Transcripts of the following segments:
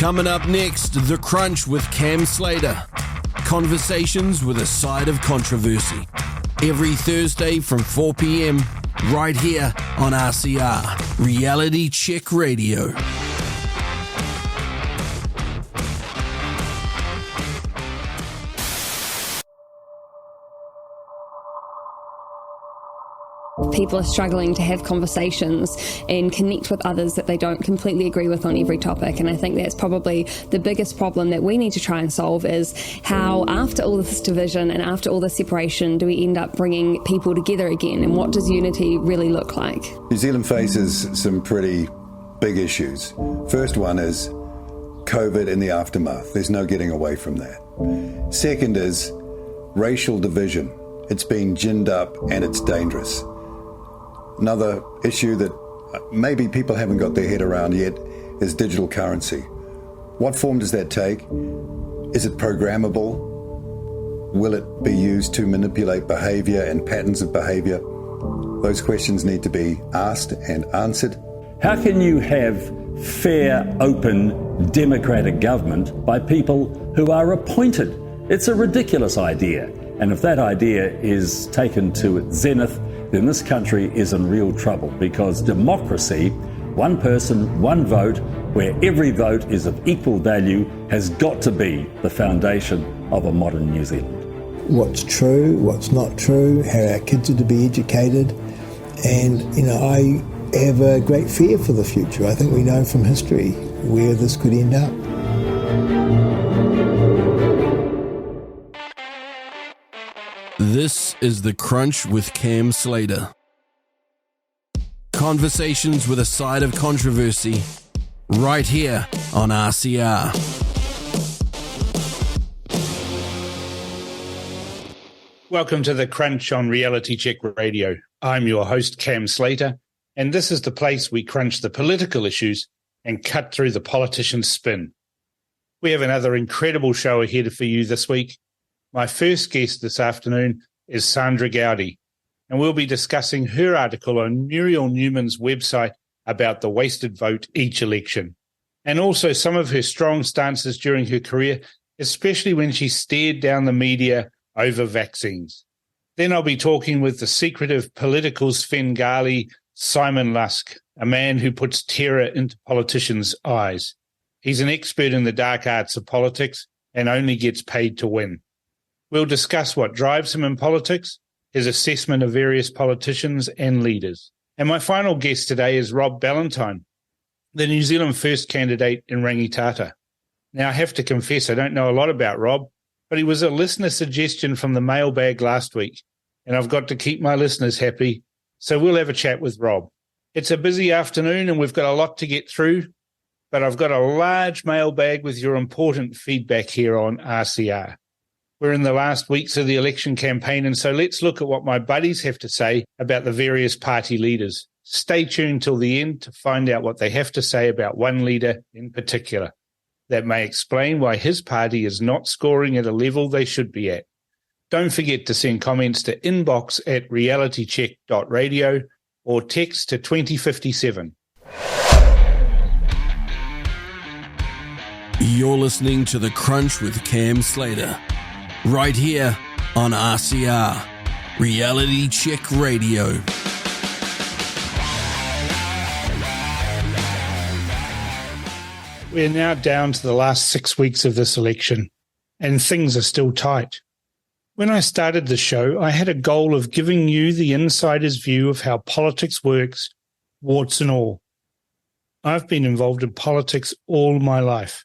Coming up next, The Crunch with Cam Slater. Conversations with a side of controversy. Every Thursday from 4 p.m, right here on RCR, Reality Check Radio. People are struggling to have conversations and connect with others that they don't completely agree with on every topic. And I think that's probably the biggest problem that we need to try and solve, is how after all this division and after all this separation do we end up bringing people together again, and what does unity really look like? New Zealand faces some pretty big issues. First one is COVID and the aftermath. There's no getting away from that. Second is racial division. It's been ginned up and it's dangerous. Another issue that maybe people haven't got their head around yet is digital currency. What form does that take? Is it programmable? Will it be used to manipulate behaviour and patterns of behaviour? Those questions need to be asked and answered. How can you have fair, open, democratic government by people who are appointed? It's a ridiculous idea. And if that idea is taken to its zenith, then this country is in real trouble, because democracy, one person, one vote, where every vote is of equal value, has got to be the foundation of a modern New Zealand. What's true, what's not true, how our kids are to be educated. And, I have a great fear for the future. I think we know from history where this could end up. This is The Crunch with Cam Slater. Conversations with a side of controversy, right here on RCR. Welcome to The Crunch on Reality Check Radio. I'm your host, Cam Slater, and this is the place we crunch the political issues and cut through the politicians' spin. We have another incredible show ahead for you this week. My first guest this afternoon is Sandra Gowdy, and we'll be discussing her article on Muriel Newman's website about the wasted vote each election, and also some of her strong stances during her career, especially when she stared down the media over vaccines. Then I'll be talking with the secretive political Svengali Simon Lusk, a man who puts terror into politicians' eyes. He's an expert in the dark arts of politics and only gets paid to win. We'll discuss what drives him in politics, his assessment of various politicians and leaders. And my final guest today is Rob Ballantyne, the New Zealand First candidate in Rangitata. Now, I have to confess, I don't know a lot about Rob, but he was a listener suggestion from the mailbag last week, and I've got to keep my listeners happy, so we'll have a chat with Rob. It's a busy afternoon, and we've got a lot to get through, but I've got a large mailbag with your important feedback here on RCR. We're in the last weeks of the election campaign, and so let's look at what my buddies have to say about the various party leaders. Stay tuned till the end to find out what they have to say about one leader in particular. That may explain why his party is not scoring at a level they should be at. Don't forget to send comments to inbox@realitycheck.radio or text to 2057. You're listening to The Crunch with Cam Slater, right here on RCR, Reality Check Radio. We're now down to the last 6 weeks of this election, and things are still tight. When I started the show, I had a goal of giving you the insider's view of how politics works, warts and all. I've been involved in politics all my life.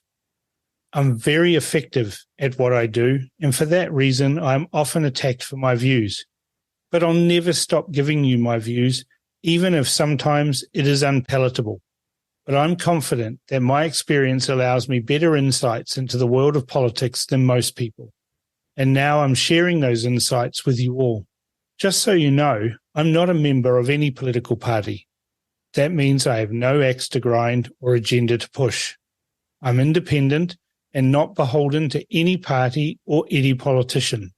I'm very effective at what I do, and for that reason, I'm often attacked for my views. But I'll never stop giving you my views, even if sometimes it is unpalatable. But I'm confident that my experience allows me better insights into the world of politics than most people. And now I'm sharing those insights with you all. Just so you know, I'm not a member of any political party. That means I have no axe to grind or agenda to push. I'm independent and not beholden to any party or any politician.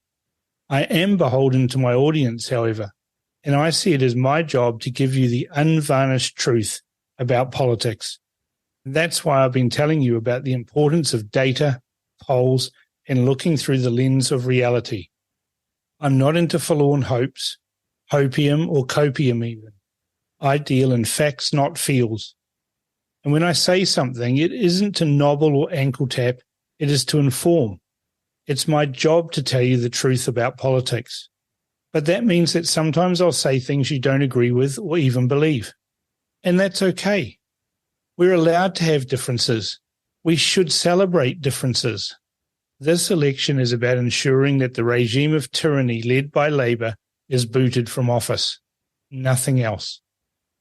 I am beholden to my audience, however, and I see it as my job to give you the unvarnished truth about politics. That's why I've been telling you about the importance of data, polls, and looking through the lens of reality. I'm not into forlorn hopes, hopium or copium even. I deal in facts, not feels. And when I say something, it isn't to nobble or ankle tap, it is to inform. It's my job to tell you the truth about politics. But that means that sometimes I'll say things you don't agree with or even believe. And that's okay. We're allowed to have differences. We should celebrate differences. This election is about ensuring that the regime of tyranny led by Labour is booted from office. Nothing else.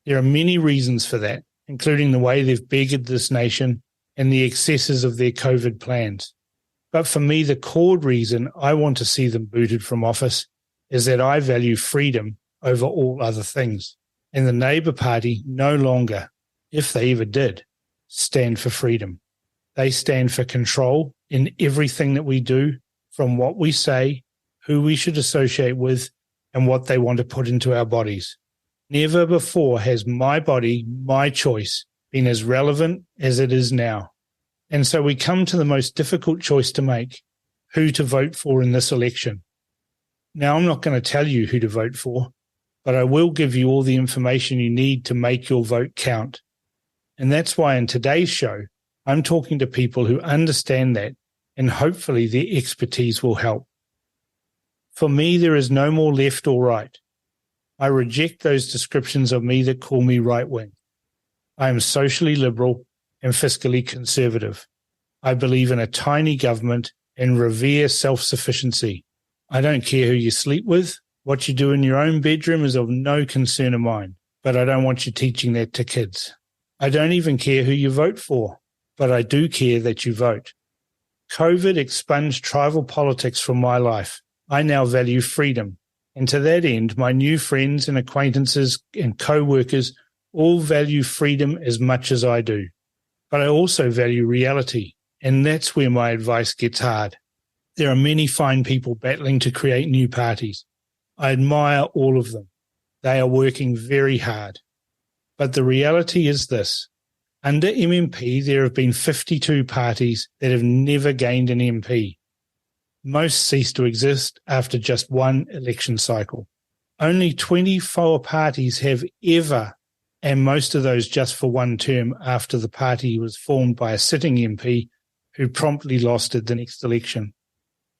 There are many reasons for that, including the way they've beggared this nation and the excesses of their COVID plans. But for me, the core reason I want to see them booted from office is that I value freedom over all other things. And the Labour Party no longer, if they ever did, stand for freedom. They stand for control in everything that we do, from what we say, who we should associate with, and what they want to put into our bodies. Never before has my body, my choice, been as relevant as it is now. And so we come to the most difficult choice to make, who to vote for in this election. Now, I'm not going to tell you who to vote for, but I will give you all the information you need to make your vote count. And that's why in today's show, I'm talking to people who understand that, and hopefully their expertise will help. For me, there is no more left or right. I reject those descriptions of me that call me right-wing. I am socially liberal and fiscally conservative. I believe in a tiny government and revere self-sufficiency. I don't care who you sleep with. What you do in your own bedroom is of no concern of mine, but I don't want you teaching that to kids. I don't even care who you vote for, but I do care that you vote. COVID expunged tribal politics from my life. I now value freedom. And to that end, my new friends and acquaintances and co-workers all value freedom as much as I do. But I also value reality, and that's where my advice gets hard. There are many fine people battling to create new parties. I admire all of them. They are working very hard. But the reality is this. Under MMP, there have been 52 parties that have never gained an MP. Most cease to exist after just one election cycle. Only 24 parties have ever, and most of those just for one term after the party was formed by a sitting MP who promptly lost at the next election.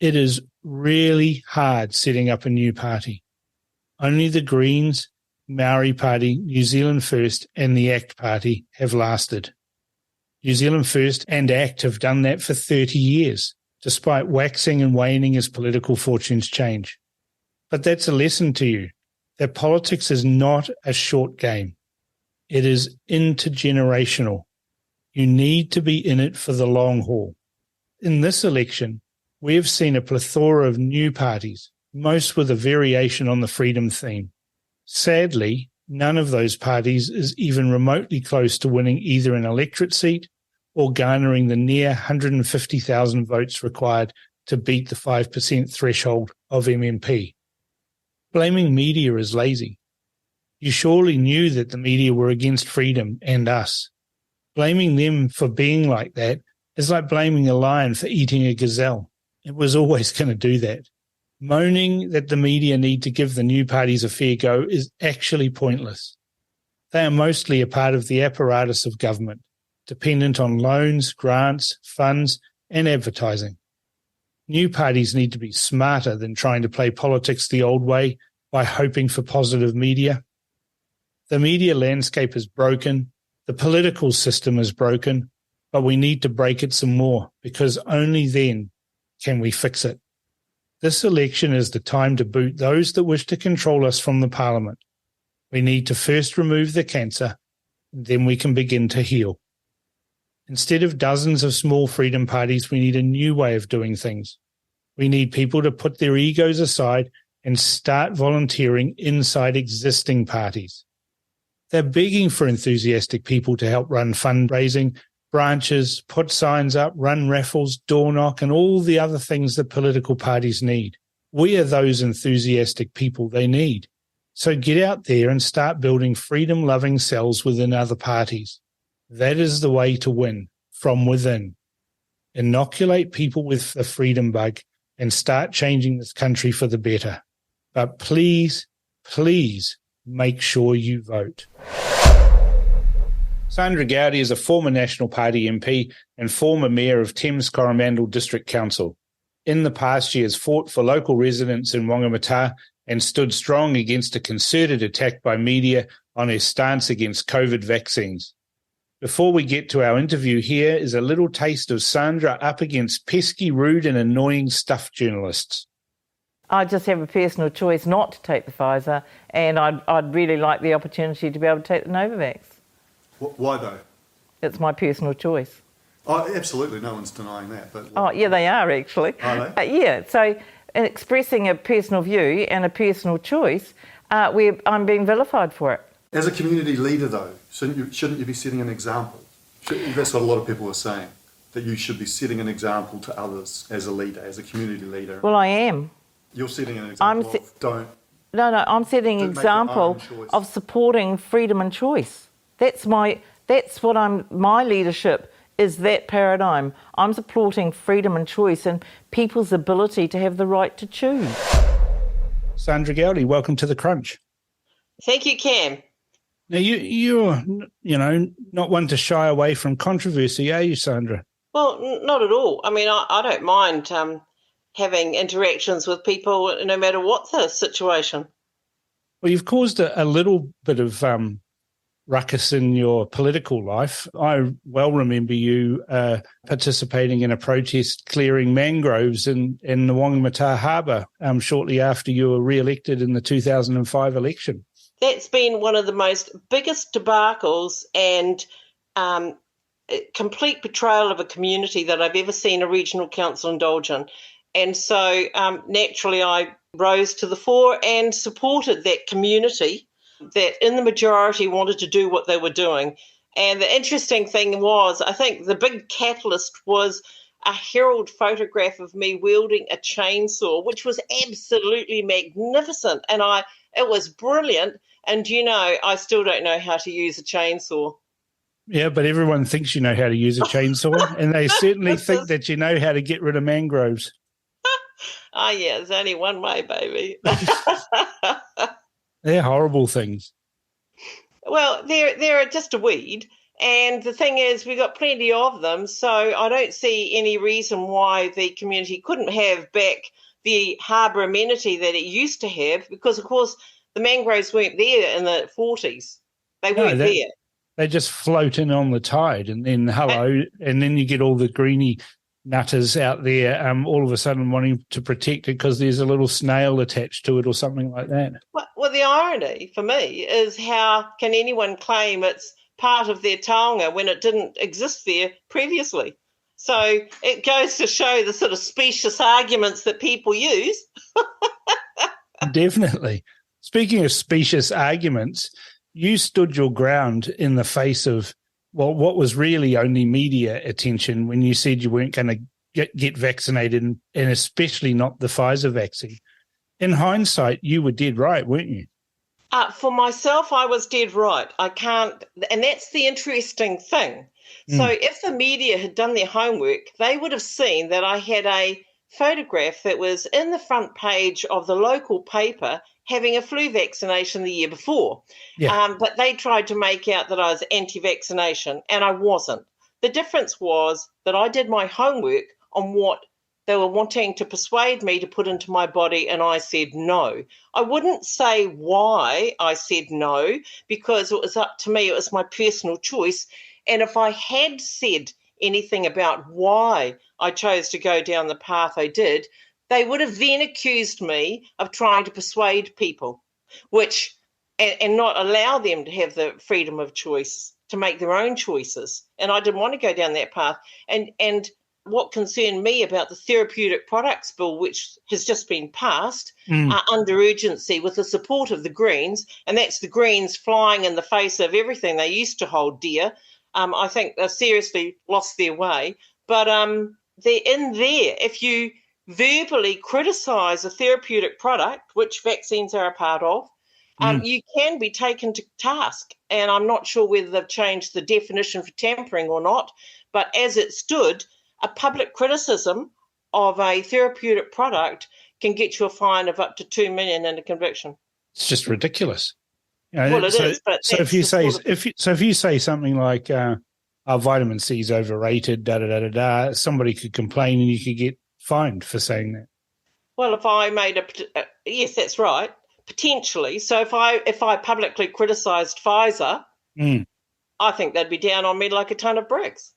It is really hard setting up a new party. Only the Greens, Maori Party, New Zealand First and the ACT Party have lasted. New Zealand First and ACT have done that for 30 years, despite waxing and waning as political fortunes change. But that's a lesson to you, that politics is not a short game. It is intergenerational. You need to be in it for the long haul. In this election, we have seen a plethora of new parties, most with a variation on the freedom theme. Sadly, none of those parties is even remotely close to winning either an electorate seat or garnering the near 150,000 votes required to beat the 5% threshold of MMP. Blaming media is lazy. You surely knew that the media were against freedom and us. Blaming them for being like that is like blaming a lion for eating a gazelle. It was always going to do that. Moaning that the media need to give the new parties a fair go is actually pointless. They are mostly a part of the apparatus of government, dependent on loans, grants, funds, and advertising. New parties need to be smarter than trying to play politics the old way by hoping for positive media. The media landscape is broken, the political system is broken, but we need to break it some more, because only then can we fix it. This election is the time to boot those that wish to control us from the parliament. We need to first remove the cancer, and then we can begin to heal. Instead of dozens of small freedom parties, we need a new way of doing things. We need people to put their egos aside and start volunteering inside existing parties. They're begging for enthusiastic people to help run fundraising, branches, put signs up, run raffles, door knock, and all the other things that political parties need. We are those enthusiastic people they need. So get out there and start building freedom-loving cells within other parties. That is the way to win, from within. Inoculate people with the freedom bug and start changing this country for the better. But please, please make sure you vote. Sandra Gowdy is a former National Party MP and former Mayor of Thames Coromandel District Council. In the past, she has fought for local residents in Whangamata and stood strong against a concerted attack by media on her stance against COVID vaccines. Before we get to our interview, here is a little taste of Sandra up against pesky, rude and annoying stuff journalists. I just have a personal choice not to take the Pfizer, and I'd really like the opportunity to be able to take the Novavax. Why though? It's my personal choice. Oh, absolutely, no one's denying that. But oh, yeah, they are actually. Are they? Yeah, so expressing a personal view and a personal choice, I'm being vilified for it. As a community leader, though, shouldn't you be setting an example? That's what a lot of people are saying, that you should be setting an example to others as a leader, as a community leader. Well, I am. You're setting an example I'm setting an example of supporting freedom and choice. My leadership is that paradigm. I'm supporting freedom and choice and people's ability to have the right to choose. Sandra Gowdy, welcome to The Crunch. Thank you, Cam. Now, you're not one to shy away from controversy, are you, Sandra? Well, not at all. I mean, I don't mind having interactions with people no matter what the situation. Well, you've caused a little bit of ruckus in your political life. I well remember you participating in a protest clearing mangroves in the Whangamata Harbour shortly after you were re-elected in the 2005 election. That's been one of the biggest debacles and complete betrayal of a community that I've ever seen a regional council indulge in. And so naturally I rose to the fore and supported that community that in the majority wanted to do what they were doing. And the interesting thing was, I think the big catalyst was a Herald photograph of me wielding a chainsaw, which was absolutely magnificent. And it was brilliant. And, I still don't know how to use a chainsaw. Yeah, but everyone thinks you know how to use a chainsaw, and they certainly think that you know how to get rid of mangroves. Oh, yeah, there's only one way, baby. They're horrible things. Well, they're just a weed. And the thing is, we've got plenty of them, so I don't see any reason why the community couldn't have back the harbour amenity that it used to have, because, of course, the mangroves weren't there in the 40s. They weren't there. They just float in on the tide, and then and then you get all the greeny nutters out there all of a sudden wanting to protect it because there's a little snail attached to it or something like that. Well, the irony for me is, how can anyone claim it's part of their taonga when it didn't exist there previously? So it goes to show the sort of specious arguments that people use. Definitely. Speaking of specious arguments, you stood your ground in the face of what was really only media attention when you said you weren't going to get vaccinated, and especially not the Pfizer vaccine. In hindsight, you were dead right, weren't you? For myself, I was dead right. I can't, and that's the interesting thing. So if the media had done their homework, they would have seen that I had a photograph that was in the front page of the local paper having a flu vaccination the year before. Yeah. But they tried to make out that I was anti-vaccination, and I wasn't. The difference was that I did my homework on what they were wanting to persuade me to put into my body, and I said no. I wouldn't say why I said no, because it was up to me. It was my personal choice. And if I had said anything about why I chose to go down the path I did, they would have then accused me of trying to persuade people, and not allow them to have the freedom of choice to make their own choices. And I didn't want to go down that path. And what concerned me about the Therapeutic Products Bill, which has just been passed under urgency with the support of the Greens, and that's the Greens flying in the face of everything they used to hold dear. I think they've seriously lost their way. But they're in there. If you verbally criticise a therapeutic product, which vaccines are a part of, you can be taken to task. And I'm not sure whether they've changed the definition for tampering or not, but as it stood, a public criticism of a therapeutic product can get you a fine of up to $2 million and a conviction. It's just ridiculous. You know, Well, it is, but so if you say if you say something like our vitamin C is overrated, somebody could complain and you could get fined for saying that. Well, if I made yes, that's right, potentially. So if I publicly criticised Pfizer, I think they'd be down on me like a ton of bricks.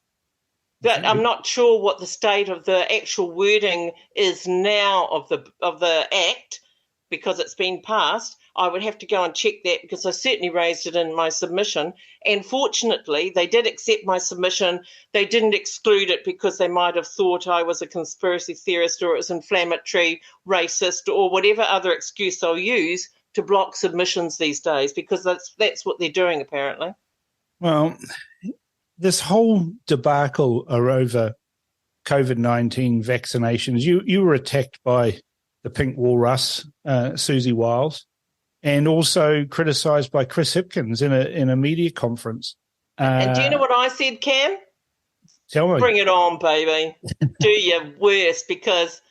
But I'm not sure what the state of the actual wording is now of the Act, because it's been passed. I would have to go and check that, because I certainly raised it in my submission. And fortunately, they did accept my submission. They didn't exclude it because they might have thought I was a conspiracy theorist or it was inflammatory, racist, or whatever other excuse they'll use to block submissions these days, because that's what they're doing apparently. Well, this whole debacle over COVID-19 vaccinations, you were attacked by the Pink Walrus, Susie Wiles, and also criticised by Chris Hipkins in a media conference. And do you know what I said, Cam? Tell me. Bring it on, baby. Do your worst, because,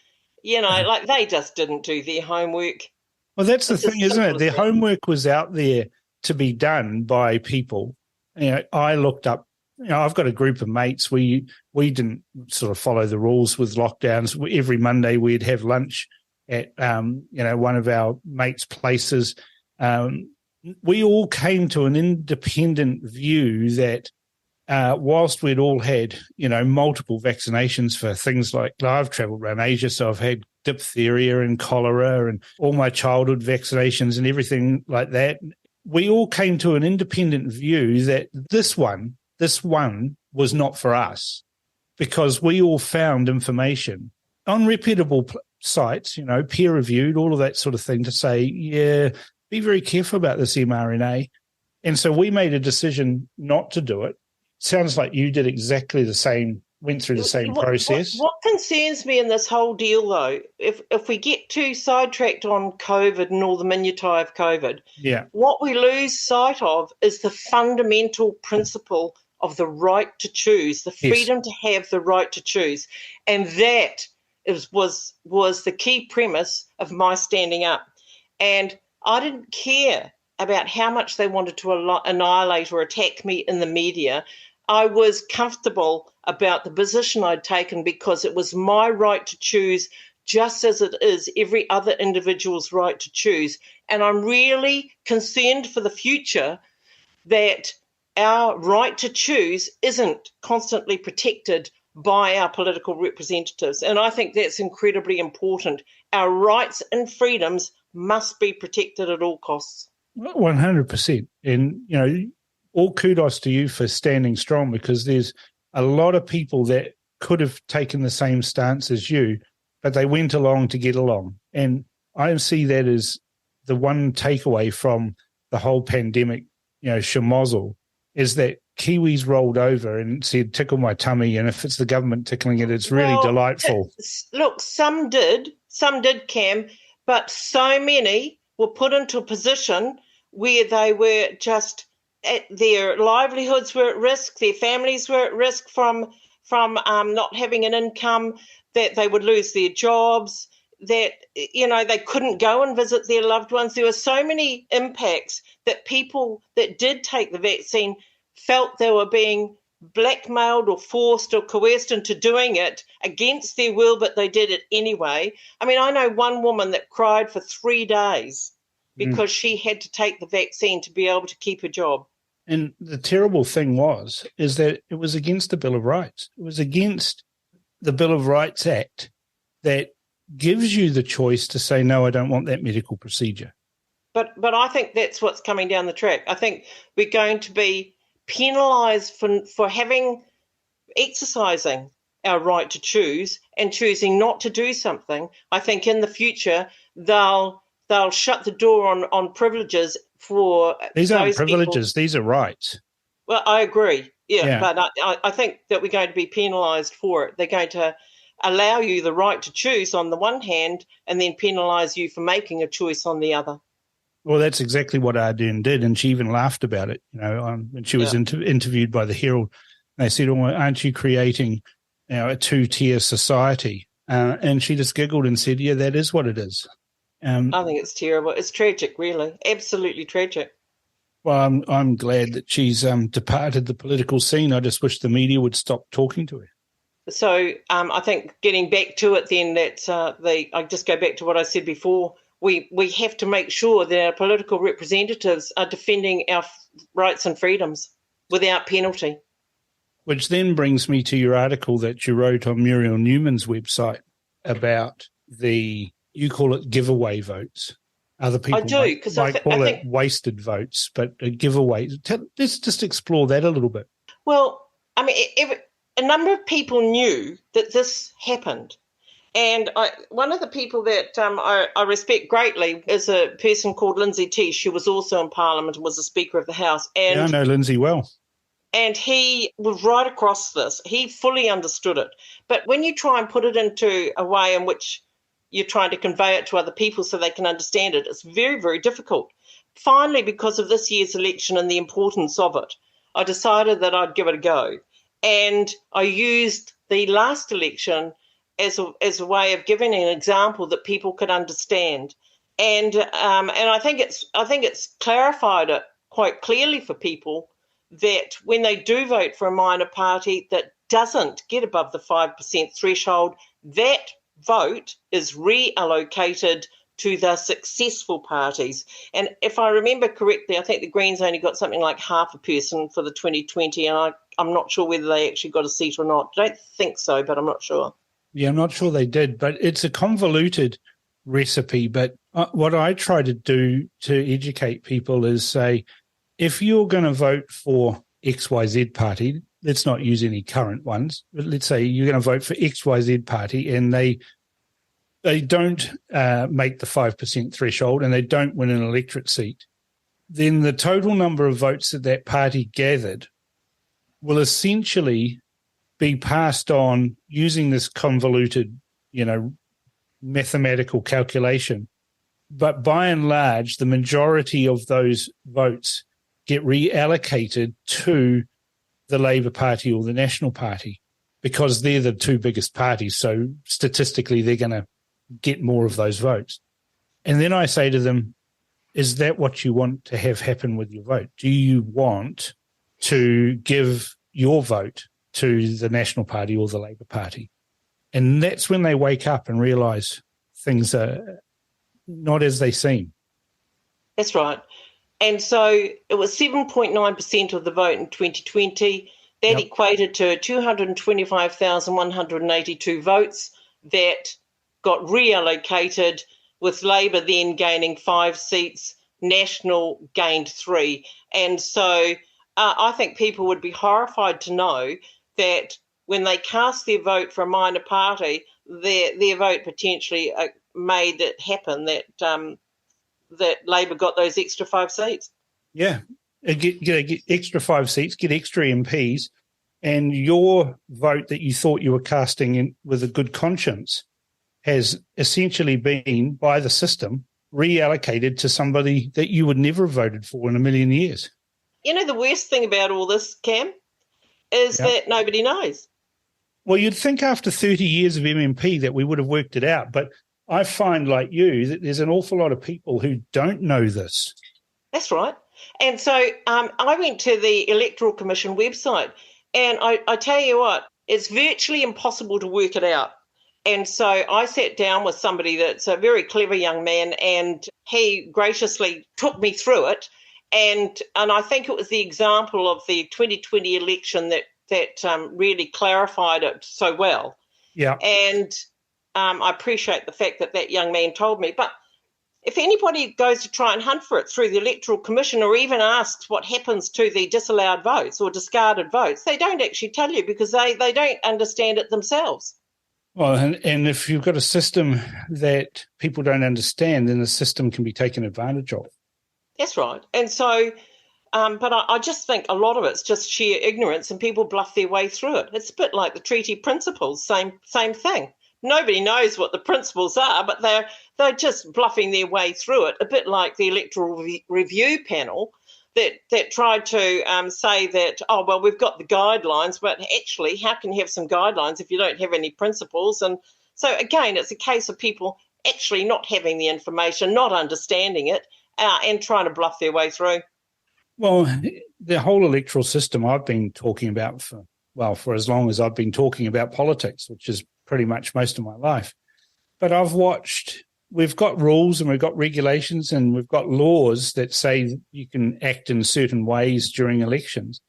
like they just didn't do their homework. Well, that's the thing, isn't it? Their homework was out there to be done by people. I looked up, I've got a group of mates. We didn't sort of follow the rules with lockdowns. Every Monday we'd have lunch at one of our mates' places. We all came to an independent view that whilst we'd all had multiple vaccinations for things like, I've travelled around Asia, so I've had diphtheria and cholera and all my childhood vaccinations and everything like that. We all came to an independent view that this one was not for us, because we all found information on reputable sites, peer-reviewed, all of that sort of thing, to say, yeah, be very careful about this mRNA. And so we made a decision not to do it. Sounds like you did exactly the same, went through the same process. What concerns me in this whole deal, though, if we get too sidetracked on COVID and all the minutiae of COVID, what we lose sight of is the fundamental principle of the right to choose, the freedom to have the right to choose. And that was the key premise of my standing up. And I didn't care about how much they wanted to annihilate or attack me in the media. I was comfortable about the position I'd taken, because it was my right to choose, just as it is every other individual's right to choose. And I'm really concerned for the future that our right to choose isn't constantly protected by our political representatives. And I think that's incredibly important. Our rights and freedoms must be protected at all costs. 100%. And, all kudos to you for standing strong, because there's a lot of people that could have taken the same stance as you, but they went along to get along. And I see that as the one takeaway from the whole pandemic, schmozzle, is that Kiwis rolled over and said, tickle my tummy, and if it's the government tickling it, it's really delightful. Look, some did, Cam, but so many were put into a position where they were just, their livelihoods were at risk, their families were at risk from not having an income, that they would lose their jobs, that, they couldn't go and visit their loved ones. There were so many impacts that people that did take the vaccine felt they were being blackmailed or forced or coerced into doing it against their will, but they did it anyway. I mean, I know one woman that cried for 3 days because she had to take the vaccine to be able to keep her job. And the terrible thing is that it was against the Bill of Rights. It was against the Bill of Rights Act that gives you the choice to say, no, I don't want that medical procedure. But I think that's what's coming down the track. I think we're going to be penalised for exercising our right to choose and choosing not to do something. I think in the future they'll shut the door on privileges for these aren't privileges, people. These are rights. Well, I agree. Yeah. But I think that we're going to be penalised for it. They're going to allow you the right to choose on the one hand and then penalise you for making a choice on the other. Well, that's exactly what Ardern did, and she even laughed about it. When she was interviewed by the Herald, they said, "Oh, aren't you creating, a two-tier society?" And she just giggled and said, "Yeah, that is what it is." I think it's terrible. It's tragic, really, absolutely tragic. Well, I'm glad that she's departed the political scene. I just wish the media would stop talking to her. So I think getting back to it, then I just go back to what I said before. We have to make sure that our political representatives are defending our rights and freedoms without penalty. Which then brings me to your article that you wrote on Muriel Newman's website about you call it giveaway votes. Other people might call it wasted votes, but a giveaway. Let's just explore that a little bit. Well, I mean, a number of people knew that this happened. And one of the people that I respect greatly is a person called Lindsay Tisch, who was also in Parliament and was a Speaker of the House. And, I know Lindsay well. And he was right across this. He fully understood it. But when you try and put it into a way in which you're trying to convey it to other people so they can understand it, it's very, very difficult. Finally, because of this year's election and the importance of it, I decided that I'd give it a go. And I used the last election as a way of giving an example that people could understand. And I think it's clarified it quite clearly for people that when they do vote for a minor party that doesn't get above the 5% threshold, that vote is reallocated to the successful parties. And if I remember correctly, I think the Greens only got something like half a person for the 2020, and I'm not sure whether they actually got a seat or not. I don't think so, but I'm not sure. Yeah, I'm not sure they did, but it's a convoluted recipe. But what I try to do to educate people is say, if you're going to vote for XYZ party, let's not use any current ones, but let's say you're going to vote for XYZ party and they don't make the 5% threshold and they don't win an electorate seat, then the total number of votes that party gathered will essentially be passed on using this convoluted, mathematical calculation. But by and large, the majority of those votes get reallocated to the Labour Party or the National Party because they're the two biggest parties. So statistically, they're going to get more of those votes. And then I say to them, is that what you want to have happen with your vote? Do you want to give your vote to the National Party or the Labour Party? And that's when they wake up and realise things are not as they seem. That's right. And so it was 7.9% of the vote in 2020. That equated to 225,182 votes that got reallocated, with Labour then gaining 5 seats, National gained 3. And so I think people would be horrified to know that when they cast their vote for a minor party, their vote potentially made it happen that Labour got those extra 5 seats. Yeah, get extra 5 seats, get extra MPs, and your vote that you thought you were casting in with a good conscience has essentially been, by the system, reallocated to somebody that you would never have voted for in a million years. The worst thing about all this, Cam, is that nobody knows. Well, you'd think after 30 years of MMP that we would have worked it out, but I find, like you, that there's an awful lot of people who don't know this. That's right. And so I went to the Electoral Commission website, and I tell you what, it's virtually impossible to work it out. And so I sat down with somebody that's a very clever young man, and he graciously took me through it. And I think it was the example of the 2020 election that really clarified it so well. Yeah. And I appreciate the fact that young man told me. But if anybody goes to try and hunt for it through the Electoral Commission, or even asks what happens to the disallowed votes or discarded votes, they don't actually tell you because they don't understand it themselves. Well, and if you've got a system that people don't understand, then the system can be taken advantage of. That's right. And so, but I just think a lot of it's just sheer ignorance, and people bluff their way through it. It's a bit like the treaty principles, same thing. nobody knows what the principles are, but they're just bluffing their way through it, a bit like the electoral review panel that tried to say that, oh, well, we've got the guidelines, but actually, how can you have some guidelines if you don't have any principles? And so, again, it's a case of people actually not having the information, not understanding it, and trying to bluff their way through. Well, the whole electoral system I've been talking about for as long as I've been talking about politics, which is pretty much most of my life. But I've watched, we've got rules and we've got regulations and we've got laws that say you can act in certain ways during elections.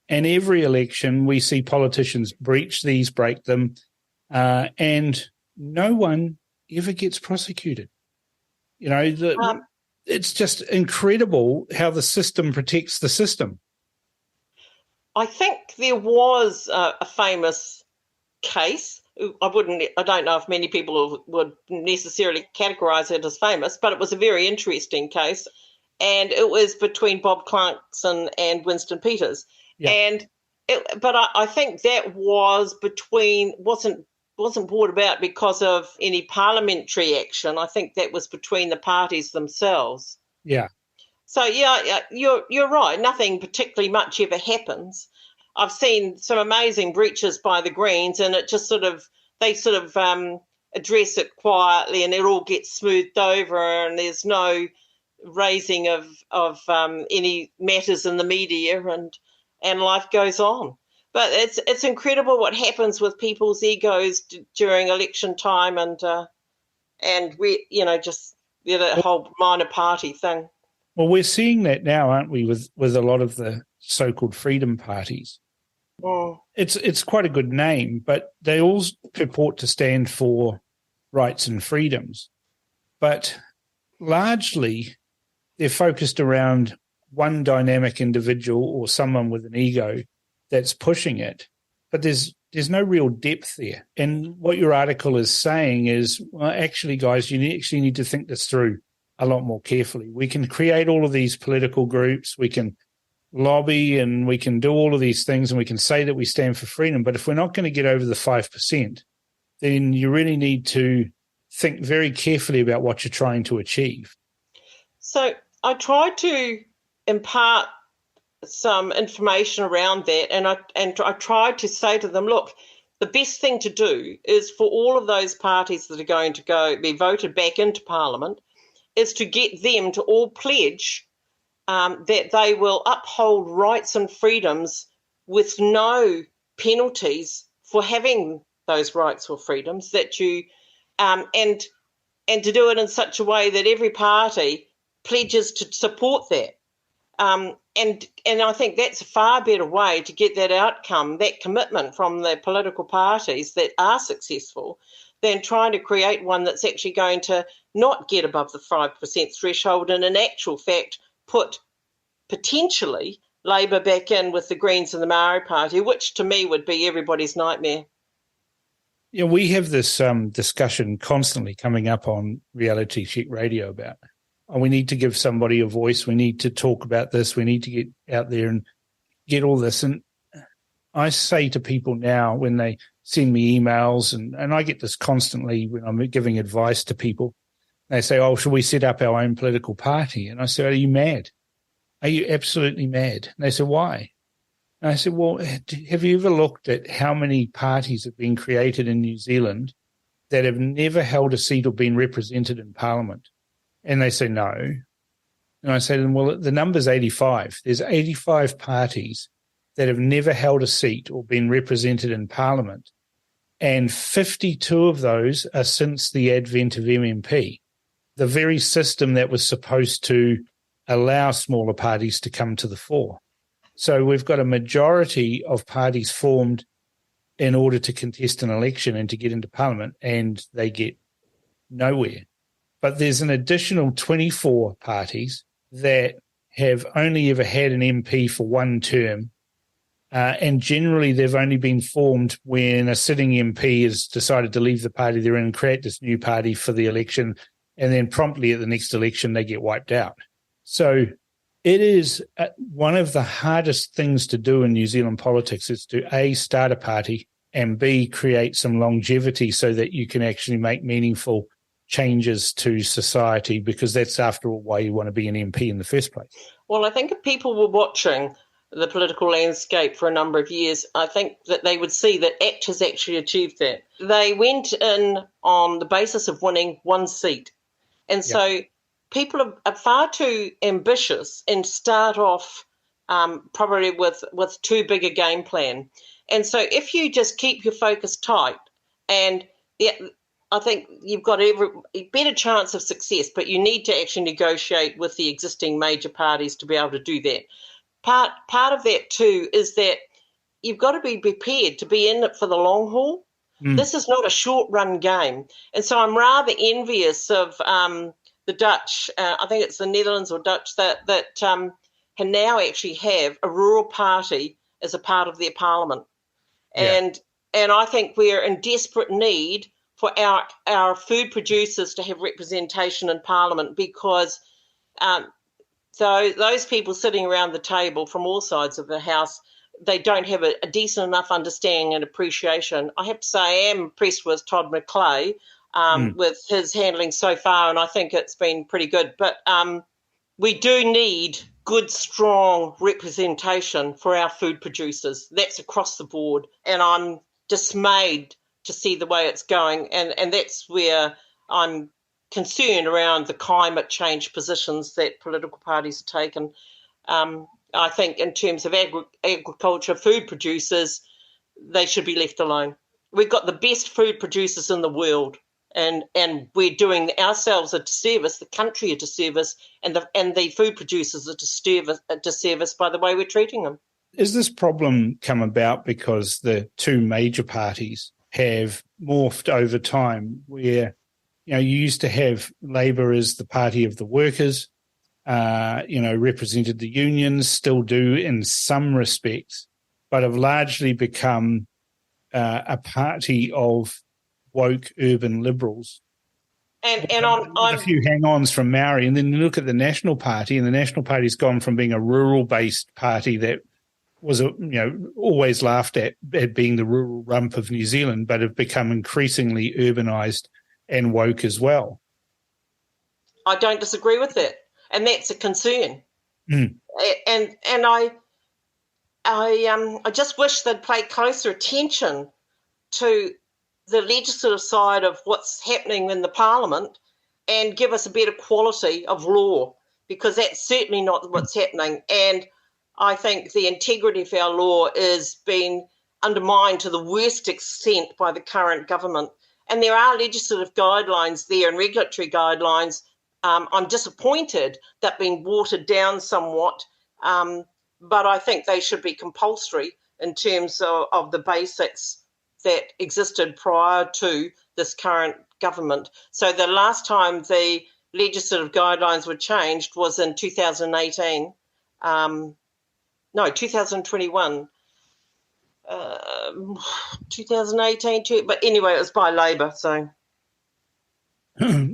And every election we see politicians breach these, break them, and no one ever gets prosecuted. You know, it's just incredible how the system protects the system. I think there was a famous case. I don't know if many people would necessarily categorise it as famous, but it was a very interesting case. And it was between Bob Clarkson and Winston Peters. Yeah. But I think that wasn't brought about because of any parliamentary action. I think that was between the parties themselves. Yeah. So, yeah, you're right. Nothing particularly much ever happens. I've seen some amazing breaches by the Greens, and it just they address it quietly, and it all gets smoothed over, and there's no raising of any matters in the media, and life goes on. But it's incredible what happens with people's egos during election time, and we, just the whole minor party thing. Well, we're seeing that now, aren't we, with a lot of the so-called freedom parties. Mm. It's quite a good name, but they all purport to stand for rights and freedoms. But largely, they're focused around one dynamic individual or someone with an ego that's pushing it. But there's no real depth there. And what your article is saying is, well, actually, guys, you actually need to think this through a lot more carefully. We can create all of these political groups, we can lobby, and we can do all of these things, and we can say that we stand for freedom. But if we're not going to get over the 5%, then you really need to think very carefully about what you're trying to achieve. So I tried to impart some information around that, and I tried to say to them, look, the best thing to do is for all of those parties that are going to be voted back into Parliament is to get them to all pledge that they will uphold rights and freedoms with no penalties for having those rights or freedoms, that you and to do it in such a way that every party pledges to support that. And I think that's a far better way to get that outcome, that commitment from the political parties that are successful, than trying to create one that's actually going to not get above the 5% threshold and in actual fact put potentially Labor back in with the Greens and the Maori Party, which to me would be everybody's nightmare. Yeah, we have this discussion constantly coming up on Reality Check Radio about, we need to give somebody a voice, we need to talk about this, we need to get out there and get all this. And I say to people now when they send me emails, and I get this constantly when I'm giving advice to people, they say, oh, should we set up our own political party? And I say, are you mad? Are you absolutely mad? And they say, why? And I said, well, have you ever looked at how many parties have been created in New Zealand that have never held a seat or been represented in Parliament? And they say, no. And I say to them, well, the number's 85. There's 85 parties that have never held a seat or been represented in Parliament. And 52 of those are since the advent of MMP, the very system that was supposed to allow smaller parties to come to the fore. So we've got a majority of parties formed in order to contest an election and to get into Parliament, and they get nowhere. But there's an additional 24 parties that have only ever had an MP for one term, and generally they've only been formed when a sitting MP has decided to leave the party they're in and create this new party for the election, and then promptly at the next election they get wiped out. So it is one of the hardest things to do in New Zealand politics is to, A, start a party, and B, create some longevity so that you can actually make meaningful changes to society, because that's, after all, why you want to be an MP in the first place. Well, I think if people were watching the political landscape for a number of years, I think that they would see that ACT has actually achieved that. They went in on the basis of winning one seat. And so people are far too ambitious and start off probably with too big a game plan. And so if you just keep your focus tight, and I think you've got a better chance of success, but you need to actually negotiate with the existing major parties to be able to do that. Part of that too is that you've got to be prepared to be in it for the long haul. This is not a short run game. And so I'm rather envious of the Dutch, I think it's the Netherlands or Dutch, that can now actually have a rural party as a part of their parliament. Yeah. And I think we're in desperate need for our food producers to have representation in Parliament, because so those people sitting around the table from all sides of the House, they don't have a decent enough understanding and appreciation. I have to say I am impressed with Todd McClay with his handling so far, and I think it's been pretty good. But we do need good, strong representation for our food producers. That's across the board, and I'm dismayed to see the way it's going, and that's where I'm concerned around the climate change positions that political parties have taken. I think in terms of agriculture, food producers, they should be left alone. We've got the best food producers in the world, and we're doing ourselves a disservice, the country a disservice, and the food producers a disservice by the way we're treating them. Is this problem come about because the two major parties have morphed over time, where you used to have Labour as the party of the workers, represented the unions, still do in some respects, but have largely become a party of woke urban liberals. And I'm a few hang-ons from Maori, and then you look at the National Party, and the National Party's gone from being a rural-based party that was always laughed at being the rural rump of New Zealand, but have become increasingly urbanised and woke as well. I don't disagree with that, and that's a concern. And I just wish they'd pay closer attention to the legislative side of what's happening in the Parliament and give us a better quality of law, because that's certainly not what's happening. And I think the integrity of our law is being undermined to the worst extent by the current government. And there are legislative guidelines there and regulatory guidelines. I'm disappointed that being watered down somewhat, but I think they should be compulsory in terms of the basics that existed prior to this current government. So the last time the legislative guidelines were changed was in 2018. 2021. 2018, but anyway, it was by Labour, so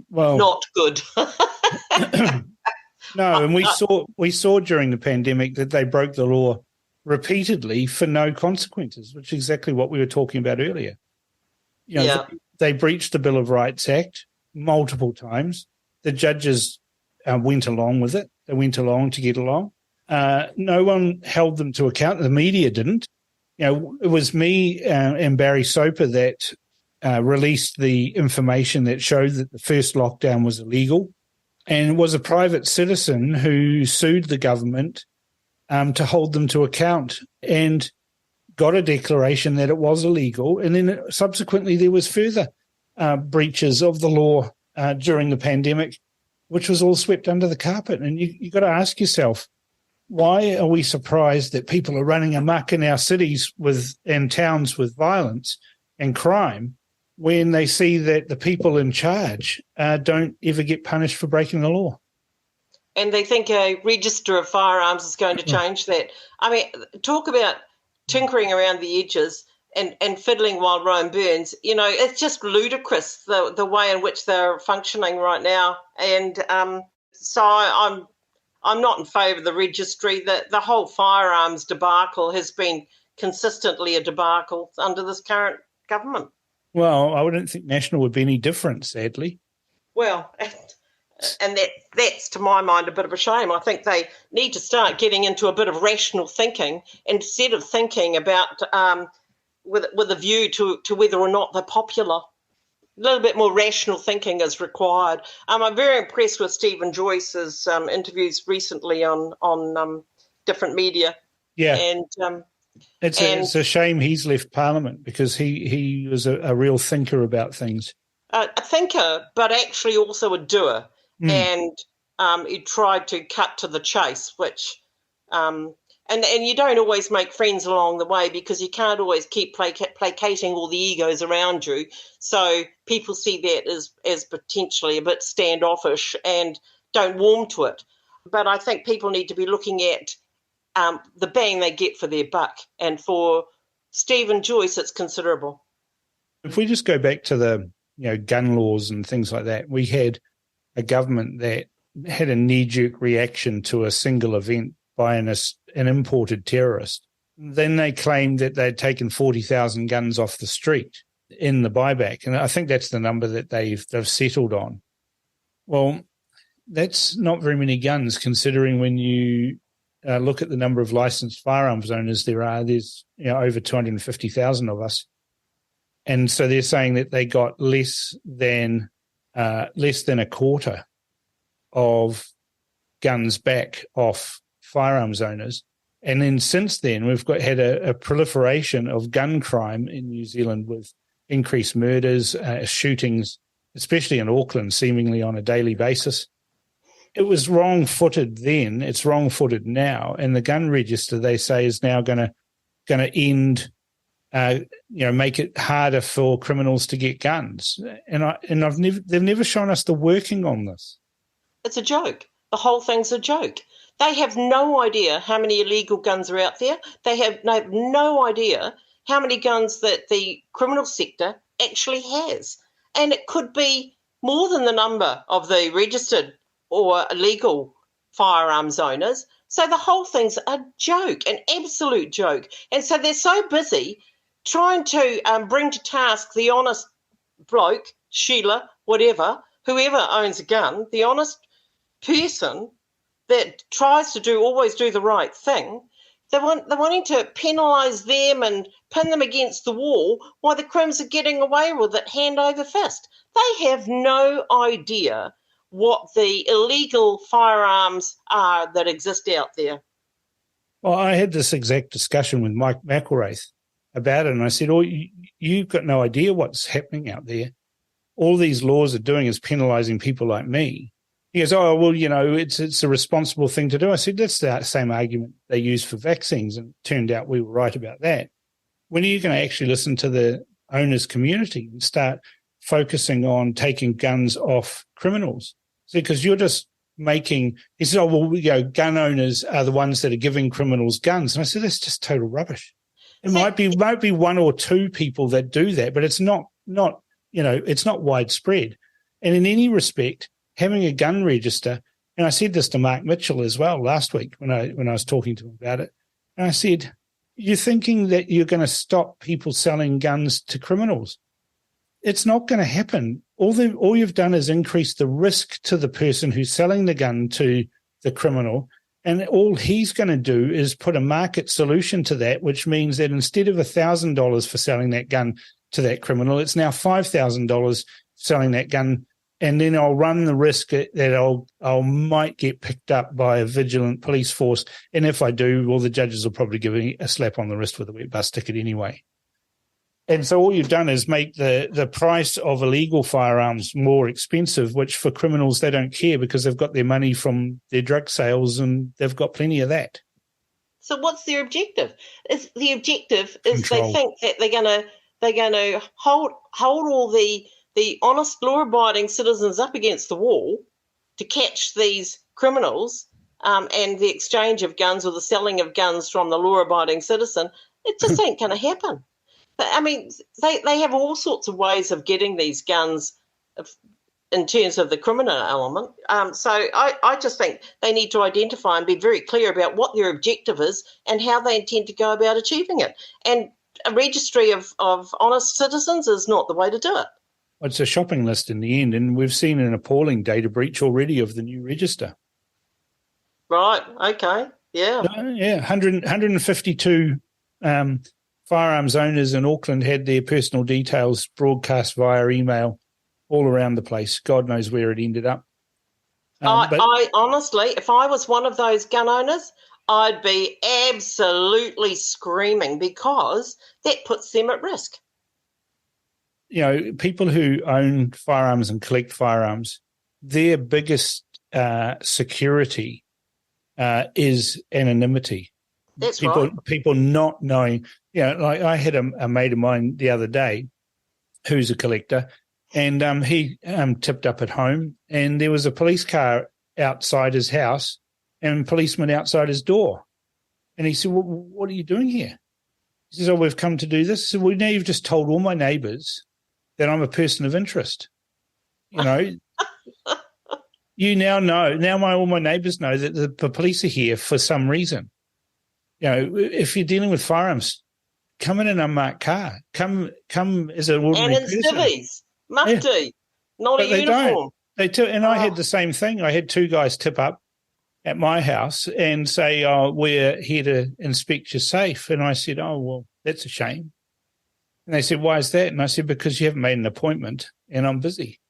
well, not good. No, and we saw during the pandemic that they broke the law repeatedly for no consequences, which is exactly what we were talking about earlier. They breached the Bill of Rights Act multiple times. The judges went along with it. They went along to get along. No one held them to account. The media didn't. It was me and Barry Soper that released the information that showed that the first lockdown was illegal, and it was a private citizen who sued the government to hold them to account and got a declaration that it was illegal. And then subsequently there was further breaches of the law during the pandemic, which was all swept under the carpet. And you got to ask yourself, why are we surprised that people are running amok in our cities and towns with violence and crime when they see that the people in charge don't ever get punished for breaking the law? And they think a register of firearms is going to change that. I mean, talk about tinkering around the edges and fiddling while Rome burns. It's just ludicrous the way in which they're functioning right now. And so I'm not in favour of the registry. The whole firearms debacle has been consistently a debacle under this current government. Well, I wouldn't think National would be any different, sadly. Well, and that's, to my mind, a bit of a shame. I think they need to start getting into a bit of rational thinking instead of thinking about with a view to whether or not they're popular. A little bit more rational thinking is required. I'm very impressed with Stephen Joyce's interviews recently on different media. Yeah, and it's a shame he's left Parliament, because he was a real thinker about things. A thinker, but actually also a doer. And he tried to cut to the chase, which and you don't always make friends along the way, because you can't always keep placating all the egos around you. So people see that as potentially a bit standoffish and don't warm to it. But I think people need to be looking at the bang they get for their buck. And for Stephen Joyce, it's considerable. If we just go back to the gun laws and things like that, we had a government that had a knee-jerk reaction to a single event by an imported terrorist. Then they claimed that they'd taken 40,000 guns off the street in the buyback, and I think that's the number that they've settled on. Well, that's not very many guns, considering when you look at the number of licensed firearms owners there's over 250,000 of us. And so they're saying that they got less than a quarter of guns back off firearms owners. And then since then, we've had a proliferation of gun crime in New Zealand, with increased murders, shootings, especially in Auckland, seemingly on a daily basis. It was wrong-footed then, it's wrong-footed now, and the gun register, they say, is now going to end, make it harder for criminals to get guns. And they've never shown us the working on this. It's a joke. The whole thing's a joke. They have no idea how many illegal guns are out there. They have no idea how many guns that the criminal sector actually has. And it could be more than the number of the registered or illegal firearms owners. So the whole thing's a joke, an absolute joke. And so they're so busy trying to bring to task the honest bloke, Sheila, whatever, whoever owns a gun, the honest person that tries to always do the right thing. They're wanting to penalise them and pin them against the wall while the crims are getting away with it hand over fist. They have no idea what the illegal firearms are that exist out there. Well, I had this exact discussion with Mike McElraith about it, and I said, you've got no idea what's happening out there. All these laws are doing is penalising people like me. He goes, it's a responsible thing to do. I said, that's the same argument they use for vaccines, and it turned out we were right about that. When are you going to actually listen to the owners' community and start focusing on taking guns off criminals? Because you're just making, he said, gun owners are the ones that are giving criminals guns. And I said, that's just total rubbish. It might be one or two people that do that, but it's not widespread. And in any respect, having a gun register, and I said this to Mark Mitchell as well last week when I was talking to him about it, and I said, you're thinking that you're going to stop people selling guns to criminals. It's not going to happen. All you've done is increase the risk to the person who's selling the gun to the criminal, and all he's going to do is put a market solution to that, which means that instead of $1,000 for selling that gun to that criminal, it's now $5,000 selling that gun. And then I'll run the risk that I might get picked up by a vigilant police force. And if I do, well, the judges will probably give me a slap on the wrist with a wet bus ticket anyway. And so all you've done is make the price of illegal firearms more expensive, which for criminals, they don't care because they've got their money from their drug sales and they've got plenty of that. So what's their objective? The objective is Control. They think that they're going to hold all the honest, law-abiding citizens up against the wall to catch these criminals and the exchange of guns or the selling of guns from the law-abiding citizen. It just ain't going to happen. I mean, they have all sorts of ways of getting these guns in terms of the criminal element. So I just think they need to identify and be very clear about what their objective is and how they intend to go about achieving it. And a registry of honest citizens is not the way to do it. It's a shopping list in the end, and we've seen an appalling data breach already of the new register. Right, okay, yeah. 152 firearms owners in Auckland had their personal details broadcast via email all around the place. God knows where it ended up. I honestly, if I was one of those gun owners, I'd be absolutely screaming because that puts them at risk. You know, people who own firearms and collect firearms, their biggest security is anonymity. That's right. People not knowing. You know, like I had a mate of mine the other day who's a collector, and he tipped up at home, and there was a police car outside his house and policemen outside his door. And he said, well, what are you doing here? He says, oh, we've come to do this. I said, well, now you've just told all my neighbours that I'm a person of interest. You know, you now know, all my neighbours know that the police are here for some reason. You know, if you're dealing with firearms, come in an unmarked car. Come as an ordinary person. And in civvies, mufti, not a uniform. They do, and I had the same thing. I had two guys tip up at my house and say, oh, we're here to inspect your safe. And I said, oh, well, that's a shame. And they said, why is that? And I said, because you haven't made an appointment and I'm busy.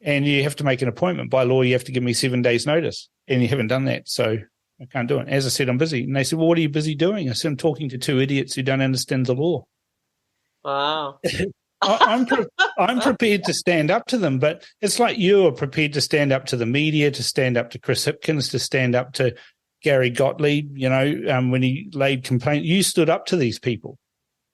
And you have to make an appointment. By law, you have to give me 7 days notice. And you haven't done that, so I can't do it. As I said, I'm busy. And they said, well, what are you busy doing? I said, I'm talking to two idiots who don't understand the law. Wow. I'm prepared to stand up to them, but it's like you are prepared to stand up to the media, to stand up to Chris Hipkins, to stand up to Gary Gottlieb, you know, when he laid complaint. You stood up to these people.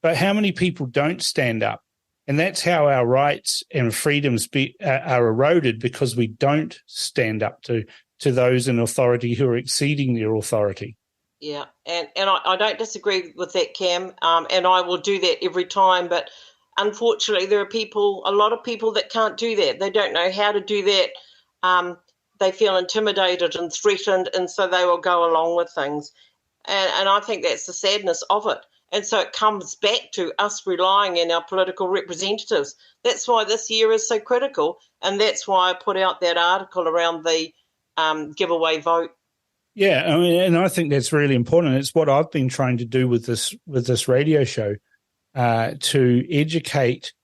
But how many people don't stand up? And that's how our rights and freedoms are eroded, because we don't stand up to those in authority who are exceeding their authority. Yeah, and I don't disagree with that, Cam, and I will do that every time. But unfortunately, there are a lot of people that can't do that. They don't know how to do that. They feel intimidated and threatened, and so they will go along with things. And I think that's the sadness of it. And so it comes back to us relying on our political representatives. That's why this year is so critical, and that's why I put out that article around the giveaway vote. Yeah, I mean, and I think that's really important. It's what I've been trying to do with this radio show, to educate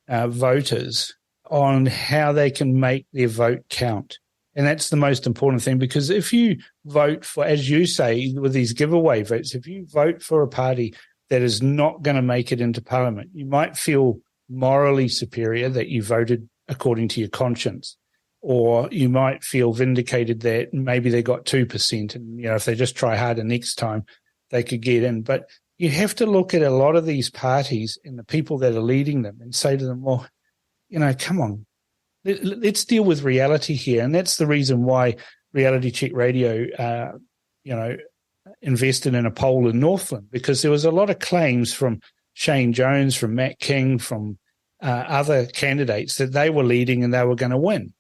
voters on how they can make their vote count. And that's the most important thing, because if you vote for, as you say, with these giveaway votes, if you vote for a party that is not going to make it into Parliament, you might feel morally superior that you voted according to your conscience, or you might feel vindicated that maybe they got 2%, and you know, if they just try harder next time, they could get in. But you have to look at a lot of these parties and the people that are leading them and say to them, well, you know, come on, let's deal with reality here. And that's the reason why Reality Check Radio, invested in a poll in Northland, because there was a lot of claims from Shane Jones, from Matt King, from other candidates that they were leading and they were going to win.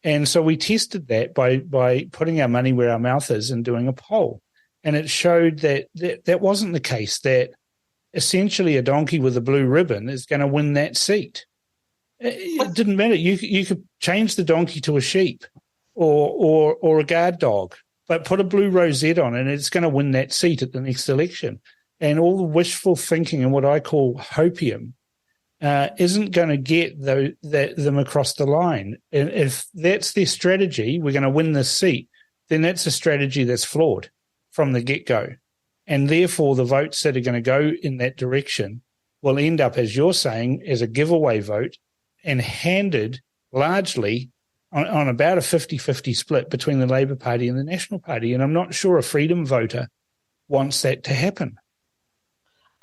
And so we tested that by putting our money where our mouth is and doing a poll. And it showed that wasn't the case, that essentially a donkey with a blue ribbon is going to win that seat. It didn't matter. You could change the donkey to a sheep or a guard dog, but put a blue rosette on it and it's going to win that seat at the next election. And all the wishful thinking and what I call hopium isn't going to get them across the line. And if that's their strategy, we're going to win this seat, then that's a strategy that's flawed from the get-go. And therefore, the votes that are going to go in that direction will end up, as you're saying, as a giveaway vote and handed largely on about a 50-50 split between the Labour Party and the National Party. And I'm not sure a Freedom voter wants that to happen.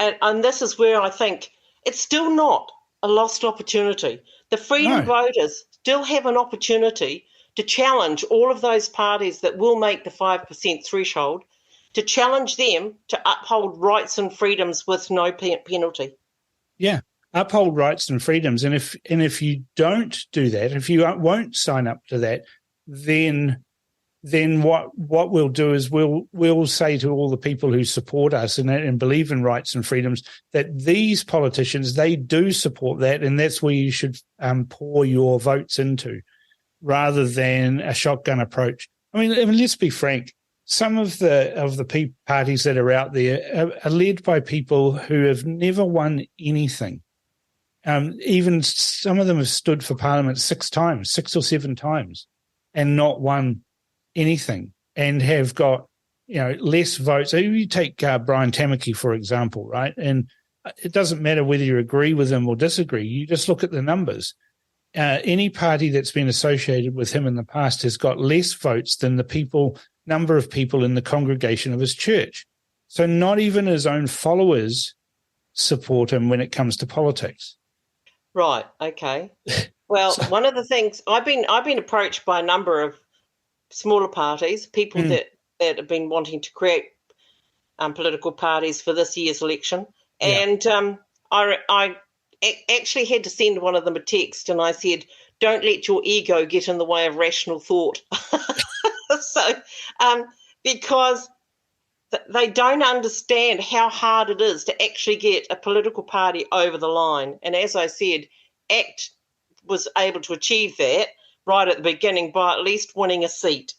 And this is where I think it's still not a lost opportunity. The Freedom voters still have an opportunity to challenge all of those parties that will make the 5% threshold, to challenge them to uphold rights and freedoms with no penalty. Yeah. uphold rights and freedoms. And if you don't do that, if you won't sign up to that, then what we'll do is we'll say to all the people who support us and believe in rights and freedoms that these politicians, they do support that, and that's where you should pour your votes into, rather than a shotgun approach. I mean, let's be frank. Some of the parties that are out there are led by people who have never won anything. Even some of them have stood for Parliament 6 or 7 times, and not won anything, and have got less votes. So you take Brian Tamaki, for example, right? And it doesn't matter whether you agree with him or disagree. You just look at the numbers. Any party that's been associated with him in the past has got less votes than the number of people in the congregation of his church. So not even his own followers support him when it comes to politics. Right. Okay. Well, one of the things I've been approached by a number of smaller parties, people that have been wanting to create political parties for this year's election, and I actually had to send one of them a text, and I said, "Don't let your ego get in the way of rational thought." So, because they don't understand how hard it is to actually get a political party over the line. And as I said, ACT was able to achieve that right at the beginning by at least winning a seat.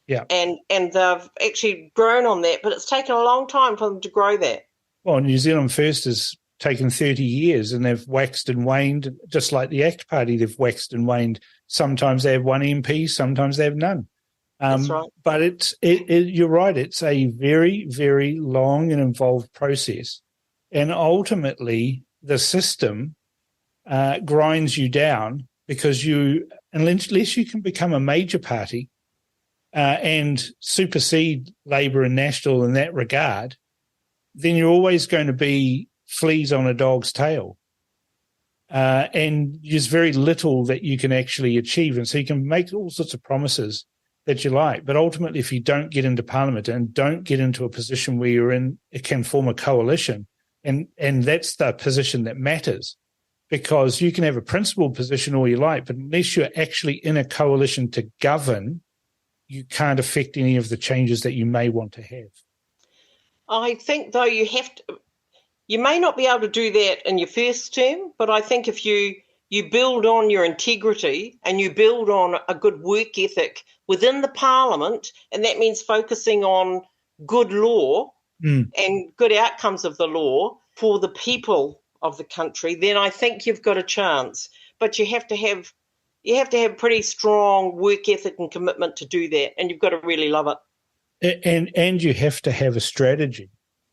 Yeah. And they've actually grown on that, but it's taken a long time for them to grow that. Well, New Zealand First has taken 30 years, and they've waxed and waned, just like the ACT Party, they've waxed and waned. Sometimes they have 1 MP, sometimes they have none. That's right. But you're right, it's a very, very long and involved process. And ultimately, the system grinds you down, because unless you can become a major party and supersede Labour and National in that regard, then you're always going to be fleas on a dog's tail. And there's very little that you can actually achieve. And so you can make all sorts of promises that you like, but ultimately, if you don't get into Parliament and don't get into a position where it can form a coalition, and that's the position that matters, because you can have a principled position all you like, but unless you're actually in a coalition to govern, you can't affect any of the changes that you may want to have. I think, though, you may not be able to do that in your first term, but I think if you build on your integrity and you build on a good work ethic within the Parliament, and that means focusing on good law and good outcomes of the law for the people of the country, then I think you've got a chance. But you have to have pretty strong work ethic and commitment to do that, and you've got to really love it. And you have to have a strategy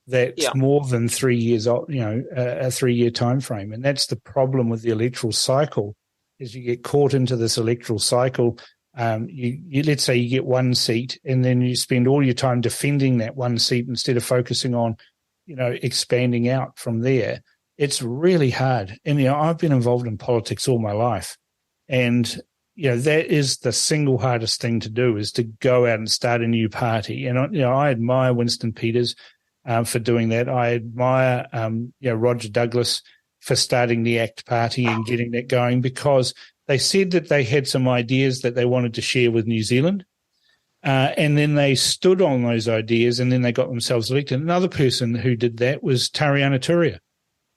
that's more than 3 years old, a 3-year time frame. And that's the problem with the electoral cycle, is you get caught into this electoral cycle. You let's say you get 1 seat, and then you spend all your time defending that 1 seat instead of focusing on, expanding out from there. It's really hard. And, I've been involved in politics all my life. And, that is the single hardest thing to do, is to go out and start a new party. And, I admire Winston Peters for doing that. I admire, Roger Douglas for starting the ACT Party and getting that going, because they said that they had some ideas that they wanted to share with New Zealand, and then they stood on those ideas, and then they got themselves elected. Another person who did that was Tariana Turia.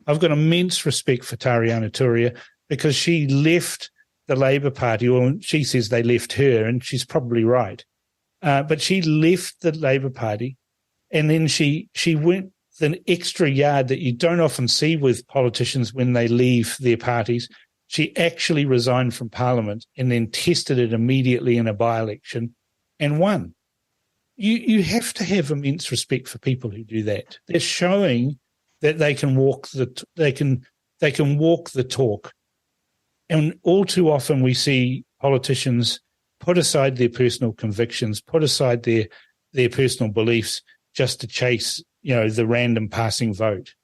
I've got immense respect for Tariana Turia, because she left the Labour Party, or she says they left her, and she's probably right. But she left the Labour Party, and then she went the extra yard that you don't often see with politicians when they leave their parties. She actually resigned from Parliament and then tested it immediately in a by-election and won. You have to have immense respect for people who do that. They're showing that they can walk the talk. And all too often we see politicians put aside their personal convictions, put aside their personal beliefs just to chase, the random passing vote.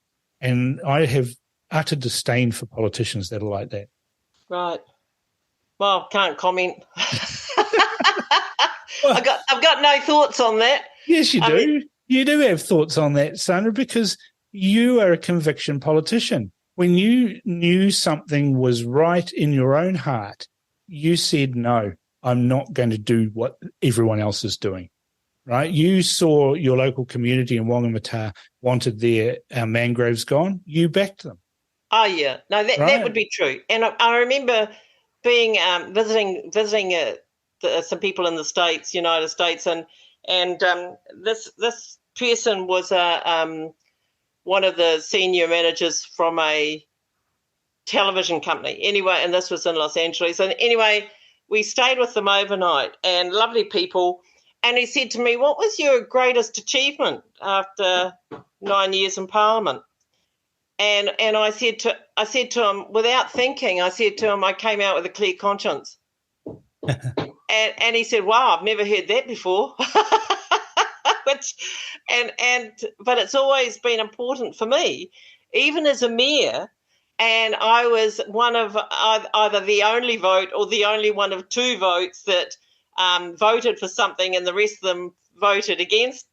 And I have utter disdain for politicians that are like that. Right. Well, can't comment. I've got no thoughts on that. Yes, you do. You do have thoughts on that, Sandra, because you are a conviction politician. when you knew something was right in your own heart, you said, no, I'm not going to do what everyone else is doing, right? You saw your local community in Whangamata wanted their mangroves gone. You backed them. Oh, yeah. No, that would be true. And I remember being visiting some people in the States, United States, and this person was one of the senior managers from a television company. Anyway, and this was in Los Angeles. And anyway, we stayed with them overnight, and lovely people. And he said to me, "What was your greatest achievement after 9 years in Parliament?" And I said to him, without thinking, I came out with a clear conscience. and he said, "Wow, I've never heard that before." But it's always been important for me, even as a mayor. And I was one of either the only vote or the only one of two votes that voted for something, and the rest of them voted against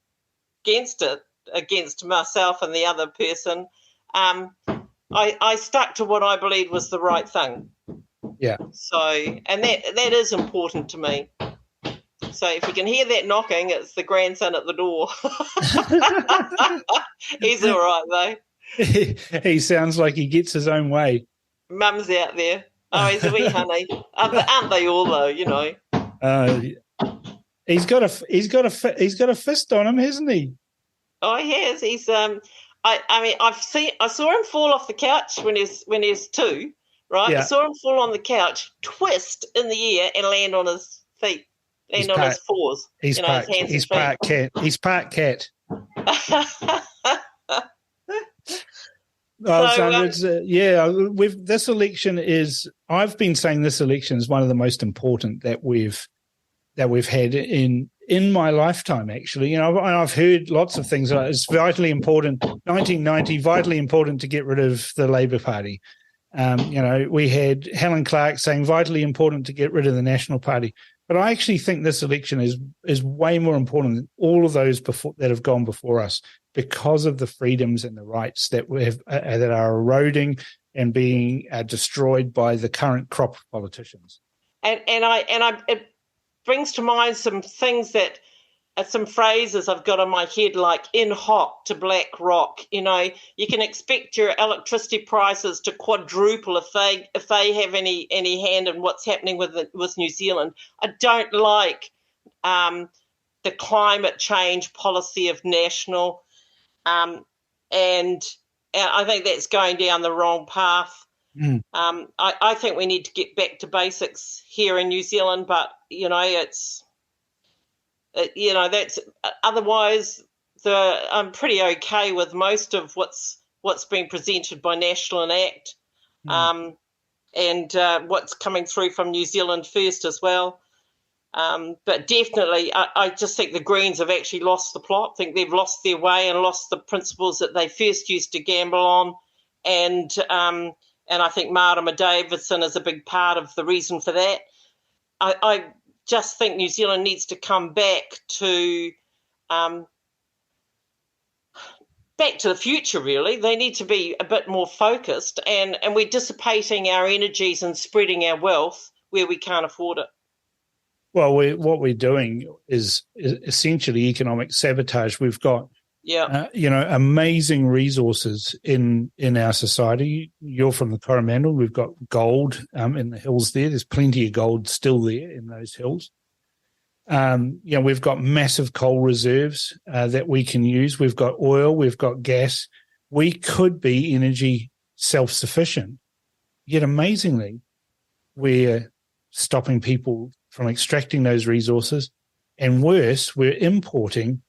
it, against myself and the other person. I stuck to what I believed was the right thing. Yeah. So, and that is important to me. So if you can hear that knocking, it's the grandson at the door. He's all right, though. He sounds like he gets his own way. Mum's out there. Oh, he's a wee honey. Aren't they all, though, He's got a fist on him, hasn't he? Oh, he has. He's I saw him fall off the couch when he was 2, right? Yeah. I saw him fall on the couch, twist in the air, and land on his feet, his paws. He's part cat. He's part cat. This election is. I've been saying this election is one of the most important that we've had in my lifetime. Actually, I've heard lots of things. It's vitally important. 1990, vitally important to get rid of the Labour Party. We had Helen Clark saying vitally important to get rid of the National Party. But I actually think this election is way more important than all of those that have gone before us, because of the freedoms and the rights that that are eroding and being destroyed by the current crop of politicians. And it brings to mind some things that some phrases I've got on my head, like "in hot to black rock." You can expect your electricity prices to quadruple if they have any hand in what's happening with New Zealand. I don't like the climate change policy of National, and I think that's going down the wrong path. I think we need to get back to basics here in New Zealand, but that's otherwise. I'm pretty okay with most of what's been presented by National and ACT, and what's coming through from New Zealand First as well. But definitely, I just think the Greens have actually lost the plot. I think they've lost their way and lost the principles that they first used to gamble on, and I think Marama Davidson is a big part of the reason for that. I just think New Zealand needs to come back to the future, really. They need to be a bit more focused, and we're dissipating our energies and spreading our wealth where we can't afford it. Well, what we're doing is essentially economic sabotage. We've got amazing resources in our society. You're from the Coromandel. We've got gold in the hills there. There's plenty of gold still there in those hills. We've got massive coal reserves that we can use. We've got oil. We've got gas. We could be energy self-sufficient. Yet amazingly, we're stopping people from extracting those resources. And worse, we're importing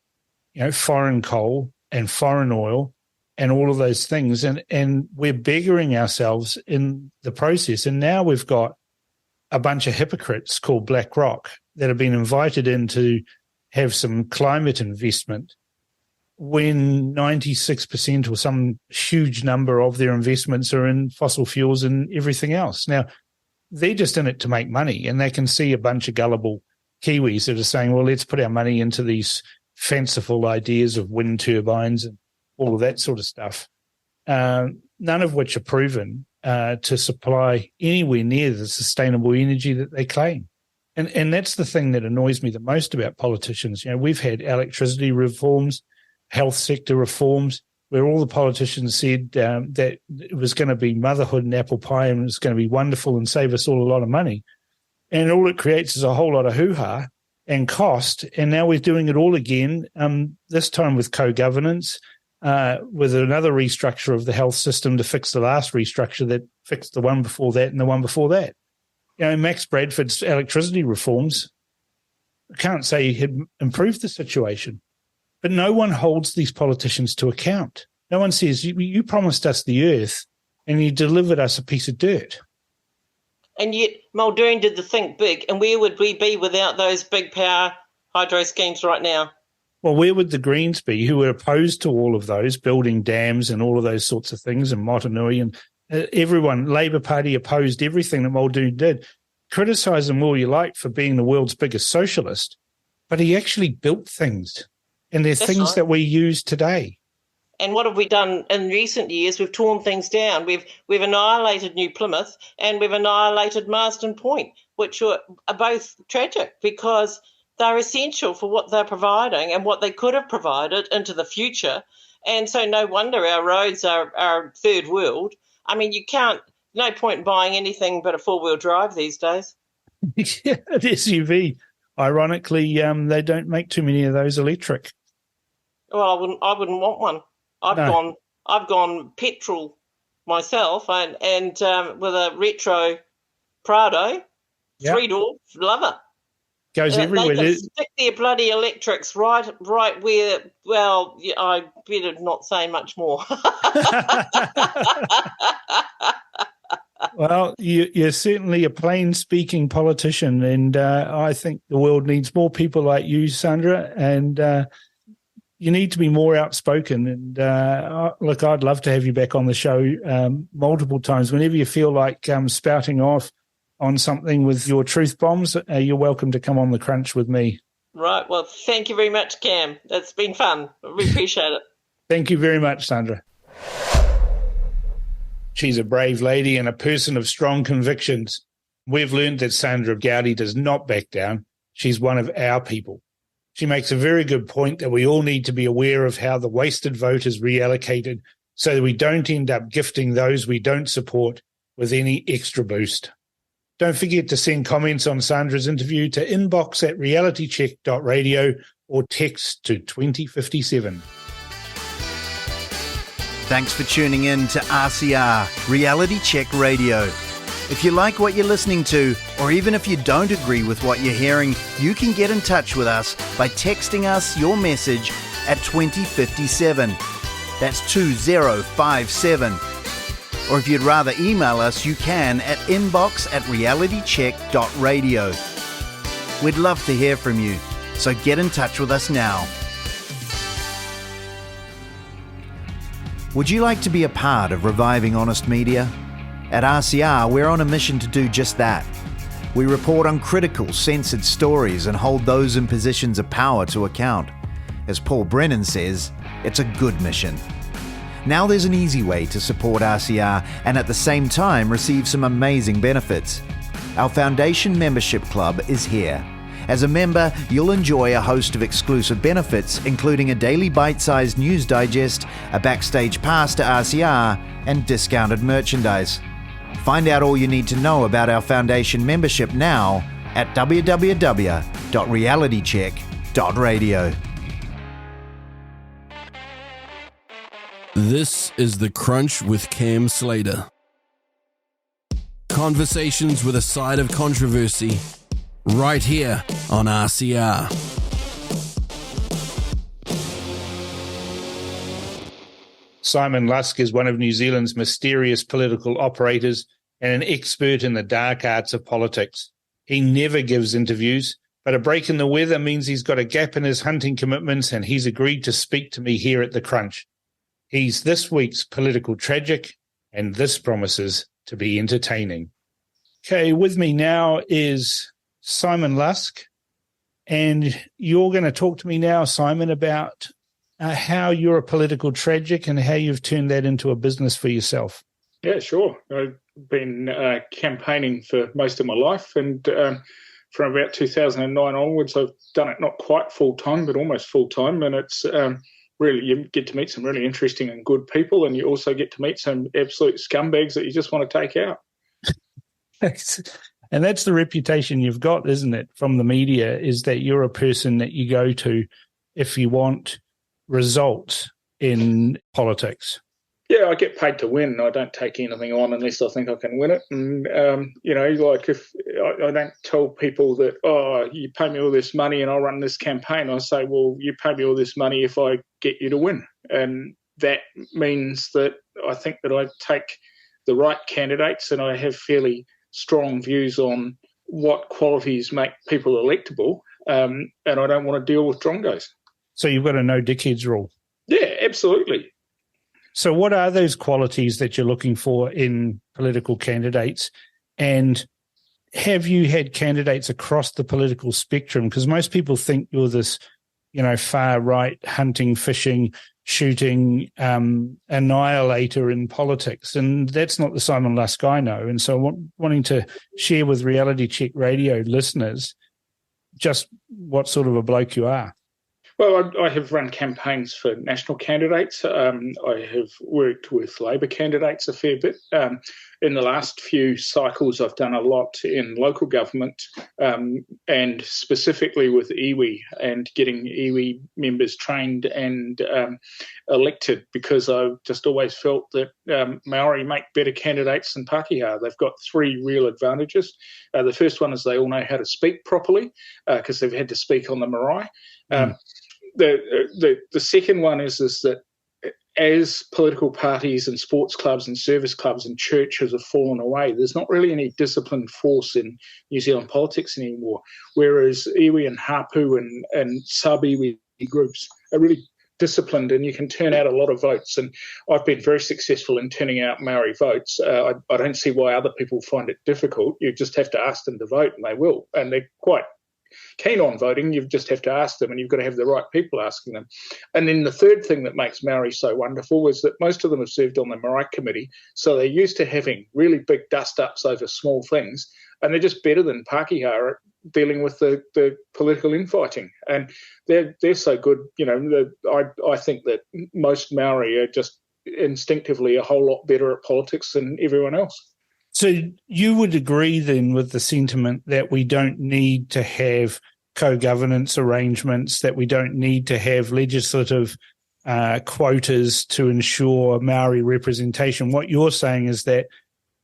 foreign coal and foreign oil and all of those things. And we're beggaring ourselves in the process. And now we've got a bunch of hypocrites called BlackRock that have been invited in to have some climate investment when 96% or some huge number of their investments are in fossil fuels and everything else. Now, they're just in it to make money, and they can see a bunch of gullible Kiwis that are saying, well, let's put our money into these fanciful ideas of wind turbines and all of that sort of stuff. And none of which are proven to supply anywhere near the sustainable energy that they claim. And that's the thing that annoys me the most about politicians. We've had electricity reforms, health sector reforms, where all the politicians said that it was going to be motherhood and apple pie and it was going to be wonderful and save us all a lot of money. And all it creates is a whole lot of hoo-ha and cost. And now we're doing it all again, this time with co-governance, with another restructure of the health system to fix the last restructure that fixed the one before that and the one before that. Max Bradford's electricity reforms, I can't say he had improved the situation, but no one holds these politicians to account. No one says, you promised us the earth and you delivered us a piece of dirt. And yet Muldoon did the think big, and where would we be without those big power hydro schemes right now? Well, where would the Greens be, who were opposed to all of those, building dams and all of those sorts of things, and Motunui and everyone, Labour Party opposed everything that Muldoon did. Criticise him all you like for being the world's biggest socialist, but he actually built things, and they're things right that we use today. And what have we done in recent years? We've torn things down. We've annihilated New Plymouth and we've annihilated Marsden Point, which are both tragic because they're essential for what they're providing and what they could have provided into the future. And so no wonder our roads are third world. I mean, no point in buying anything but a four-wheel drive these days. Yeah, an SUV. Ironically, they don't make too many of those electric. Well, I wouldn't want one. I've gone petrol myself, and with a retro Prado, yep. 3-door, love it. Goes everywhere. They can stick their bloody electrics right where. Well, I better not say much more. Well, you're certainly a plain-speaking politician, and I think the world needs more people like you, Sandra, and you need to be more outspoken. And look, I'd love to have you back on the show multiple times. Whenever you feel like spouting off on something with your truth bombs, you're welcome to come on The Crunch with me. Right. Well, thank you very much, Cam. It's been fun. We appreciate it. Thank you very much, Sandra. She's a brave lady and a person of strong convictions. We've learned that Sandra Gowdy does not back down. She's one of our people. She makes a very good point that we all need to be aware of how the wasted vote is reallocated so that we don't end up gifting those we don't support with any extra boost. Don't forget to send comments on Sandra's interview to inbox@realitycheck.radio or text to 2057. Thanks for tuning in to RCR, Reality Check Radio. If you like what you're listening to, or even if you don't agree with what you're hearing, you can get in touch with us by texting us your message at 2057. That's 2057. Or if you'd rather email us, you can at inbox@realitycheck.radio. We'd love to hear from you, so get in touch with us now. Would you like to be a part of reviving honest media? At RCR, we're on a mission to do just that. We report on critical, censored stories and hold those in positions of power to account. As Paul Brennan says, it's a good mission. Now there's an easy way to support RCR and at the same time receive some amazing benefits. Our Foundation Membership Club is here. As a member, you'll enjoy a host of exclusive benefits, including a daily bite-sized news digest, a backstage pass to RCR, and discounted merchandise. Find out all you need to know about our Foundation membership now at www.realitycheck.radio. This is The Crunch with Cam Slater. Conversations with a side of controversy, right here on RCR. Simon Lusk is one of New Zealand's mysterious political operators and an expert in the dark arts of politics. He never gives interviews, but a break in the weather means he's got a gap in his hunting commitments and he's agreed to speak to me here at The Crunch. He's this week's political tragic, and this promises to be entertaining. Okay, with me now is Simon Lusk, and you're going to talk to me now, Simon, about how you're a political tragic and how you've turned that into a business for yourself? Yeah, sure. I've been campaigning for most of my life, and from about 2009 onwards, I've done it not quite full-time, but almost full-time, and it's really, you get to meet some really interesting and good people, and you also get to meet some absolute scumbags that you just want to take out. And that's the reputation you've got, isn't it, from the media, is that you're a person that you go to if you want results in politics. Yeah, I get paid to win. I don't take anything on unless I think I can win it. And, like if I don't tell people that, oh, you pay me all this money and I'll run this campaign. I say, well, you pay me all this money if I get you to win. And that means that I think that I take the right candidates and I have fairly strong views on what qualities make people electable. And I don't want to deal with drongos. So you've got a no dickheads rule. Yeah, absolutely. So what are those qualities that you're looking for in political candidates? And have you had candidates across the political spectrum? Because most people think you're this, far right, hunting, fishing, shooting, annihilator in politics. And that's not the Simon Lusk I know. And so wanting to share with Reality Check Radio listeners just what sort of a bloke you are. Well, I have run campaigns for national candidates. I have worked with Labor candidates a fair bit. In the last few cycles, I've done a lot in local government and specifically with iwi and getting iwi members trained and elected, because I've just always felt that Maori make better candidates than Pākehā. They've got three real advantages. The first one is they all know how to speak properly because they've had to speak on the marae. The second one is that as political parties and sports clubs and service clubs and churches have fallen away, there's not really any disciplined force in New Zealand politics anymore, whereas iwi and hapu and sub-iwi groups are really disciplined and you can turn out a lot of votes. And I've been very successful in turning out Maori votes. I don't see why other people find it difficult. You just have to ask them to vote and they will. And they're quite keen on voting. You just have to ask them and you've got to have the right people asking them. And then the third thing that makes Maori so wonderful is that most of them have served on the Marae Committee, so they're used to having really big dust-ups over small things, and they're just better than Pākehā at dealing with the political infighting. And they're so good. I think that most Maori are just instinctively a whole lot better at politics than everyone else. So you would agree then with the sentiment that we don't need to have co-governance arrangements, that we don't need to have legislative quotas to ensure Maori representation. What you're saying is that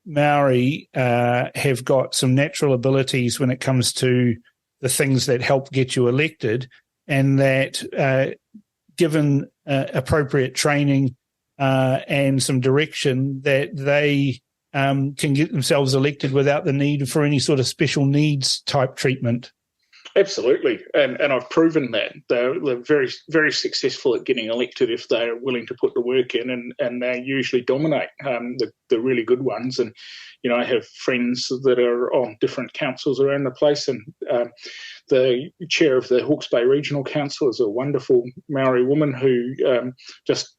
Maori have got some natural abilities when it comes to the things that help get you elected, and that given appropriate training and some direction, that they can get themselves elected without the need for any sort of special needs type treatment. Absolutely, and I've proven that. They're very, very successful at getting elected if they're willing to put the work in, and they usually dominate the really good ones. And, I have friends that are on different councils around the place, and the chair of the Hawke's Bay Regional Council is a wonderful Maori woman who just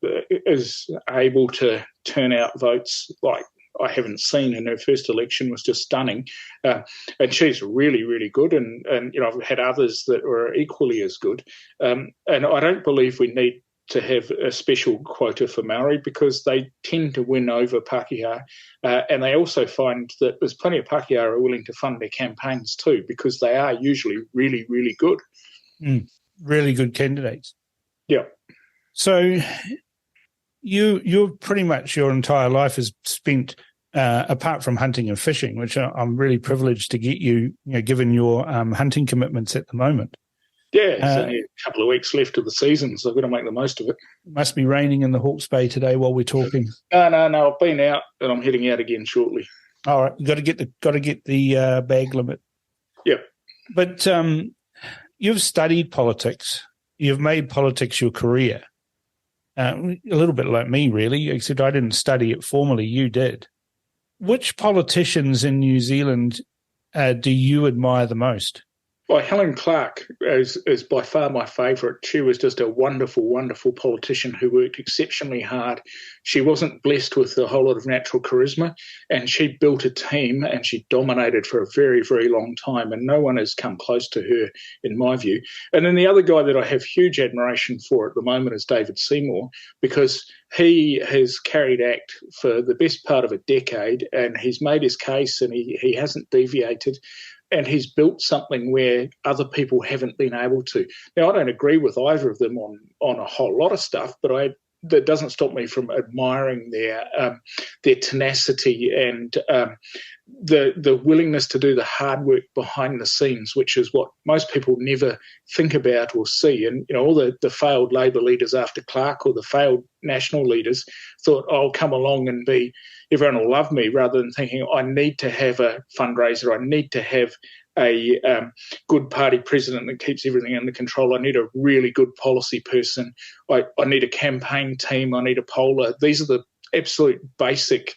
is able to turn out votes like I haven't seen, and her first election was just stunning. And she's really, really good. And I've had others that were equally as good. And I don't believe we need to have a special quota for Maori because they tend to win over Pākehā. And they also find that there's plenty of Pākehā who are willing to fund their campaigns too, because they are usually really, really good. Really good candidates. Yeah. So you're pretty much your entire life is spent apart from hunting and fishing, which I'm really privileged to get you, given your hunting commitments at the moment. Yeah, it's only a couple of weeks left of the season, so I've got to make the most of it. It must be raining in the Hawke's Bay today while we're talking. No, I've been out and I'm heading out again shortly. All right, got to get the bag limit. Yep. But you've studied politics. You've made politics your career. A little bit like me, really, except I didn't study it formally. You did. Which politicians in New Zealand do you admire the most? Well, Helen Clark is by far my favourite. She was just a wonderful, wonderful politician who worked exceptionally hard. She wasn't blessed with a whole lot of natural charisma, and she built a team and she dominated for a very, very long time, and no one has come close to her, in my view. And then the other guy that I have huge admiration for at the moment is David Seymour, because he has carried ACT for the best part of a decade, and he's made his case, and he hasn't deviated. And he's built something where other people haven't been able to. Now, I don't agree with either of them on a whole lot of stuff, but that doesn't stop me from admiring their tenacity and the willingness to do the hard work behind the scenes, which is what most people never think about or see. And all the failed Labor leaders after Clark, or the failed national leaders, thought, I'll come along and everyone will love me, rather than thinking, I need to have a fundraiser, I need to have a good party president that keeps everything under control, I need a really good policy person, I need a campaign team, I need a poller. These are the absolute basic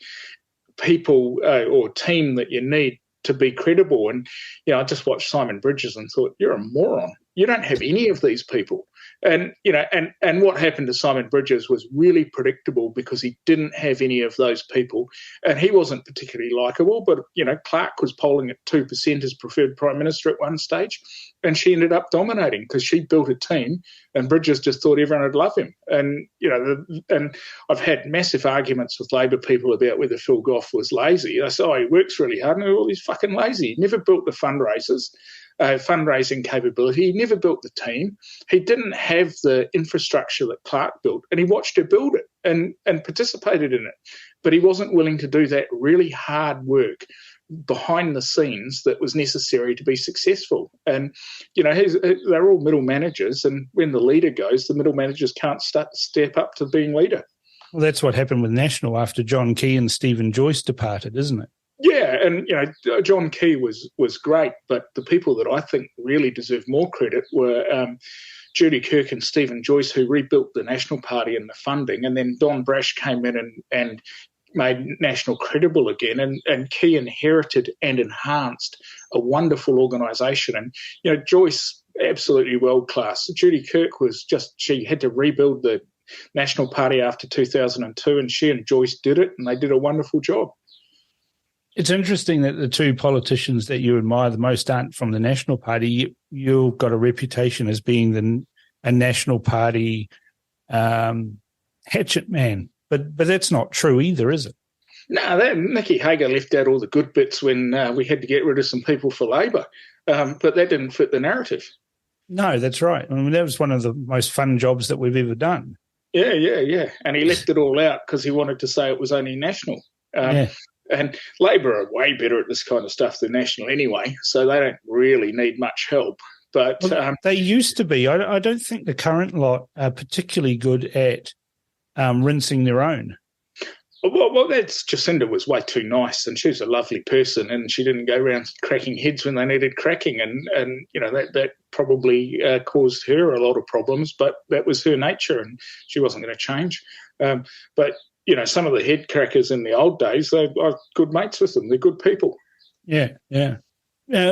people or team that you need to be credible. And I just watched Simon Bridges and thought, you're a moron. You don't have any of these people. And and what happened to Simon Bridges was really predictable, because he didn't have any of those people, and he wasn't particularly likeable. But Clark was polling at 2% as preferred prime minister at one stage, and she ended up dominating because she built a team, and Bridges just thought everyone would love him. And and I've had massive arguments with Labor people about whether Phil Goff was lazy. I said, he works really hard, and he's fucking lazy. He never built the fundraising capability. He never built the team. He didn't have the infrastructure that Clark built, and he watched her build it and participated in it. But he wasn't willing to do that really hard work behind the scenes that was necessary to be successful. And, they're all middle managers, and when the leader goes, the middle managers can't step up to being leader. Well, that's what happened with National after John Key and Stephen Joyce departed, isn't it? Yeah, and John Key was great, but the people that I think really deserve more credit were Judy Kirk and Stephen Joyce, who rebuilt the National Party and the funding, and then Don Brash came in and made National credible again, and Key inherited and enhanced a wonderful organisation. And Joyce, absolutely world class. Judy Kirk she had to rebuild the National Party after 2002, and she and Joyce did it, and they did a wonderful job. It's interesting that the two politicians that you admire the most aren't from the National Party. You've got a reputation as being a National Party hatchet man, but that's not true either, is it? No, Nicky Hager left out all the good bits when we had to get rid of some people for Labor, but that didn't fit the narrative. No, that's right. I mean, that was one of the most fun jobs that we've ever done. Yeah. And he left it all out because he wanted to say it was only National. And Labor are way better at this kind of stuff than National anyway, so they don't really need much help. But they used to be. I don't think the current lot are particularly good at rinsing their own. Well, Jacinda was way too nice, and she was a lovely person, and she didn't go around cracking heads when they needed cracking, and that probably caused her a lot of problems, but that was her nature, and she wasn't going to change. But some of the head crackers in the old days, I'm good mates with them. They're good people. Yeah. Now,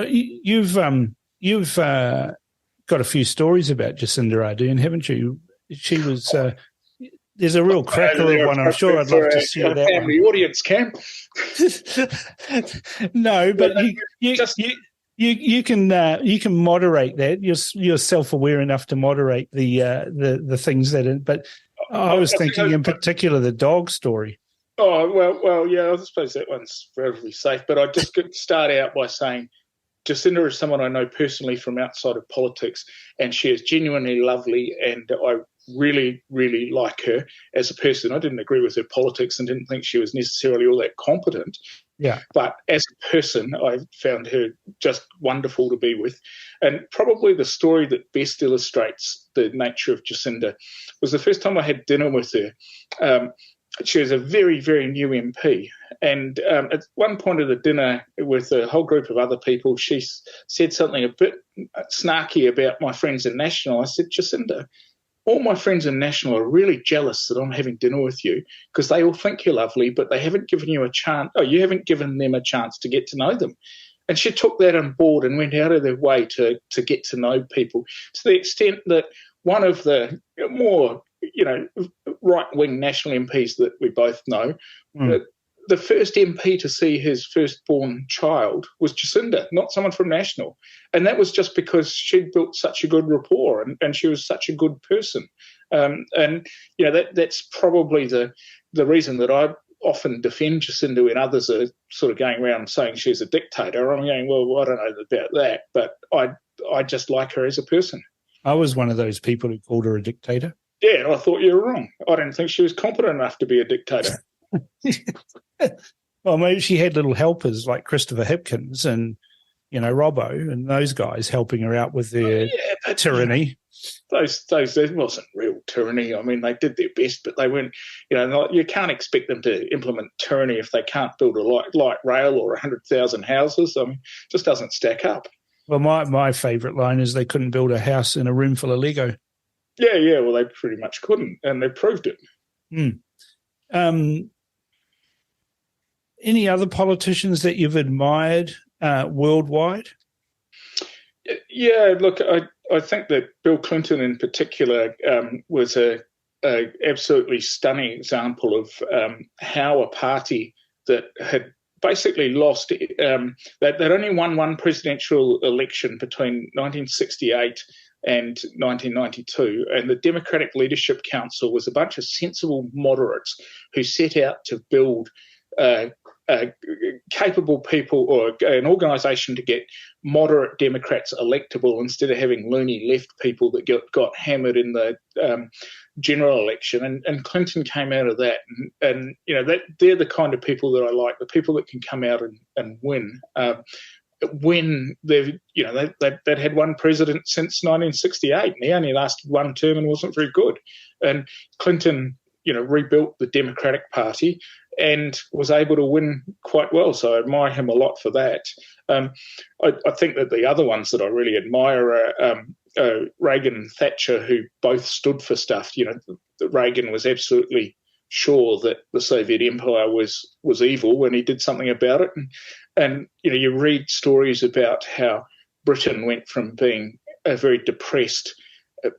you've got a few stories about Jacinda Ardern, haven't you? She was. There's a real cracker of one. I'm sure I'd love to see that family audience, Cam. No, but you can moderate that. You're self-aware enough to moderate the things that. But I was thinking in particular the dog story. Oh well, yeah. I suppose that one's relatively safe. But I just could start out by saying Jacinda is someone I know personally from outside of politics, and she is genuinely lovely, and I really, really like her as a person. I didn't agree with her politics and didn't think she was necessarily all that competent. Yeah. But as a person, I found her just wonderful to be with. And probably the story that best illustrates the nature of Jacinda was the first time I had dinner with her. She was a very, very new MP. And at one point of the dinner with a whole group of other people, she said something a bit snarky about my friends in National. I said, Jacinda, all my friends in National are really jealous that I'm having dinner with you because they all think you're lovely, but they haven't given you a chance. Oh, you haven't given them a chance to get to know them. And she took that on board and went out of their way to get to know people, to the extent that one of the more, right-wing national MPs that we both know, the first MP to see his firstborn child was Jacinda, not someone from National. And that was just because she'd built such a good rapport and she was such a good person. That's probably the reason that I often defend Jacinda when others are sort of going around saying she's a dictator. I'm going, well, I don't know about that, but I just like her as a person. I was one of those people who called her a dictator. Yeah, and I thought you were wrong. I didn't think she was competent enough to be a dictator. Well, maybe she had little helpers like Christopher Hipkins and, Robbo and those guys helping her out with their tyranny. Those wasn't real tyranny. I mean, they did their best, but they weren't, you can't expect them to implement tyranny if they can't build a light rail or 100,000 houses. I mean, it just doesn't stack up. Well, my favourite line is they couldn't build a house in a room full of Lego. Yeah, well, they pretty much couldn't, and they proved it. Any other politicians that you've admired worldwide? Yeah, look, I think that Bill Clinton in particular was a absolutely stunning example of how a party that had basically lost, that only won one presidential election between 1968 and 1992, and the Democratic Leadership Council was a bunch of sensible moderates who set out to build capable people or an organisation to get moderate Democrats electable instead of having loony left people that got hammered in the general election. And Clinton came out of that. And they're the kind of people that I like, the people that can come out and win. When they'd had one president since 1968, and he only lasted one term and wasn't very good. And Clinton, rebuilt the Democratic Party and was able to win quite well. So I admire him a lot for that. I think that the other ones that I really admire are Reagan and Thatcher, who both stood for stuff. Reagan was absolutely sure that the Soviet Empire was evil, and he did something about it. And you read stories about how Britain went from being a very depressed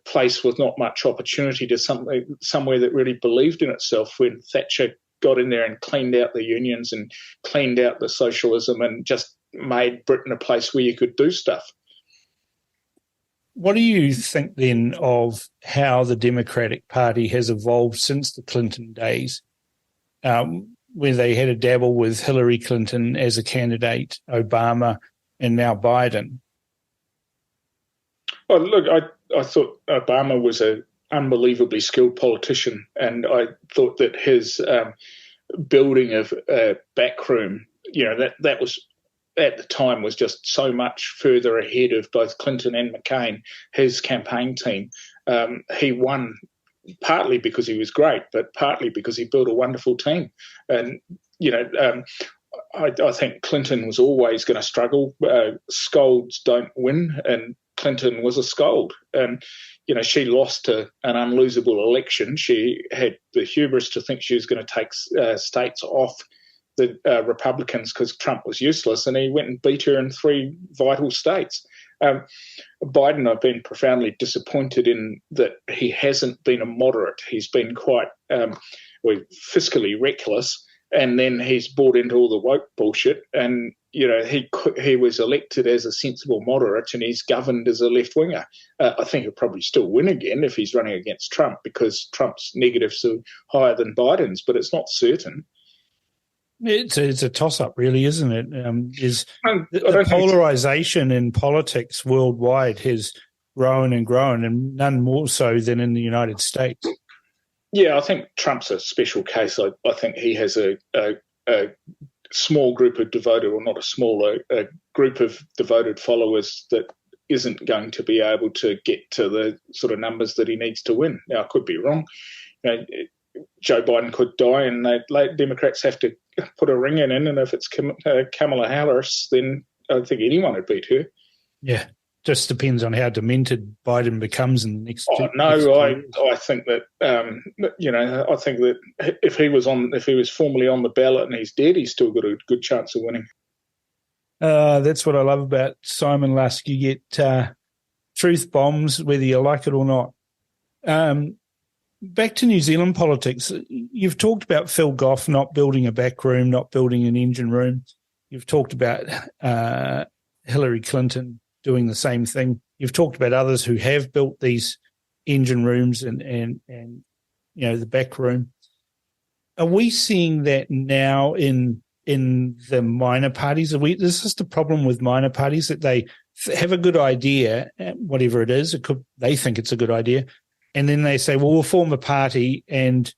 place with not much opportunity to somewhere that really believed in itself when Thatcher got in there and cleaned out the unions and cleaned out the socialism and just made Britain a place where you could do stuff. What do you think then of how the Democratic Party has evolved since the Clinton days, where they had a dabble with Hillary Clinton as a candidate, Obama, and now Biden? Well, look, I thought Obama was an unbelievably skilled politician, and I thought that his building of a backroom, that was at the time was just so much further ahead of both Clinton and McCain, his campaign team. He won partly because he was great, but partly because he built a wonderful team. And, I think Clinton was always going to struggle. Scolds don't win, and Clinton was a scold. And, she lost to an unlosable election. She had the hubris to think she was going to take states off the Republicans because Trump was useless, and he went and beat her in 3 vital states. Biden, I've been profoundly disappointed in that he hasn't been a moderate. He's been quite fiscally reckless, and then he's bought into all the woke bullshit. And he was elected as a sensible moderate, and he's governed as a left winger. I think he'll probably still win again if he's running against Trump, because Trump's negatives are higher than Biden's, but it's not certain. It's a toss-up, really, isn't it? The polarisation in politics worldwide has grown and grown, and none more so than in the United States. Yeah, I think Trump's a special case. I think he has a small group of devoted, or not a small, a group of devoted followers that isn't going to be able to get to the sort of numbers that he needs to win. Now, I could be wrong. Joe Biden could die, and Democrats have to put a ring in, and if it's Kamala Harris, then I don't think anyone would beat her. Yeah, just depends on how demented Biden becomes in the next. I think that I think that if he was formally on the ballot and he's dead, he's still got a good chance of winning. That's what I love about Simon Lusk. You get truth bombs, whether you like it or not. Back to New Zealand politics. You've talked about Phil Goff not building a back room, not building an engine room. You've talked about Hillary Clinton doing the same thing. You've talked about others who have built these engine rooms and the back room. Are we seeing that now in the minor parties? Is this the problem with minor parties, that they have a good idea, whatever it is, they think it's a good idea, and then they say, well, we'll form a party, and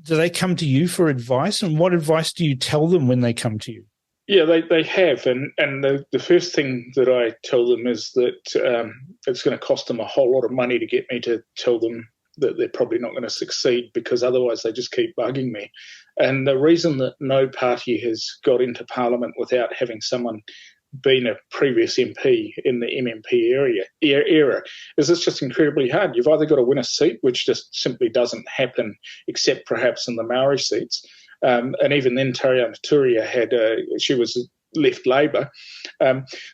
do they come to you for advice? And what advice do you tell them when they come to you? Yeah, they have. And the first thing that I tell them is that it's going to cost them a whole lot of money to get me to tell them that they're probably not going to succeed, because otherwise they just keep bugging me. And the reason that no party has got into Parliament without having someone been a previous MP in the MMP era is it's just incredibly hard. You've either got to win a seat, which just simply doesn't happen, except perhaps in the Maori seats. And even then, Tariana Turia she was left Labour.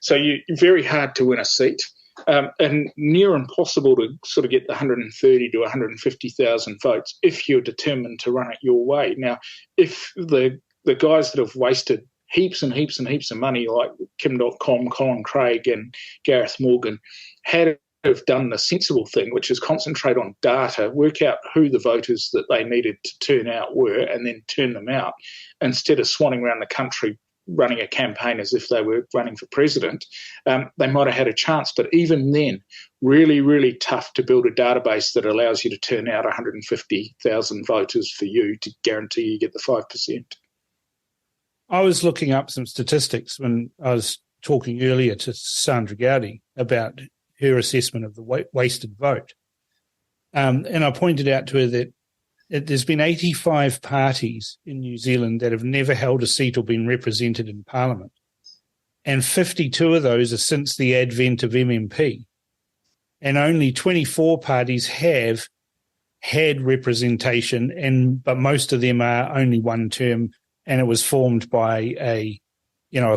So you're very hard to win a seat. And near impossible to sort of get the 130 to 150,000 votes if you're determined to run it your way. Now, if the guys that have wasted heaps and heaps and heaps of money, like Kim.com, Colin Craig and Gareth Morgan, had have done the sensible thing, which is concentrate on data, work out who the voters that they needed to turn out were, and then turn them out, instead of swanning around the country running a campaign as if they were running for president, they might have had a chance. But even then, really, really tough to build a database that allows you to turn out 150,000 voters for you to guarantee you get the 5%. I was looking up some statistics when I was talking earlier to Sandra Gowdy about her assessment of the wasted vote. And I pointed out to her that there's been 85 parties in New Zealand that have never held a seat or been represented in Parliament. And 52 of those are since the advent of MMP. And only 24 parties have had representation, but most of them are only one term, and it was formed by a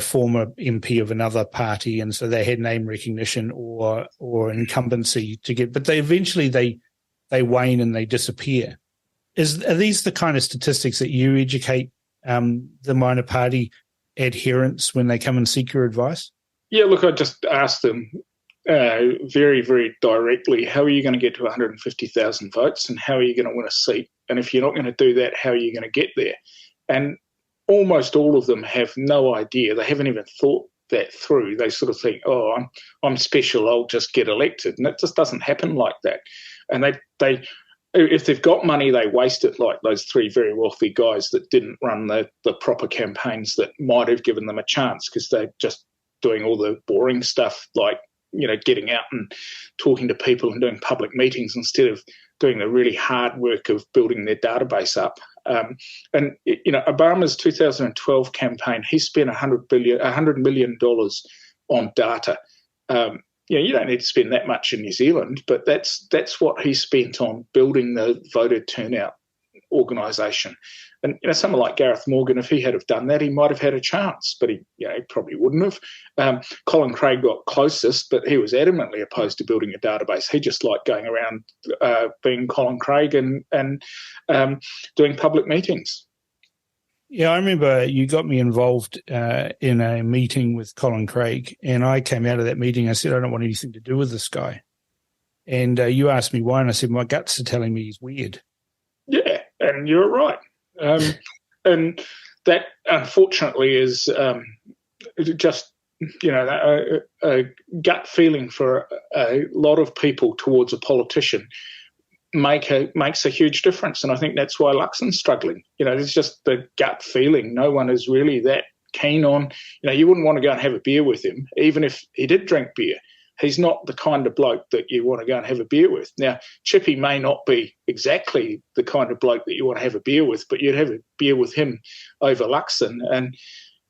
former MP of another party, and so they had name recognition or incumbency to get, but they wane and they disappear. Are these the kind of statistics that you educate the minor party adherents when they come and seek your advice? Yeah, look, I just asked them very, very directly, how are you going to get to 150,000 votes and how are you going to win a seat? And if you're not going to do that, how are you going to get there? And almost all of them have no idea. They haven't even thought that through. They sort of think, oh, I'm special, I'll just get elected. And it just doesn't happen like that. And they if they've got money, they waste it, like those three very wealthy guys that didn't run the proper campaigns that might have given them a chance, because they're just doing all the boring stuff, like, getting out and talking to people and doing public meetings instead of doing the really hard work of building their database up. And Obama's 2012 campaign, he spent $100 million on data. You don't need to spend that much in New Zealand, but that's what he spent on building the voter turnout organisation. And someone like Gareth Morgan, if he had have done that, he might have had a chance, but he probably wouldn't have. Colin Craig got closest, but he was adamantly opposed to building a database. He just liked going around being Colin Craig and doing public meetings. Yeah, I remember you got me involved in a meeting with Colin Craig, and I came out of that meeting. I said, I don't want anything to do with this guy. And you asked me why, and I said, my guts are telling me he's weird. Yeah, and you're right. And that, unfortunately, is just, a gut feeling for a lot of people towards a politician makes a huge difference. And I think that's why Luxon's struggling. It's just the gut feeling. No one is really that keen on, you wouldn't want to go and have a beer with him, even if he did drink beer. He's not the kind of bloke that you want to go and have a beer with. Now, Chippy may not be exactly the kind of bloke that you want to have a beer with, but you'd have a beer with him over Luxon. And,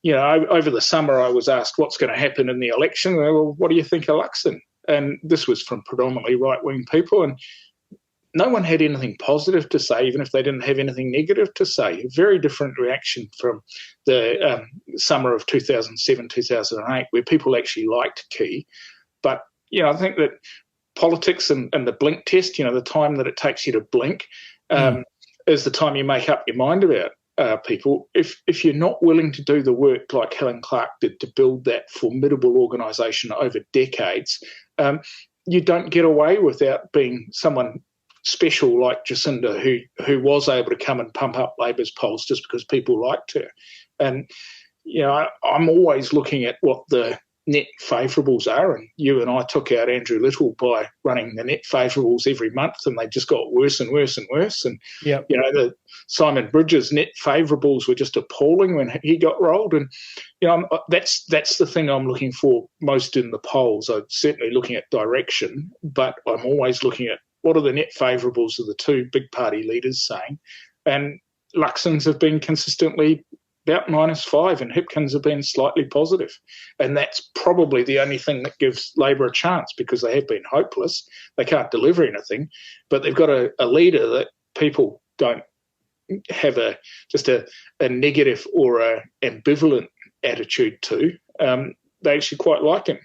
over the summer I was asked what's going to happen in the election. Well, what do you think of Luxon? And this was from predominantly right-wing people. And no one had anything positive to say, even if they didn't have anything negative to say. A very different reaction from the summer of 2007, 2008, where people actually liked Key. But, I think that politics and the blink test, the time that it takes you to blink, is the time you make up your mind about people. If you're not willing to do the work like Helen Clark did to build that formidable organisation over decades, you don't get away without being someone special like Jacinda, who was able to come and pump up Labor's polls just because people liked her. And, I'm always looking at what the net favourables are, and you and I took out Andrew Little by running the net favourables every month, and they just got worse and worse and worse. And, the Simon Bridges net favourables were just appalling when he got rolled. And, that's the thing I'm looking for most in the polls. I'm certainly looking at direction, but I'm always looking at what are the net favourables of the two big party leaders saying. And Luxon's have been consistently about -5, and Hipkins have been slightly positive. And that's probably the only thing that gives Labor a chance, because they have been hopeless. They can't deliver anything, but they've got a leader that people don't have just a negative or a ambivalent attitude to. They actually quite like him.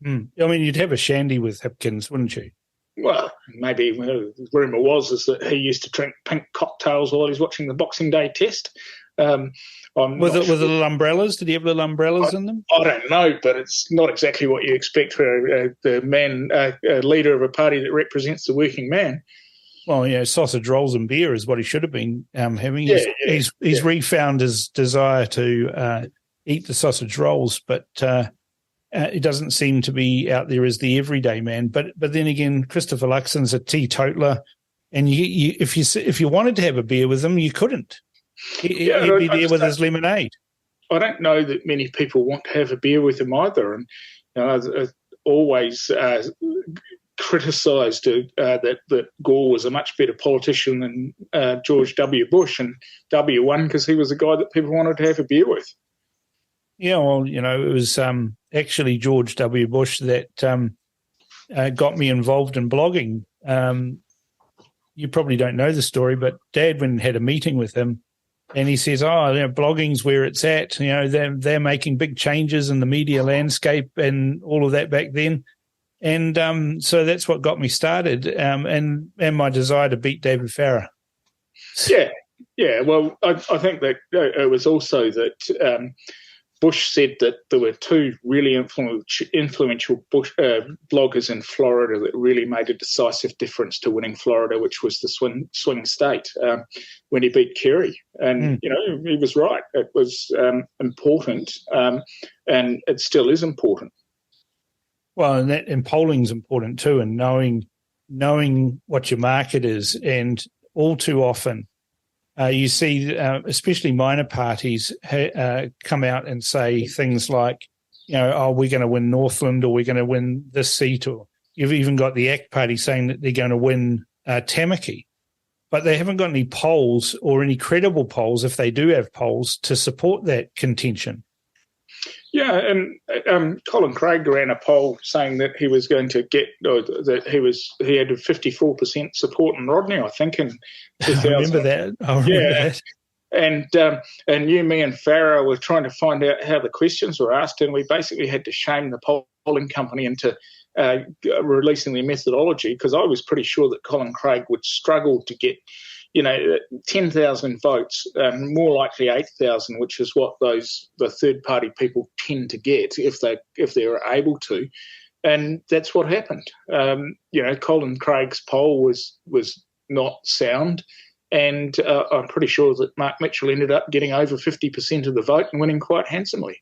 I mean, you'd have a shandy with Hipkins, wouldn't you? Well, maybe the rumour is that he used to drink pink cocktails while he's watching the Boxing Day test. With the little umbrellas? Did he have little umbrellas in them? I don't know, but it's not exactly what you expect for the man, leader of a party that represents the working man. Well, sausage rolls and beer is what he should have been having. He's refound his desire to eat the sausage rolls, but it doesn't seem to be out there as the everyday man. But then again, Christopher Luxon's a teetotaler, and if you wanted to have a beer with him, you couldn't. He'd be there with his lemonade. I don't know that many people want to have a beer with him either, and I've always criticised that Gore was a much better politician than George W. Bush, and W won because he was a guy that people wanted to have a beer with. Yeah, well, it was actually George W. Bush that got me involved in blogging. You probably don't know the story, but Dad went and had a meeting with him, and he says, blogging's where it's at. They're making big changes in the media landscape and all of that back then. And so that's what got me started, and my desire to beat David Farrar. Yeah. Well, I think that it was also that Bush said that there were two really influential bloggers in Florida that really made a decisive difference to winning Florida, which was the swing state, when he beat Kerry. And, he was right. It was important, and it still is important. Well, and polling's important too, and knowing what your market is. And all too often, you see, especially minor parties come out and say things like, we're going to win Northland, or we're going to win this seat, or you've even got the ACT Party saying that they're going to win Tamaki. But they haven't got any polls, or any credible polls, if they do have polls, to support that contention. Yeah, and Colin Craig ran a poll saying that he was going to get, he had a 54% support in Rodney, I think, in 2000. I remember that. And you, me, and Farrar were trying to find out how the questions were asked, and we basically had to shame the polling company into releasing their methodology, because I was pretty sure that Colin Craig would struggle to get 10,000 votes, more likely 8,000, which is what the third-party people tend to get if they are able to, and that's what happened. Colin Craig's poll was not sound, and I'm pretty sure that Mark Mitchell ended up getting over 50% of the vote and winning quite handsomely.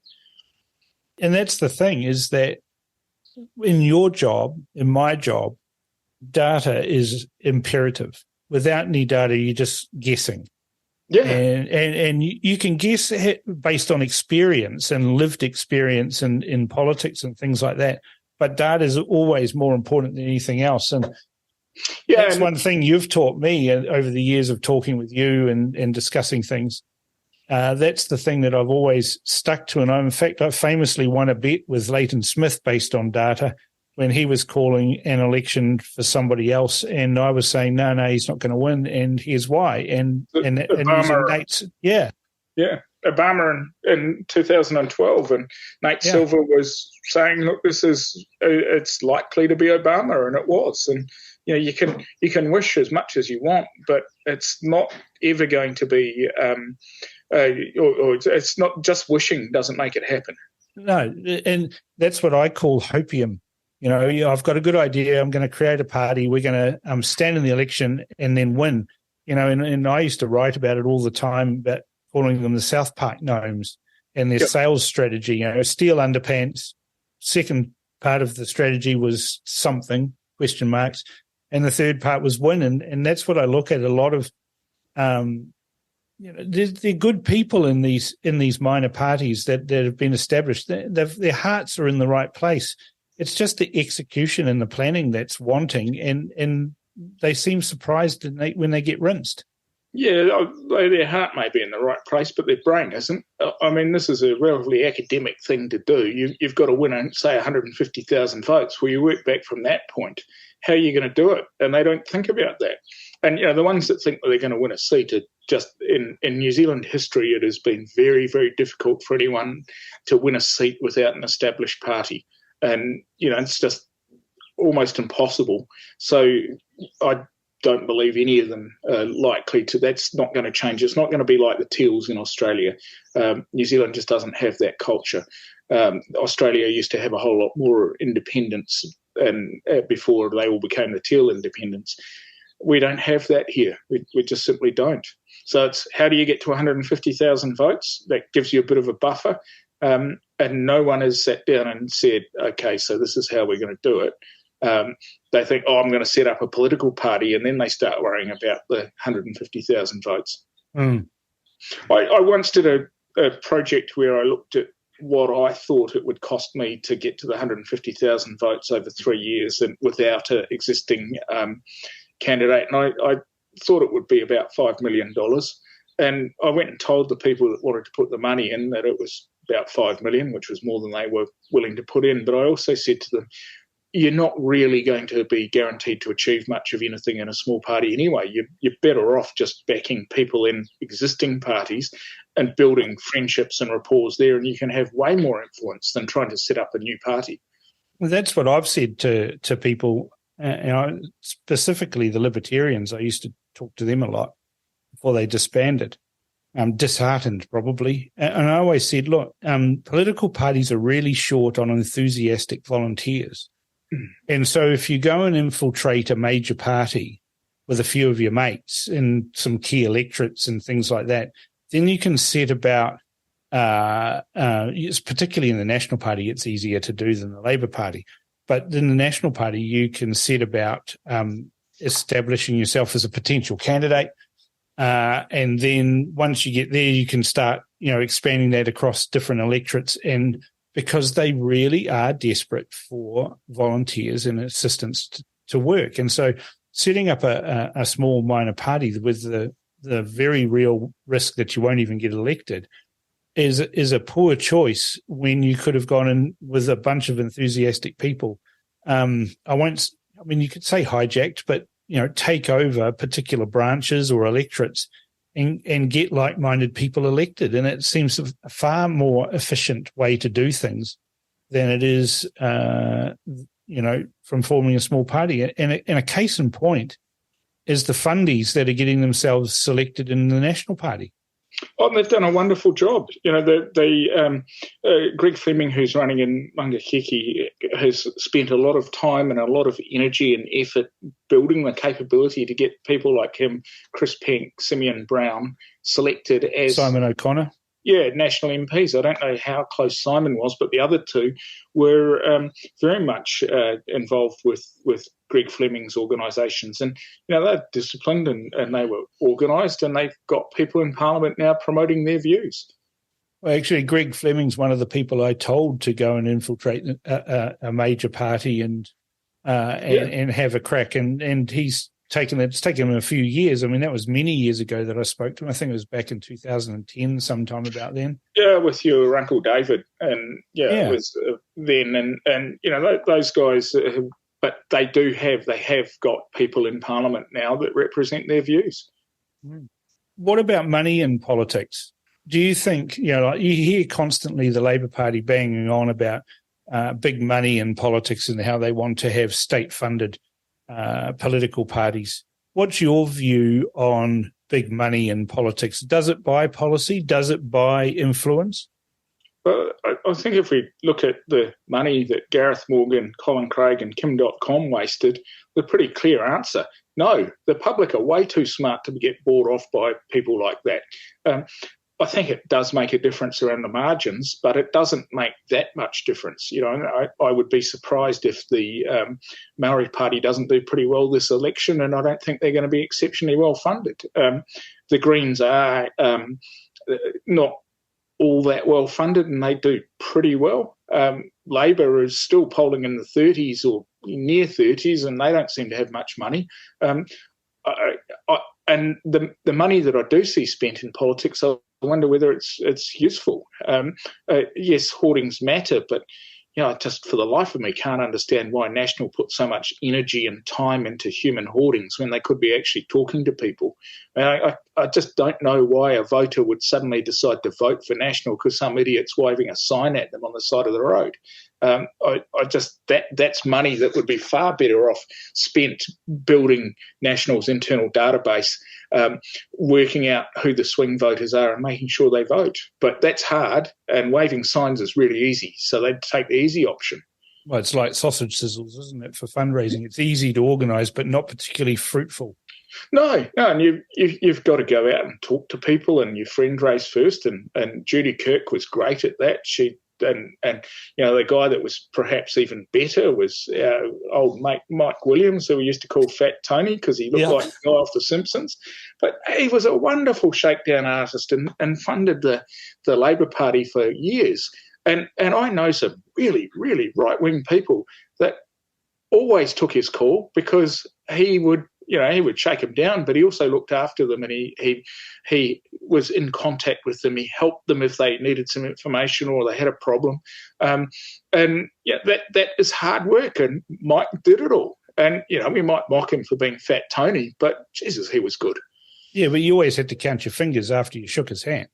And that's the thing, is that in your job, in my job, data is imperative. Without any data, you're just guessing. Yeah. And you can guess based on experience and lived experience in politics and things like that. But data is always more important than anything else. And that's one thing you've taught me over the years of talking with you and discussing things. That's the thing that I've always stuck to. And in fact, I famously won a bet with Leighton Smith based on data. when he was calling an election for somebody else, and I was saying, no, he's not going to win, and here's why. And Obama, Nate's, yeah. Obama in 2012, and Nate Silver was saying, look, it's likely to be Obama, and it was. And you can wish as much as you want, but it's not ever going to be, or it's not just wishing doesn't make it happen. No, and that's what I call hopium. I've got a good idea. I'm going to create a party. We're going to stand in the election and then win. And I used to write about it all the time, about calling them the South Park gnomes and their sales strategy. Steel underpants. Second part of the strategy was something, question marks, and the third part was win. And that's what I look at a lot of. They're good people in these minor parties that have been established. Their hearts are in the right place. It's just the execution and the planning that's wanting, and they seem surprised when they get rinsed. Yeah, their heart may be in the right place, but their brain isn't. I mean, this is a relatively academic thing to do. You've got to win, say, 150,000 votes. Well, you work back from that point. How are you going to do it? And they don't think about that. And, the ones that think that they're going to win a seat are just, in New Zealand history, it has been very, very difficult for anyone to win a seat without an established party. And, it's just almost impossible. So I don't believe any of them are likely to. That's not going to change. It's not going to be like the Teals in Australia. New Zealand just doesn't have that culture. Australia used to have a whole lot more independence and before they all became the Teal independents. We don't have that here. We just simply don't. So it's how do you get to 150,000 votes? That gives you a bit of a buffer. And no one has sat down and said, okay, so this is how we're going to do it. They think, I'm going to set up a political party, and then they start worrying about the 150,000 votes. Mm. I once did a project where I looked at what I thought it would cost me to get to the 150,000 votes over 3 years and without an existing candidate. And I thought it would be about $5 million. And I went and told the people that wanted to put the money in that it was about $5 million, which was more than they were willing to put in. But I also said to them, you're not really going to be guaranteed to achieve much of anything in a small party anyway. You're better off just backing people in existing parties and building friendships and rapport there, and you can have way more influence than trying to set up a new party. Well, that's what I've said to people, specifically the Libertarians. I used to talk to them a lot before they disbanded. Disheartened, probably. And I always said, look, political parties are really short on enthusiastic volunteers. And so if you go and infiltrate a major party with a few of your mates and some key electorates and things like that, then you can set about, particularly in the National Party, it's easier to do than the Labour Party. But in the National Party, you can set about establishing yourself as a potential candidate. And then once you get there, you can start, expanding that across different electorates, and because they really are desperate for volunteers and assistants to work. And so setting up a small minor party with the very real risk that you won't even get elected is a poor choice when you could have gone in with a bunch of enthusiastic people. You could say hijacked, but take over particular branches or electorates and get like-minded people elected. And it seems a far more efficient way to do things than it is, from forming a small party. And a case in point is the fundies that are getting themselves selected in the National Party. Oh, they've done a wonderful job. Greg Fleming, who's running in Mangakeki, has spent a lot of time and a lot of energy and effort building the capability to get people like him, Chris Penk, Simeon Brown, selected as Simon O'Connor. Yeah, national MPs. I don't know how close Simon was, but the other two were very much involved with Greg Fleming's organisations. And, they're disciplined and they were organised, and they've got people in Parliament now promoting their views. Well, actually, Greg Fleming's one of the people I told to go and infiltrate a major party and have a crack. And he's taken him a few years. I mean, that was many years ago that I spoke to him. I think it was back in 2010, sometime about then. Yeah, with your Uncle David, and it was then, and those guys. But they have got people in Parliament now that represent their views. What about money in politics? Do you think, like you hear constantly the Labour Party banging on about big money in politics and how they want to have state-funded political parties? What's your view on big money in politics? Does it buy policy? Does it buy influence? Well, I think if we look at the money that Gareth Morgan, Colin Craig and Kim.com wasted, the pretty clear answer, no, the public are way too smart to get bought off by people like that. I think it does make a difference around the margins, but it doesn't make that much difference. I would be surprised if the Maori Party doesn't do pretty well this election, and I don't think they're going to be exceptionally well funded. The Greens are not all that well funded, and they do pretty well. Labor is still polling in the 30s or near 30s, and they don't seem to have much money. And the money that I do see spent in politics, I wonder whether it's useful. Yes, hoardings matter, but just for the life of me can't understand why National put so much energy and time into human hoardings when they could be actually talking to people. I just don't know why a voter would suddenly decide to vote for National because some idiot's waving a sign at them on the side of the road. That's money that would be far better off spent building National's internal database, working out who the swing voters are and making sure they vote. But that's hard, and waving signs is really easy, so they'd take the easy option. Well, it's like sausage sizzles, isn't it, for fundraising? It's easy to organise, but not particularly fruitful. No, and you've got to go out and talk to people, and your friend race first. And Judy Kirk was great at that. And the guy that was perhaps even better was old mate Mike Williams, who we used to call Fat Tony because he looked like the guy off The Simpsons. But he was a wonderful shakedown artist and funded the Labour Party for years. And I know some really, really right-wing people that always took his call because he would shake them down, but he also looked after them, and he was in contact with them. He helped them if they needed some information or they had a problem. That is hard work, and Mike did it all. And, we might mock him for being Fat Tony, but, Jesus, he was good. Yeah, but you always had to count your fingers after you shook his hand.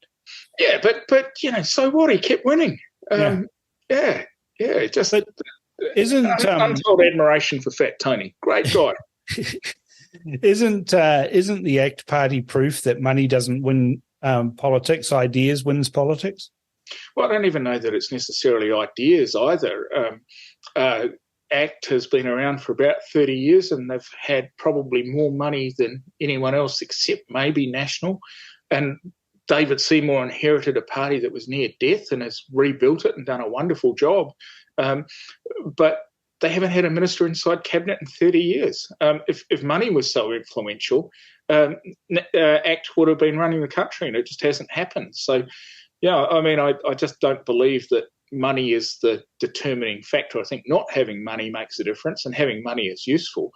Yeah, but so what? He kept winning. Just untold admiration for Fat Tony. Great guy. Isn't the ACT Party proof that money doesn't win politics? Ideas wins politics? Well, I don't even know that it's necessarily ideas either. ACT has been around for about 30 years, and they've had probably more money than anyone else except maybe National. And David Seymour inherited a party that was near death and has rebuilt it and done a wonderful job. But they haven't had a minister inside cabinet in 30 years. If money was so influential, ACT would have been running the country, and it just hasn't happened. So, I just don't believe that money is the determining factor. I think not having money makes a difference, and having money is useful.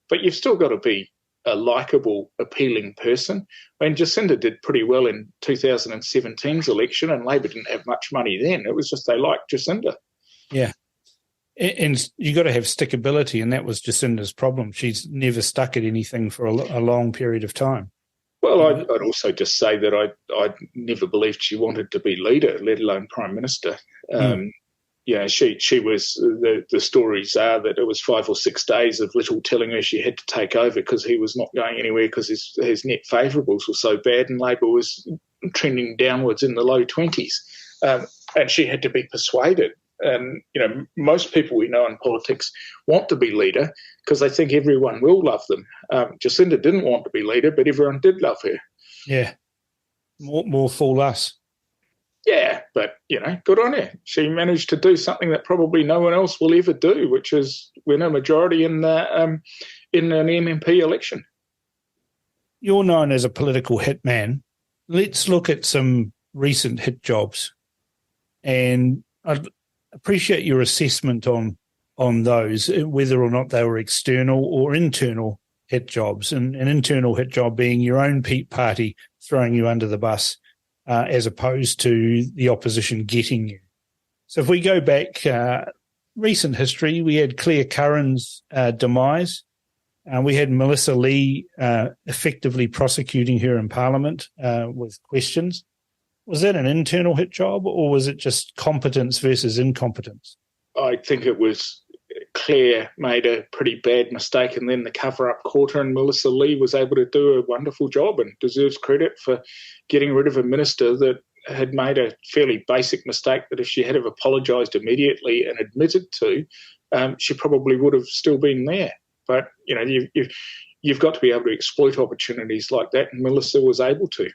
But you've still got to be a likeable, appealing person. I mean, Jacinda did pretty well in 2017's election, and Labor didn't have much money then. It was just they liked Jacinda. Yeah. And you got to have stickability, and that was Jacinda's problem. She's never stuck at anything for a long period of time. Well, I'd also just say that I never believed she wanted to be leader, let alone Prime Minister. She was, the stories are that it was 5 or 6 days of Little telling her she had to take over because he was not going anywhere because his net favourables were so bad, and Labor was trending downwards in the low 20s. And she had to be persuaded. And, most people we know in politics want to be leader because they think everyone will love them. Jacinda didn't want to be leader, but everyone did love her. Yeah. More fool us. Yeah, but, good on her. She managed to do something that probably no one else will ever do, which is win a majority in an MMP election. You're known as a political hitman. Let's look at some recent hit jobs. And I'd appreciate your assessment on those, whether or not they were external or internal hit jobs, and an internal hit job being your own party throwing you under the bus, as opposed to the opposition getting you. So if we go back recent history, we had Claire Curran's demise. We had Melissa Lee effectively prosecuting her in Parliament with questions. Was that an internal hit job, or was it just competence versus incompetence? I think it was Claire made a pretty bad mistake, and then the cover-up caught her, and Melissa Lee was able to do a wonderful job and deserves credit for getting rid of a minister that had made a fairly basic mistake that if she had have apologised immediately and admitted to, she probably would have still been there. But, you know, you've got to be able to exploit opportunities like that, and Melissa was able to.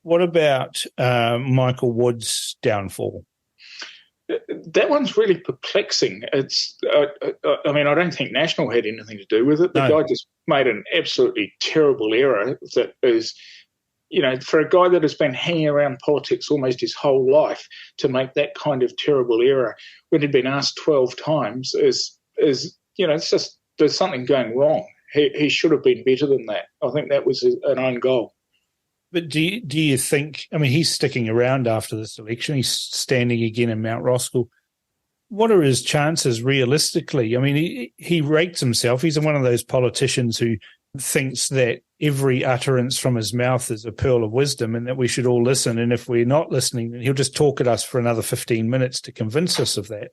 What about Michael Wood's downfall? That one's really perplexing. It's, I mean, I don't think National had anything to do with it. The guy just made an absolutely terrible error that is, you know, for a guy that has been hanging around politics almost his whole life to make that kind of terrible error when he'd been asked 12 times is you know, it's just, there's something going wrong. He should have been better than that. I think that was an own goal. But do you think, I mean, he's sticking around after this election. He's standing again in Mount Roskill. What are his chances realistically? I mean, he rates himself. He's one of those politicians who thinks that every utterance from his mouth is a pearl of wisdom and that we should all listen. And if we're not listening, then he'll just talk at us for another 15 minutes to convince us of that.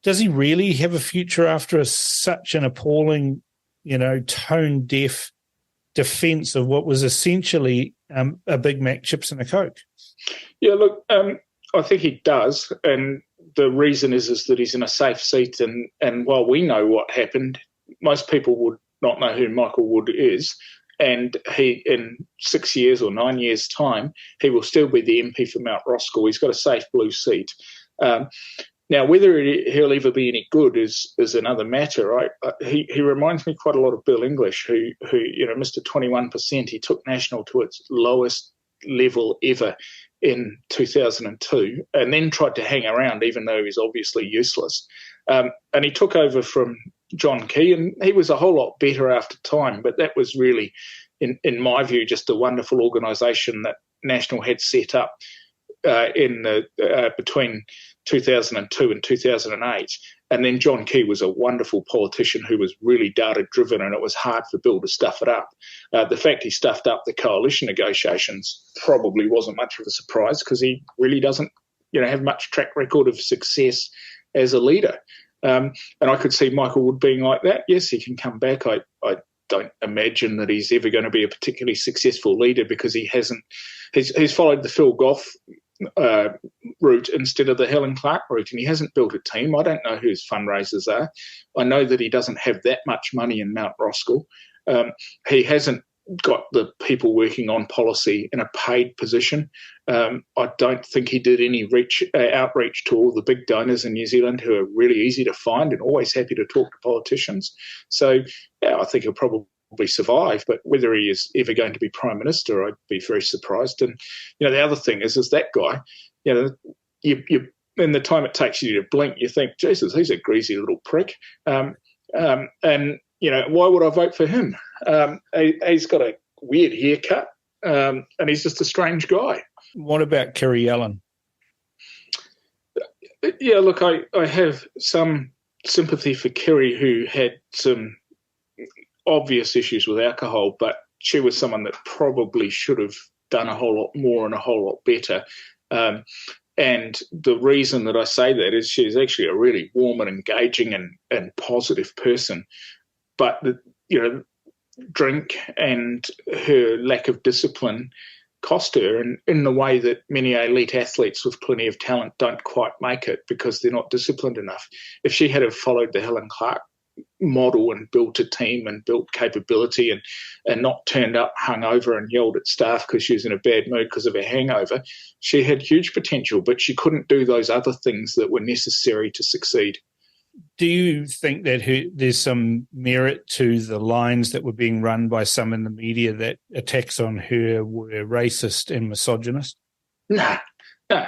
Does he really have a future after such an appalling, you know, tone-deaf defence of what was essentially a Big Mac, chips and a Coke? Yeah, look, I think he does, and the reason is that he's in a safe seat, and while we know what happened, most people would not know who Michael Wood is, and he, in 6 years or 9 years' time, he will still be the MP for Mount Roskill. He's got a safe blue seat. Now, whether he'll ever be any good is another matter, right? He reminds me quite a lot of Bill English, who you know, Mr. 21%, he took National to its lowest level ever in 2002 and then tried to hang around even though he was obviously useless. And he took over from John Key, and he was a whole lot better after time, but that was really, in my view, just a wonderful organisation that National had set up between 2002 and 2008. And then John Key was a wonderful politician who was really data-driven, and it was hard for Bill to stuff it up. The fact he stuffed up the coalition negotiations probably wasn't much of a surprise because he really doesn't, you know, have much track record of success as a leader. And I could see Michael Wood being like that. Yes, he can come back. I don't imagine that he's ever going to be a particularly successful leader because he's followed the Phil Goff route instead of the Helen Clark route, and he hasn't built a team. I don't know who his fundraisers are. I know that he doesn't have that much money in Mount Roskill. He hasn't got the people working on policy in a paid position. I don't think he did any outreach to all the big donors in New Zealand who are really easy to find and always happy to talk to politicians. So yeah, I think he'll probably survive, but whether he is ever going to be Prime Minister, I'd be very surprised. And, you know, the other thing is that guy, you know, you in the time it takes you to blink, you think, Jesus, he's a greasy little prick. And, you know, why would I vote for him? He's got a weird haircut, and he's just a strange guy. What about Kerry Allen? Yeah, look, I have some sympathy for Kerry, who had some obvious issues with alcohol, but she was someone that probably should have done a whole lot more and a whole lot better. And the reason that I say that is she's actually a really warm and engaging and positive person. But, you know, drink and her lack of discipline cost her, and in the way that many elite athletes with plenty of talent don't quite make it because they're not disciplined enough. If she had have followed the Helen Clark model and built a team and built capability and not turned up hungover and yelled at staff because she was in a bad mood because of a hangover, she had huge potential, but she couldn't do those other things that were necessary to succeed. Do you think that there's some merit to the lines that were being run by some in the media that attacks on her were racist and misogynist? Nah,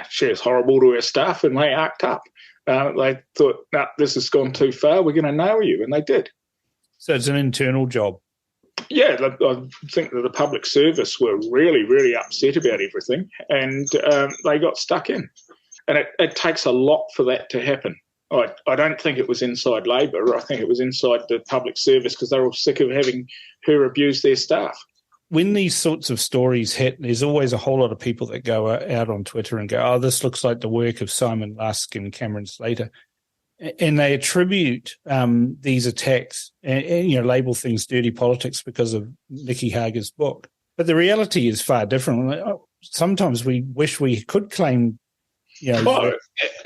she was horrible to her staff and they acted up. They thought, this has gone too far, we're going to nail you, and they did. So it's an internal job. Yeah, I think that the public service were really, really upset about everything, and they got stuck in. And it takes a lot for that to happen. I don't think it was inside Labor. I think it was inside the public service because they're all sick of having her abuse their staff. When these sorts of stories hit, there's always a whole lot of people that go out on Twitter and go, oh, this looks like the work of Simon Lusk and Cameron Slater. And they attribute these attacks and label things dirty politics because of Nicky Hager's book. But the reality is far different. Sometimes we wish we could claim,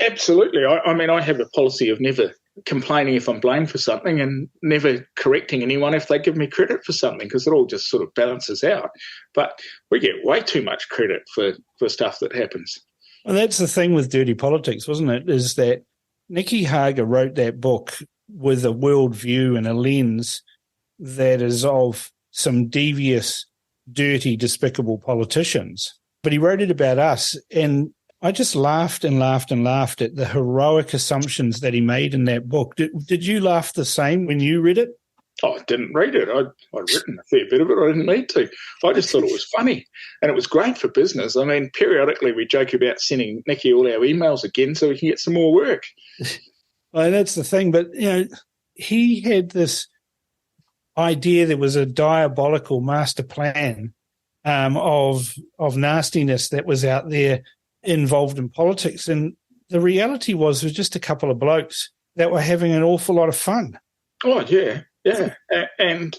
absolutely. I mean, I have a policy of never complaining if I'm blamed for something and never correcting anyone if they give me credit for something, because it all just sort of balances out. But we get way too much credit for stuff that happens. Well, that's the thing with dirty politics, wasn't it, is that Nicky Hager wrote that book with a worldview and a lens that is of some devious, dirty, despicable politicians. But he wrote it about us, and I just laughed and laughed and laughed at the heroic assumptions that he made in that book. Did you laugh the same when you read it? Oh, I didn't read it. I'd written a fair bit of it. I didn't need to. I just thought it was funny. And it was great for business. I mean, periodically we joke about sending Nicky all our emails again so we can get some more work. Well, that's the thing. But, he had this idea there was a diabolical master plan of nastiness that was out there involved in politics. And the reality was just a couple of blokes that were having an awful lot of fun. Oh, yeah. Yeah, and,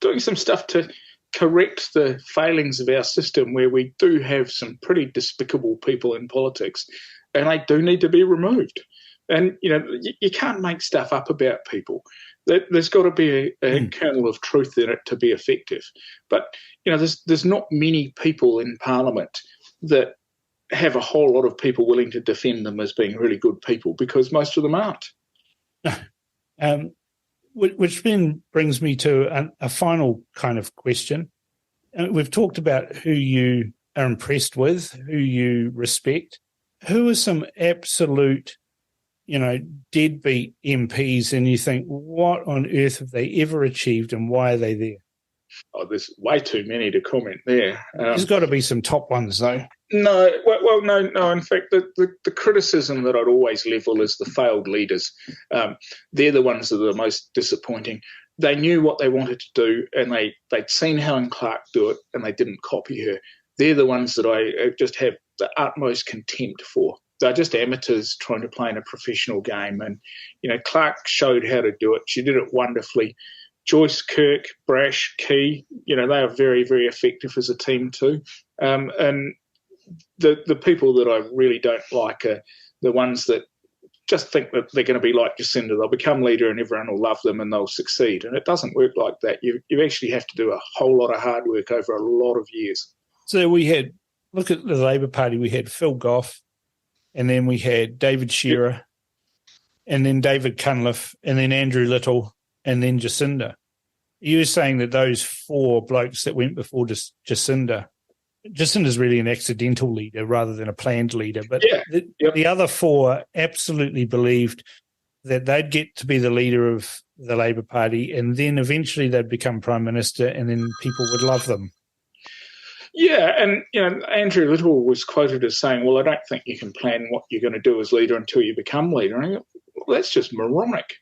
doing some stuff to correct the failings of our system where we do have some pretty despicable people in politics, and they do need to be removed. And, you can't make stuff up about people. There's got to be a kernel of truth in it to be effective. But, there's not many people in Parliament that have a whole lot of people willing to defend them as being really good people, because most of them aren't. Which then brings me to a final kind of question. We've talked about who you are impressed with, who you respect. Who are some absolute, deadbeat MPs, and you think, what on earth have they ever achieved and why are they there? Oh, there's way too many to comment there. There's got to be some top ones, though. No. In fact, the criticism that I'd always level is the failed leaders. They're the ones that are the most disappointing. They knew what they wanted to do, and they'd seen Helen Clark do it, and they didn't copy her. They're the ones that I just have the utmost contempt for. They're just amateurs trying to play in a professional game. And, Clark showed how to do it. She did it wonderfully. Joyce, Kirk, Brash, Key, they are very, very effective as a team too. And the people that I really don't like are the ones that just think that they're going to be like Jacinda. They'll become leader and everyone will love them and they'll succeed. And it doesn't work like that. You actually have to do a whole lot of hard work over a lot of years. So look at the Labor Party, we had Phil Goff, and then we had David Shearer, and then David Cunliffe, and then Andrew Little, and then Jacinda. You were saying that those four blokes that went before Jacinda's really an accidental leader rather than a planned leader. But the other four absolutely believed that they'd get to be the leader of the Labor Party, and then eventually they'd become Prime Minister, and then people would love them. Yeah, and Andrew Little was quoted as saying, well, I don't think you can plan what you're going to do as leader until you become leader. And I go, well, that's just moronic.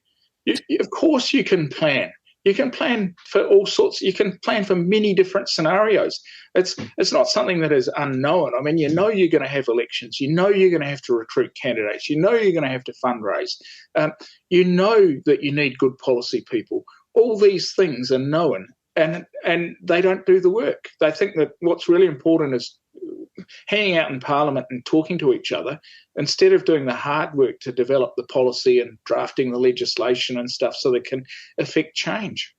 Of course you can plan. You can plan for all sorts. You can plan for many different scenarios. It's not something that is unknown. I mean, you're going to have elections. You're going to have to recruit candidates. You're going to have to fundraise. That you need good policy people. All these things are known, and they don't do the work. They think that what's really important is hanging out in Parliament and talking to each other instead of doing the hard work to develop the policy and drafting the legislation and stuff so they can affect change.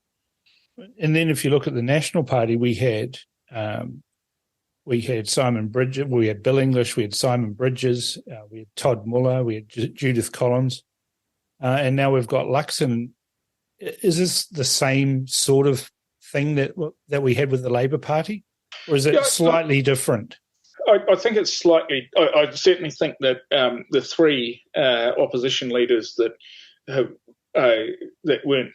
And then if you look at the National Party, we had Simon Bridges, we had Bill English, we had Simon Bridges, we had Todd Muller, we had Judith Collins, and now we've got Luxon. Is this the same sort of thing that we had with the Labor Party, or is it slightly different? I think it's slightly. I certainly think that the three opposition leaders that have that weren't,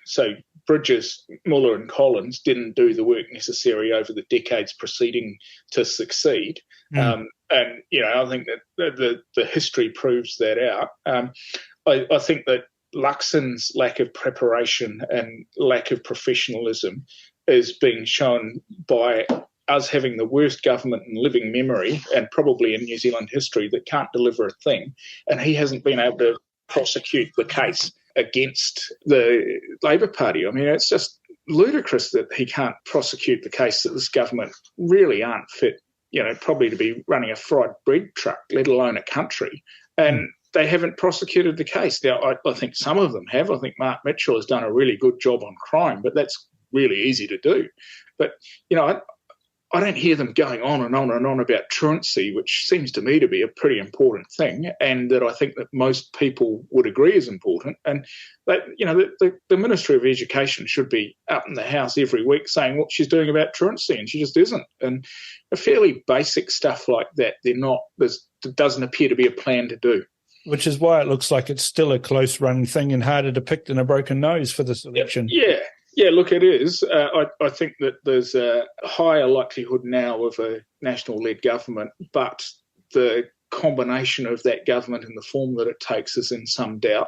so Bridges, Muller and Collins didn't do the work necessary over the decades preceding to succeed. And, I think that the history proves that out. I think that Luxon's lack of preparation and lack of professionalism is being shown by us having the worst government in living memory and probably in New Zealand history that can't deliver a thing, and he hasn't been able to prosecute the case against the Labor Party. I mean, it's just ludicrous that he can't prosecute the case that this government really aren't fit, probably to be running a fried bread truck, let alone a country. And they haven't prosecuted the case. Now, I think some of them have. I think Mark Mitchell has done a really good job on crime, but that's really easy to do. But, I don't hear them going on and on and on about truancy, which seems to me to be a pretty important thing, and that I think that most people would agree is important. And that, the Ministry of Education should be up in the House every week saying what she's doing about truancy, and she just isn't. And a fairly basic stuff like that, there doesn't appear to be a plan to do. Which is why it looks like it's still a close-run thing and harder to pick than a broken nose for this election. Yeah, look, it is. I think that there's a higher likelihood now of a national-led government, but the combination of that government and the form that it takes is in some doubt.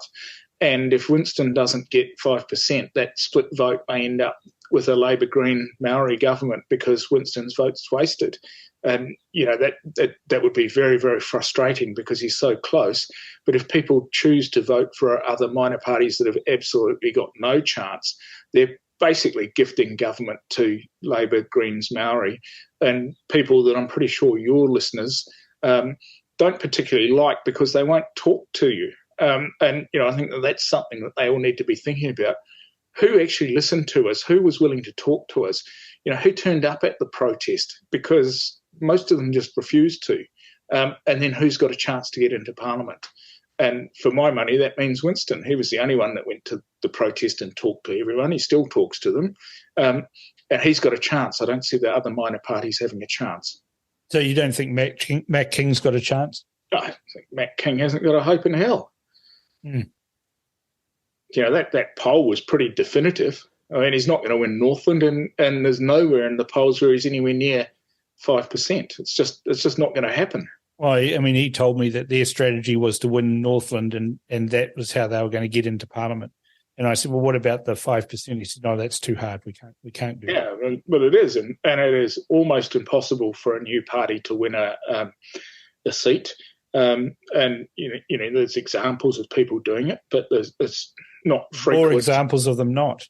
And if Winston doesn't get 5%, that split vote may end up with a Labor Green Maori government because Winston's vote's wasted. And, that would be very, very frustrating because he's so close. But if people choose to vote for other minor parties that have absolutely got no chance, they're basically gifting government to Labor, Greens, Maori, and people that I'm pretty sure your listeners don't particularly like because they won't talk to you. And I think that's something that they all need to be thinking about. Who actually listened to us? Who was willing to talk to us? Who turned up at the protest? Because most of them just refused to. And then who's got a chance to get into Parliament? And for my money, that means Winston. He was the only one that went to the protest and talked to everyone. He still talks to them. And he's got a chance. I don't see the other minor parties having a chance. So you don't think Matt King's got a chance? I think Matt King hasn't got a hope in hell. That poll was pretty definitive. I mean, he's not going to win Northland, and there's nowhere in the polls where he's anywhere near 5%. It's just not going to happen. Well, I mean, he told me that their strategy was to win Northland, and that was how they were going to get into Parliament. And I said, well, what about the 5%? He said, no, that's too hard. We can't do it. Yeah, well, it is, and it is almost impossible for a new party to win a seat. And there's examples of people doing it, but it's not frequent. More examples of them not.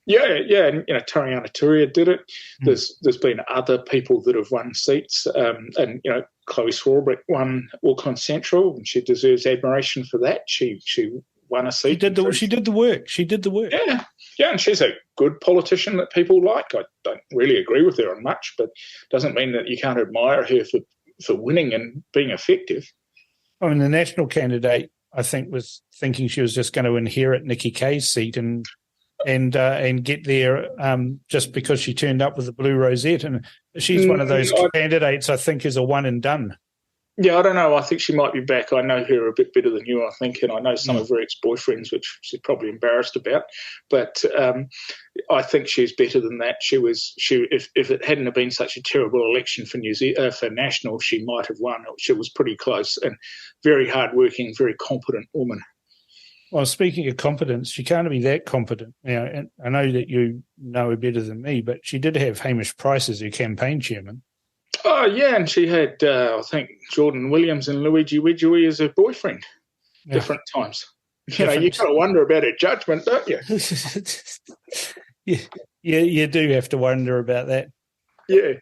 Yeah, and Tariana Turia did it. There's been other people that have won seats, and Chloe Swarbrick won Auckland Central, and she deserves admiration for that. She won a seat. She did the work. Yeah, and she's a good politician that people like. I don't really agree with her on much, but doesn't mean that you can't admire her for winning and being effective. I mean, the national candidate, I think, was thinking she was just going to inherit Nikki Kaye's seat and get there just because she turned up with a blue rosette. And she's one of those candidates I think is a one and done. Yeah, I don't know. I think she might be back. I know her a bit better than you, I think, and I know some of her ex-boyfriends, which she's probably embarrassed about. But I think she's better than that. If it hadn't have been such a terrible election for for National, she might have won. She was pretty close and very hard-working, very competent woman. Well, speaking of competence, she can't be that competent. And I know that you know her better than me, but she did have Hamish Price as her campaign chairman. Oh, yeah, and she had, I think, Jordan Williams and Luigi Widgui as her boyfriend different times. You got to wonder about her judgment, don't you? Yeah, you do have to wonder about that. Yeah.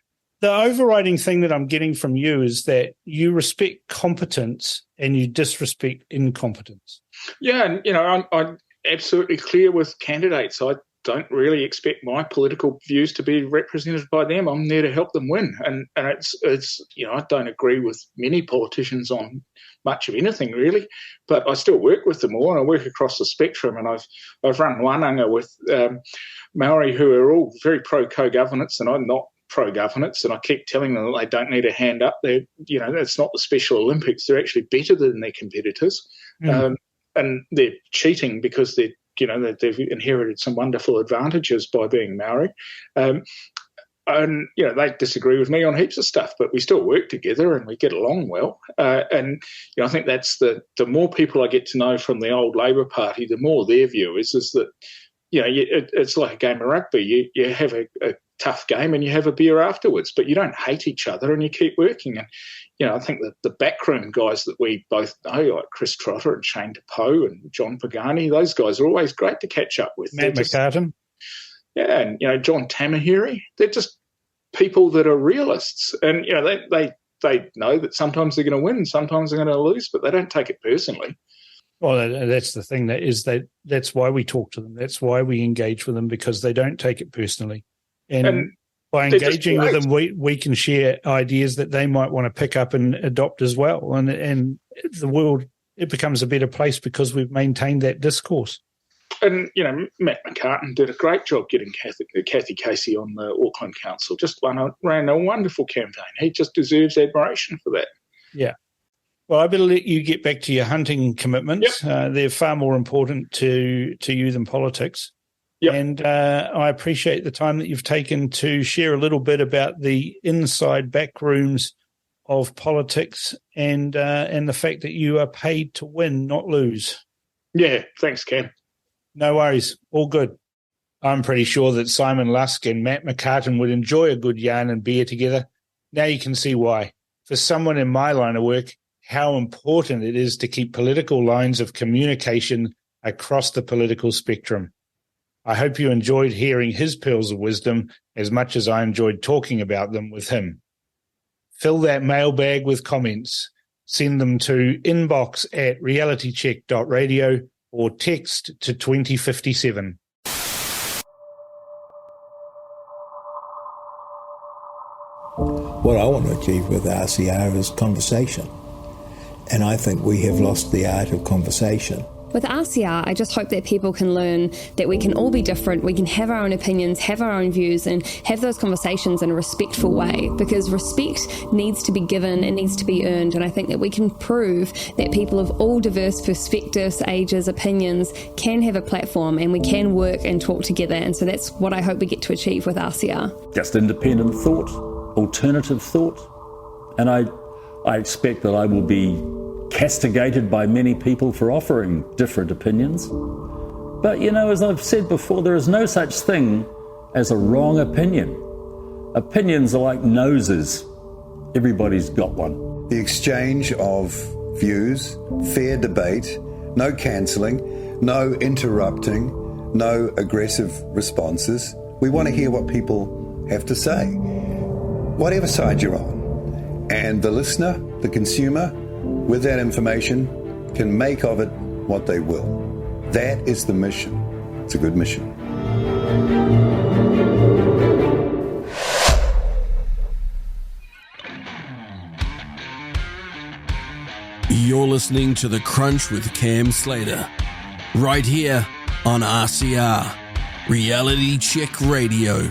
The overriding thing that I'm getting from you is that you respect competence and you disrespect incompetence. Yeah, and, I'm absolutely clear with candidates. I don't really expect my political views to be represented by them. I'm there to help them win. And it's I don't agree with many politicians on much of anything really, but I still work with them all and I work across the spectrum. And I've run Wananga with Maori who are all very pro co-governance and I'm not pro-governance, and I keep telling them that they don't need a hand up. It's not the Special Olympics. They're actually better than their competitors. and they're cheating because they've inherited some wonderful advantages by being Maori. And, they disagree with me on heaps of stuff, but we still work together and we get along well. And I think that's the more people I get to know from the old Labour Party, the more their view is that, it's like a game of rugby. You have a tough game and you have a beer afterwards, but you don't hate each other and you keep working. And, I think that the backroom guys that we both know, like Chris Trotter and Shane DePoe and John Pagani, those guys are always great to catch up with. Matt McCartan. Yeah, and, John Tamahiri, they're just people that are realists. And, they know that sometimes they're going to win, sometimes they're going to lose, but they don't take it personally. Well, that's the thing, that's why we talk to them. That's why we engage with them, because they don't take it personally. And by engaging with them, we can share ideas that they might want to pick up and adopt as well. And the world, it becomes a better place because we've maintained that discourse. And, Matt McCartan did a great job getting Kathy Casey on the Auckland Council, just ran a wonderful campaign. He just deserves admiration for that. Yeah. Well, I better let you get back to your hunting commitments. Yep. They're far more important to you than politics. Yep. And I appreciate the time that you've taken to share a little bit about the inside back rooms of politics and the fact that you are paid to win, not lose. Yeah, thanks, Cam. No worries. All good. I'm pretty sure that Simon Lusk and Matt McCartan would enjoy a good yarn and beer together. Now you can see why. For someone in my line of work, how important it is to keep political lines of communication across the political spectrum. I hope you enjoyed hearing his pearls of wisdom as much as I enjoyed talking about them with him. Fill that mailbag with comments. Send them to inbox@realitycheck.radio or text to 2057. What I want to achieve with RCR is conversation. And I think we have lost the art of conversation. With RCR, I just hope that people can learn that we can all be different, we can have our own opinions, have our own views, and have those conversations in a respectful way, because respect needs to be given, it needs to be earned, and I think that we can prove that people of all diverse perspectives, ages, opinions can have a platform and we can work and talk together, and so that's what I hope we get to achieve with RCR. Just independent thought, alternative thought, and I expect that I will be castigated by many people for offering different opinions. But, as I've said before, there is no such thing as a wrong opinion. Opinions are like noses. Everybody's got one. The exchange of views, fair debate, no cancelling, no interrupting, no aggressive responses. We want to hear what people have to say, whatever side you're on. And the listener, the consumer, with that information, can make of it what they will. That is the mission. It's a good mission. You're listening to The Crunch with Cam Slater, right here on RCR, Reality Check Radio.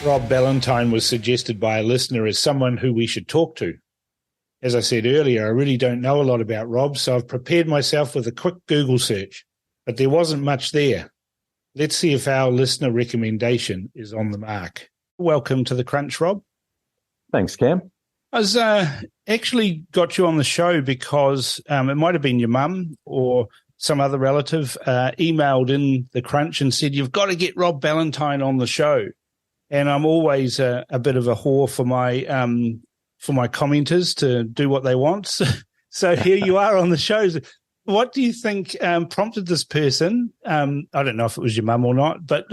Rob Ballantyne was suggested by a listener as someone who we should talk to. As I said earlier, I really don't know a lot about Rob, so I've prepared myself with a quick Google search, but there wasn't much there. Let's see if our listener recommendation is on the mark. Welcome to The Crunch, Rob. Thanks, Cam. I was actually got you on the show because it might have been your mum or some other relative emailed in The Crunch and said, you've got to get Rob Ballantyne on the show. And I'm always a bit of a whore for my commenters to do what they want. So here you are on the show. What do you think prompted this person? I don't know if it was your mum or not, but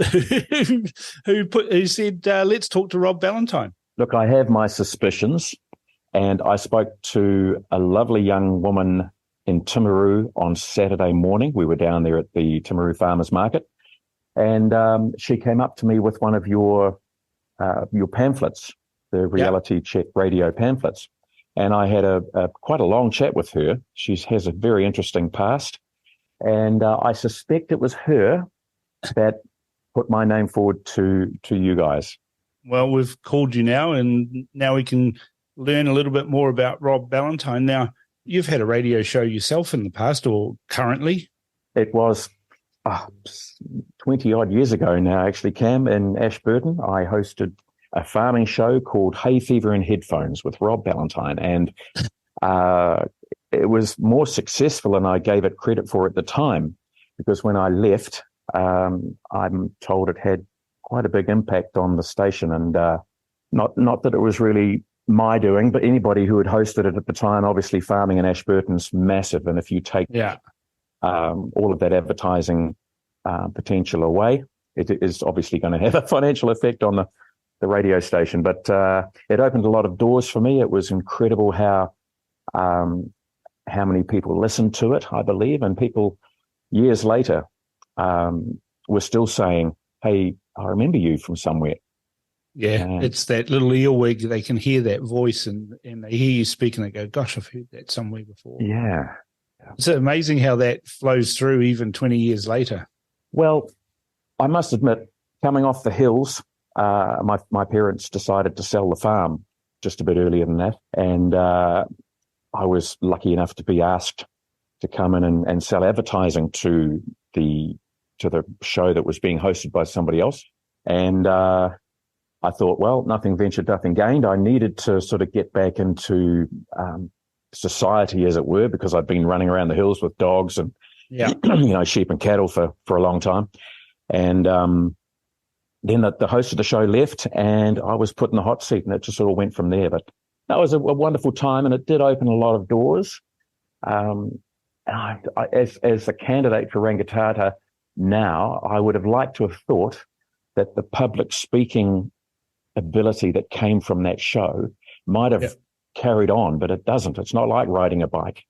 who said, let's talk to Rob Ballantyne? Look, I have my suspicions, and I spoke to a lovely young woman in Timaru on Saturday morning. We were down there at the Timaru Farmers Market, and she came up to me with one of your pamphlets, the Reality Check Radio pamphlets. And I had quite a long chat with her. She has a very interesting past. And I suspect it was her that put my name forward to you guys. Well, we've called you now, and now we can learn a little bit more about Rob Ballantyne. Now, you've had a radio show yourself in the past or currently? It was 20 odd years ago now, actually, Cam, in Ashburton. I hosted a farming show called Hay Fever and Headphones with Rob Ballantyne, and it was more successful than I gave it credit for at the time, because when I left, I'm told it had quite a big impact on the station, and not that it was really my doing, but anybody who had hosted it at the time. Obviously, farming in Ashburton's massive, and if you take all of that advertising potential away, it is obviously going to have a financial effect on the radio station. But it opened a lot of doors for me. It was incredible how many people listened to it, I believe, and people years later were still saying, "Hey, I remember you from somewhere." Yeah, it's that little earwig. They can hear that voice and they hear you speak and they go, "Gosh, I've heard that somewhere before." Yeah. It's amazing how that flows through even 20 years later. Well, I must admit, coming off the hills, my parents decided to sell the farm just a bit earlier than that. And I was lucky enough to be asked to come in and sell advertising to the show that was being hosted by somebody else. And I thought, well, nothing ventured, nothing gained. I needed to sort of get back into society, as it were, because I'd been running around the hills with dogs and sheep and cattle for a long time. And then the host of the show left, and I was put in the hot seat, and it just sort of went from there. But that was a wonderful time, and it did open a lot of doors. And as a candidate for Rangitata now, I would have liked to have thought that the public speaking ability that came from that show might have carried on, but it doesn't. It's not like riding a bike.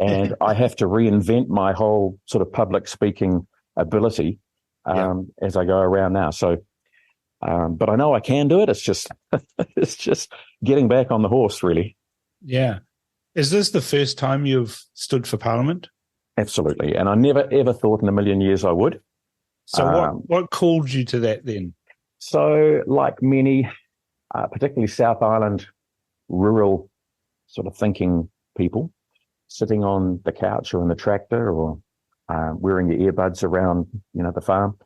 And I have to reinvent my whole sort of public speaking ability as I go around now. So, but I know I can do it. It's just getting back on the horse, really. Yeah. Is this the first time you've stood for Parliament? Absolutely. And I never, ever thought in a million years I would. So what called you to that then? So like many, particularly South Island rural sort of thinking people, sitting on the couch or in the tractor or wearing your earbuds around, the farm,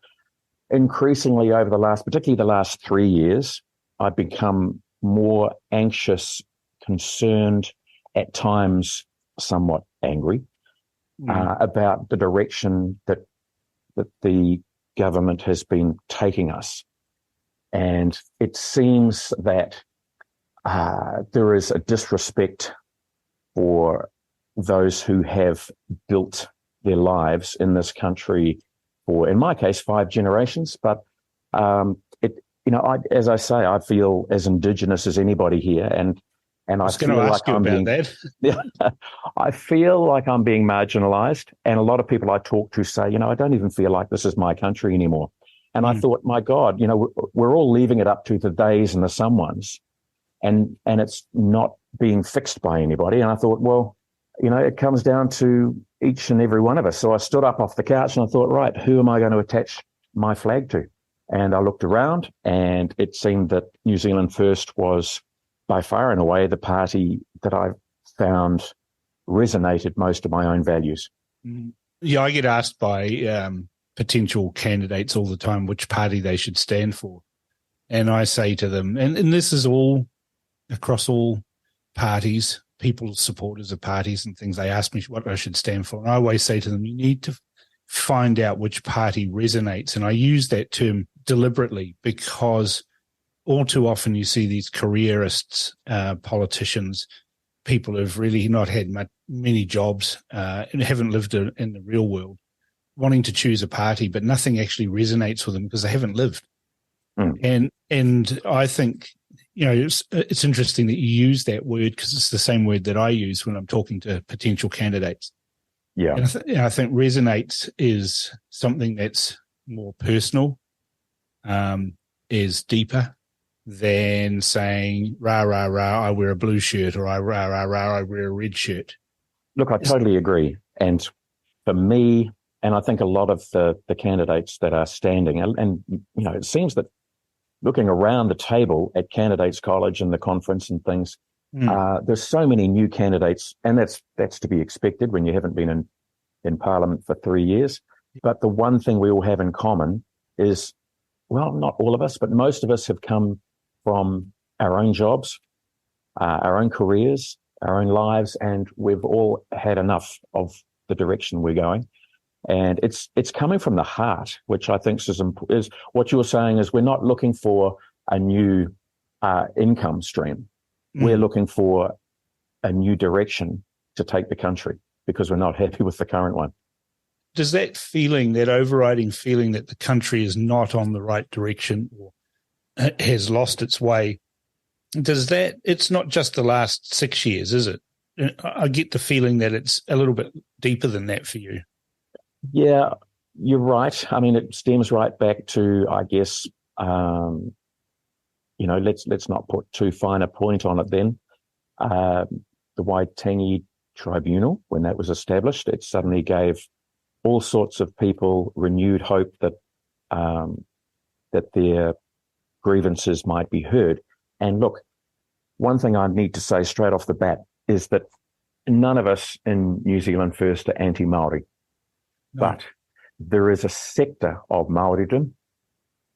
increasingly over particularly the last 3 years, I've become more anxious, concerned, at times somewhat angry about the direction that the government has been taking us. And it seems that there is a disrespect for those who have built their lives in this country for, in my case, 5 generations. But as I say, I feel as Indigenous as anybody here, and I was going to ask you about that. I feel like I'm being marginalised, and a lot of people I talk to say, I don't even feel like this is my country anymore. And I thought, my God, we're all leaving it up to the days and the someones, and it's not being fixed by anybody. And I thought, well, it comes down to each and every one of us. So I stood up off the couch and I thought, right, who am I going to attach my flag to? And I looked around, and it seemed that New Zealand First was by far and away the party that I found resonated most of my own values. Yeah, I get asked by potential candidates all the time which party they should stand for. And I say to them, and this is all across all parties, people, supporters of parties and things, they ask me what I should stand for. And I always say to them, you need to find out which party resonates. And I use that term deliberately because all too often you see these careerists, politicians, people who've really not had many jobs and haven't lived in the real world, wanting to choose a party, but nothing actually resonates with them because they haven't lived. And I think, it's interesting that you use that word because it's the same word that I use when I'm talking to potential candidates. Yeah. And I think resonates is something that's more personal, is deeper than saying, rah, rah, rah, I wear a blue shirt, or rah, rah, rah, I wear a red shirt. Look, I totally agree. And for me, and I think a lot of the candidates that are standing, and it seems that looking around the table at Candidates College and the conference and things, There's so many new candidates, and that's to be expected when you haven't been in Parliament for 3 years. But the one thing we all have in common is, well, not all of us, but most of us have come from our own jobs, our own careers, our own lives, and we've all had enough of the direction we're going. And it's coming from the heart, which I think is what you're saying is we're not looking for a new income stream. We're looking for a new direction to take the country because we're not happy with the current one. Does that feeling, that overriding feeling that the country is not on the right direction or has lost its way, it's not just the last 6 years, is it? I get the feeling that it's a little bit deeper than that for you. Yeah, you're right. I mean, it stems right back to, I guess, let's not put too fine a point on it then. The Waitangi Tribunal, when that was established, it suddenly gave all sorts of people renewed hope that their grievances might be heard. And look, one thing I need to say straight off the bat is that none of us in New Zealand First are anti-Māori. No. But there is a sector of Māoridom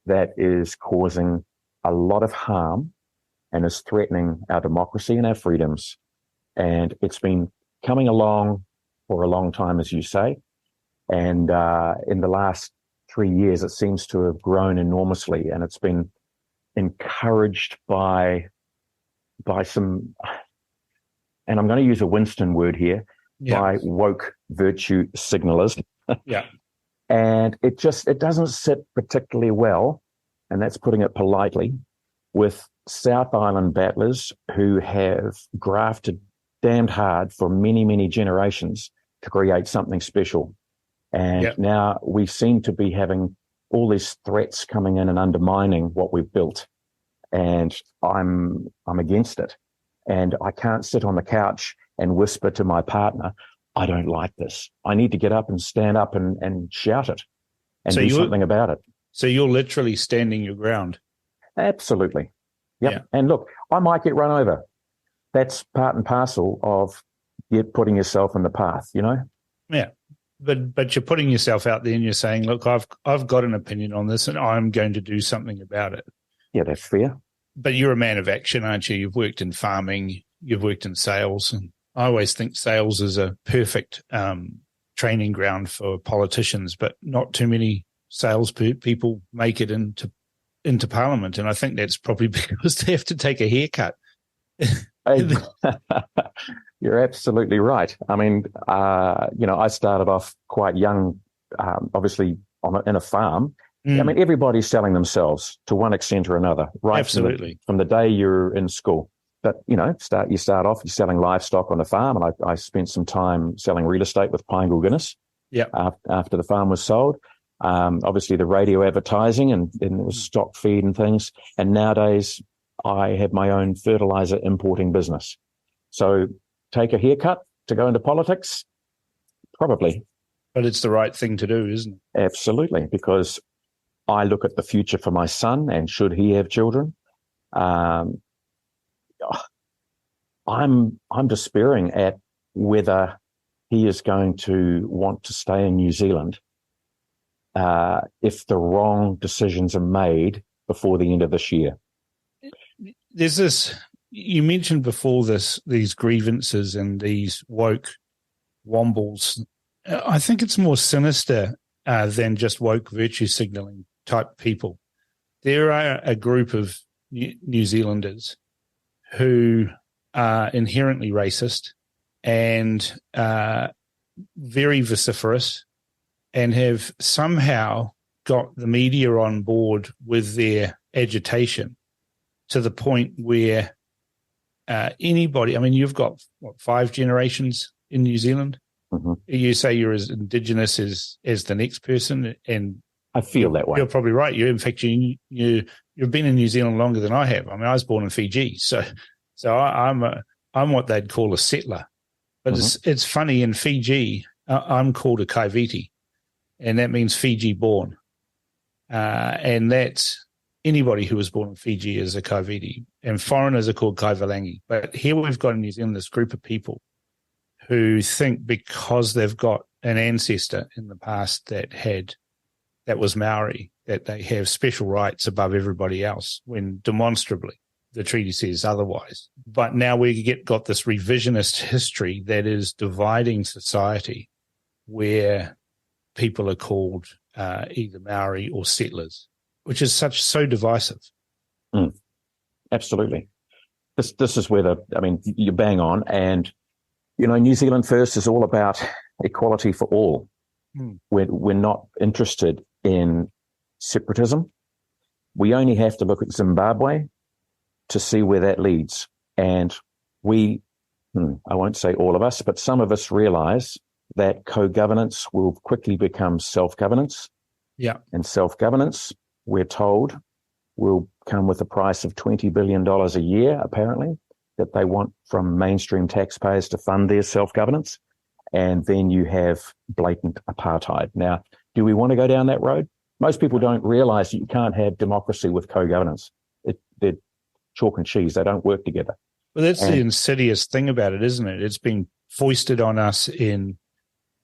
that is causing a lot of harm and is threatening our democracy and our freedoms. And it's been coming along for a long time, as you say. And in the last 3 years, it seems to have grown enormously, and it's been encouraged by some, and I'm going to use a Winston word here, by woke virtue signalers. Yeah. And it doesn't sit particularly well, and that's putting it politely, with South Island battlers who have grafted damned hard for many, many generations to create something special. And now we seem to be having all these threats coming in and undermining what we've built. And I'm against it. And I can't sit on the couch and whisper to my partner, I don't like this. I need to get up and stand up and shout it and do something about it. So you're literally standing your ground. Absolutely. Yep. Yeah. And look, I might get run over. That's part and parcel of putting yourself in the path, you know? Yeah. But you're putting yourself out there and you're saying, look, I've got an opinion on this and I'm going to do something about it. Yeah, that's fair. But you're a man of action, aren't you? You've worked in farming, you've worked in sales, and I always think sales is a perfect training ground for politicians, but not too many sales people make it into Parliament. And I think that's probably because they have to take a haircut. You're absolutely right. I mean, I started off quite young, obviously in a farm. I mean, everybody's selling themselves to one extent or another, right? Absolutely. From the day you're in school. But, you start off, you're selling livestock on a farm. And I spent some time selling real estate with Pinegal Guinness after the farm was sold. Obviously, the radio advertising and there was stock feed and things. And nowadays, I have my own fertilizer importing business. So take a haircut to go into politics? Probably. But it's the right thing to do, isn't it? Absolutely, because I look at the future for my son, and should he have children, I'm despairing at whether he is going to want to stay in New Zealand if the wrong decisions are made before the end of this year. There's this, you mentioned before these grievances and these woke wombles. I think it's more sinister than just woke virtue signalling type people. There are a group of New Zealanders who are inherently racist and very vociferous and have somehow got the media on board with their agitation to the point where anybody, I mean, you've got, 5 generations in New Zealand? Mm-hmm. You say you're as Indigenous as the next person, and I feel that way. You're probably right. In fact, you've been in New Zealand longer than I have. I mean, I was born in Fiji, so I'm what they'd call a settler. But it's funny, in Fiji, I'm called a Kaiviti, and that means Fiji born, and that's anybody who was born in Fiji is a Kaiviti, and foreigners are called Kaivalangi. But here we've got in New Zealand this group of people who think because they've got an ancestor in the past that was Maori, that they have special rights above everybody else, when demonstrably the treaty says otherwise. But now we got this revisionist history that is dividing society, where people are called either Maori or settlers, which is so divisive. Absolutely. This is where you bang on, and New Zealand First is all about equality for all. We're not interested in separatism. We only have to look at Zimbabwe to see where that leads. And we, I won't say all of us, but some of us realize that co-governance will quickly become self-governance. Yeah. And self-governance, we're told, will come with a price of $20 billion a year, apparently, that they want from mainstream taxpayers to fund their self-governance. And then you have blatant apartheid. Now, do we want to go down that road? Most people don't realize that you can't have democracy with co-governance. They're chalk and cheese. They don't work together. Well, that's the insidious thing about it, isn't it? It's been foisted on us in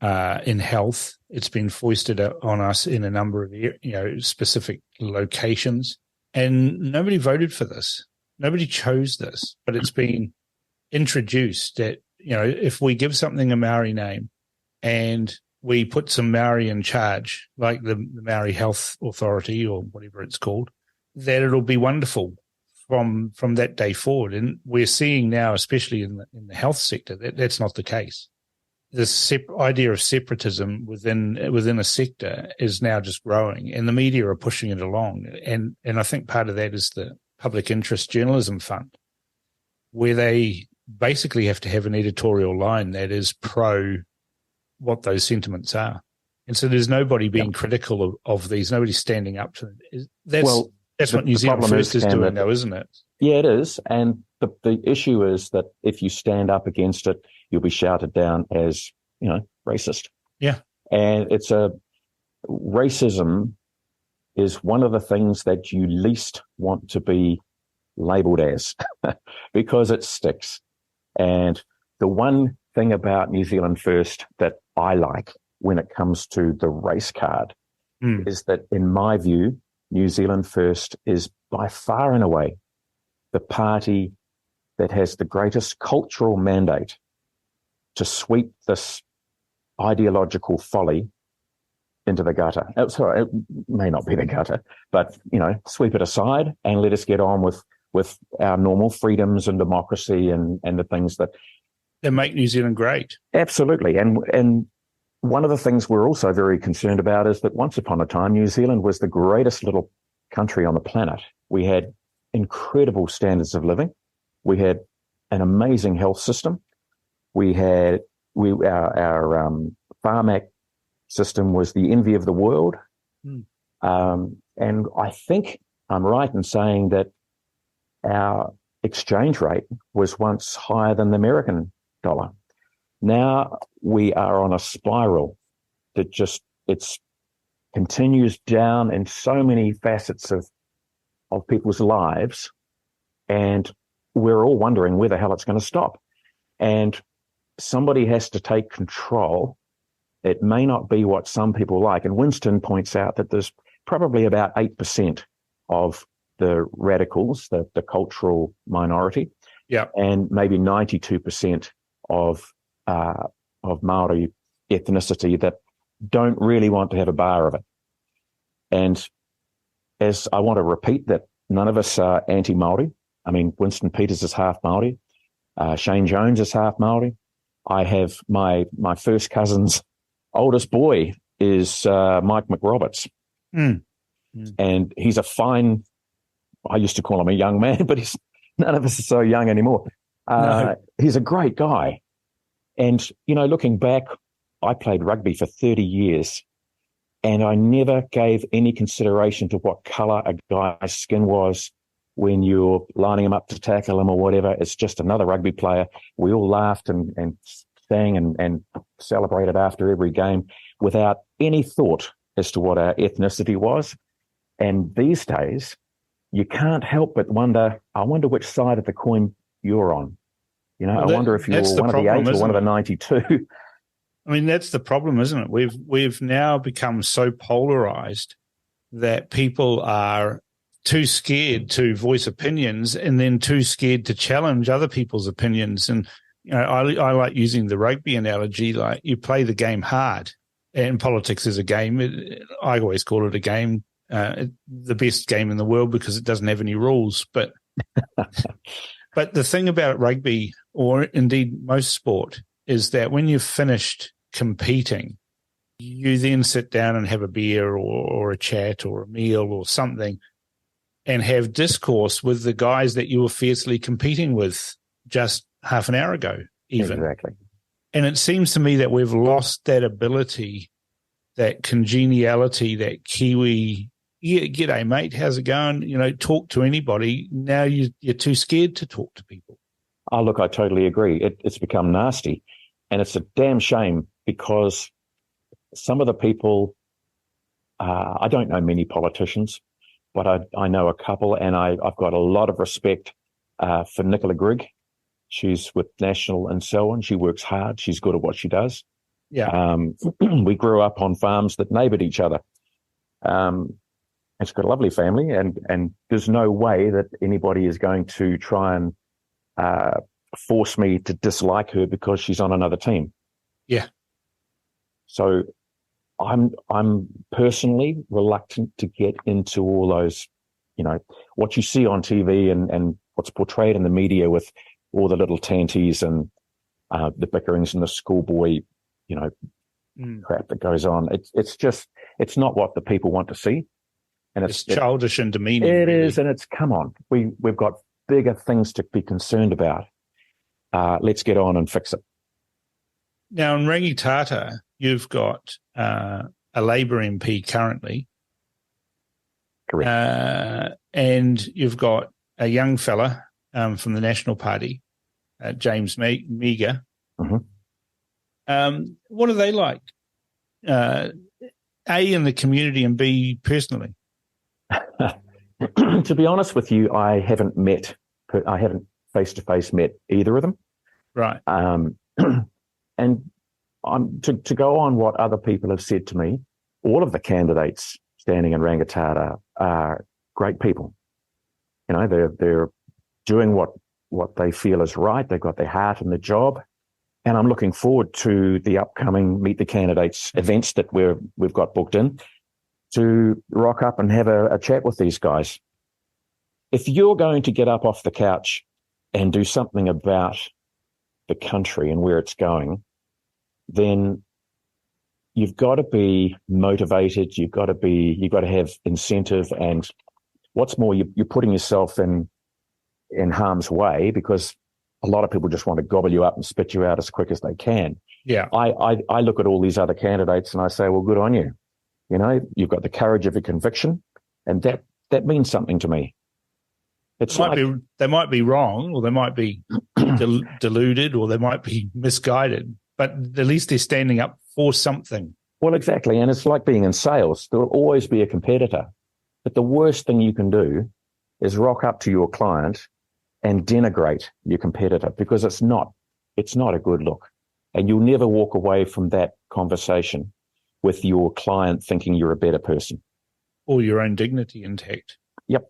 health. It's been foisted on us in a number of specific locations, and nobody voted for this. Nobody chose this, but it's been introduced that if we give something a Maori name and we put some Maori in charge, like the Maori Health Authority or whatever it's called, that it'll be wonderful from that day forward. And we're seeing now, especially in the health sector, that's not the case. This idea of separatism within a sector is now just growing, and the media are pushing it along. And I think part of that is the Public Interest Journalism Fund, where they basically have to have an editorial line that is pro what those sentiments are. And so there's nobody being critical of these, nobody standing up to them. That's what New Zealand First is doing, though, isn't it? Yeah, it is. And the issue is that if you stand up against it, you'll be shouted down as, racist. Yeah. And racism is one of the things that you least want to be labelled as because it sticks. And the one thing about New Zealand First that I like when it comes to the race card is that, in my view, New Zealand First is by far and away the party that has the greatest cultural mandate to sweep this ideological folly into the gutter. Oh, sorry, it may not be the gutter, but, sweep it aside and let us get on with our normal freedoms and democracy and the things that make New Zealand great. Absolutely. And one of the things we're also very concerned about is that once upon a time, New Zealand was the greatest little country on the planet. We had incredible standards of living. We had an amazing health system. Our Pharmac system was the envy of the world. And I think I'm right in saying that our exchange rate was once higher than the American dollar. Now we are on a spiral that it continues down in so many facets of people's lives, and we're all wondering where the hell it's going to stop. And somebody has to take control. It may not be what some people like. And Winston points out that there's probably about 8% of the radicals, the cultural minority, and maybe 92% of Maori ethnicity that don't really want to have a bar of it. And as I want to repeat that none of us are anti-Maori. I mean, Winston Peters is half Maori. Shane Jones is half Maori. I have my first cousin's oldest boy is Mike McRoberts. And he's a fine, I used to call him a young man, but none of us are so young anymore. No. He's a great guy. And, looking back, I played rugby for 30 years and I never gave any consideration to what colour a guy's skin was when you're lining him up to tackle him or whatever. It's just another rugby player. We all laughed and sang and celebrated after every game without any thought as to what our ethnicity was. And these days, you can't help but wonder, I wonder which side of the coin you're on. You know, I wonder if you're one of the 8 or one of the 92. I mean, that's the problem, isn't it? We've now become so polarized that people are too scared to voice opinions and then too scared to challenge other people's opinions. And, you know, I like using the rugby analogy, like you play the game hard, and politics is a game. I always call it a game, the best game in the world because it doesn't have any rules. But but the thing about rugby, or indeed most sport, is that when you've finished competing, you then sit down and have a beer or a chat or a meal or something and have discourse with the guys that you were fiercely competing with just half an hour ago, even. Exactly. And it seems to me that we've lost that ability, that congeniality, that Kiwi, g'day, mate, how's it going? You know, talk to anybody. Now you're too scared to talk to people. Oh, look, I totally agree. It's become nasty. And it's a damn shame because some of the people, I don't know many politicians, but I know a couple, and I've got a lot of respect for Nicola Grigg. She's with National and so on. She works hard. She's good at what she does. Yeah. We grew up on farms that neighboured each other. And she's got a lovely family, and there's no way that anybody is going to try and force me to dislike her because she's on another team. Yeah. So I'm personally reluctant to get into all those, you know, what you see on TV and what's portrayed in the media with all the little tanties and the bickerings and the schoolboy, you know, crap that goes on. It's not what the people want to see. And it's childish and demeaning. It really is, and it's, come on, we've got bigger things to be concerned about. Let's get on and fix it. Now, in Rangitata, you've got a Labour MP currently. Correct. And you've got a young fella from the National Party, James Meagher. Mm-hmm. What are they like? A, in the community, and B, personally? To be honest with you, I haven't face-to-face met either of them. Right. And to go on what other people have said to me, all of the candidates standing in Rangitata are great people. You know, they're doing what they feel is right. They've got their heart in the job. And I'm looking forward to the upcoming Meet the Candidates events that we've got booked in to rock up and have a chat with these guys. If you're going to get up off the couch and do something about the country and where it's going, then you've got to be motivated. You've got to have incentive. And what's more, you're putting yourself in harm's way because a lot of people just want to gobble you up and spit you out as quick as they can. Yeah. I look at all these other candidates and I say, well, good on you. You know, you've got the courage of a conviction, and that means something to me. They might be wrong, or they might be deluded, or they might be misguided, but at least they're standing up for something. Well, exactly. And it's like being in sales. There'll always be a competitor. But the worst thing you can do is rock up to your client and denigrate your competitor, because it's not a good look. And you'll never walk away from that conversation with your client thinking you're a better person. Or your own dignity intact. Yep.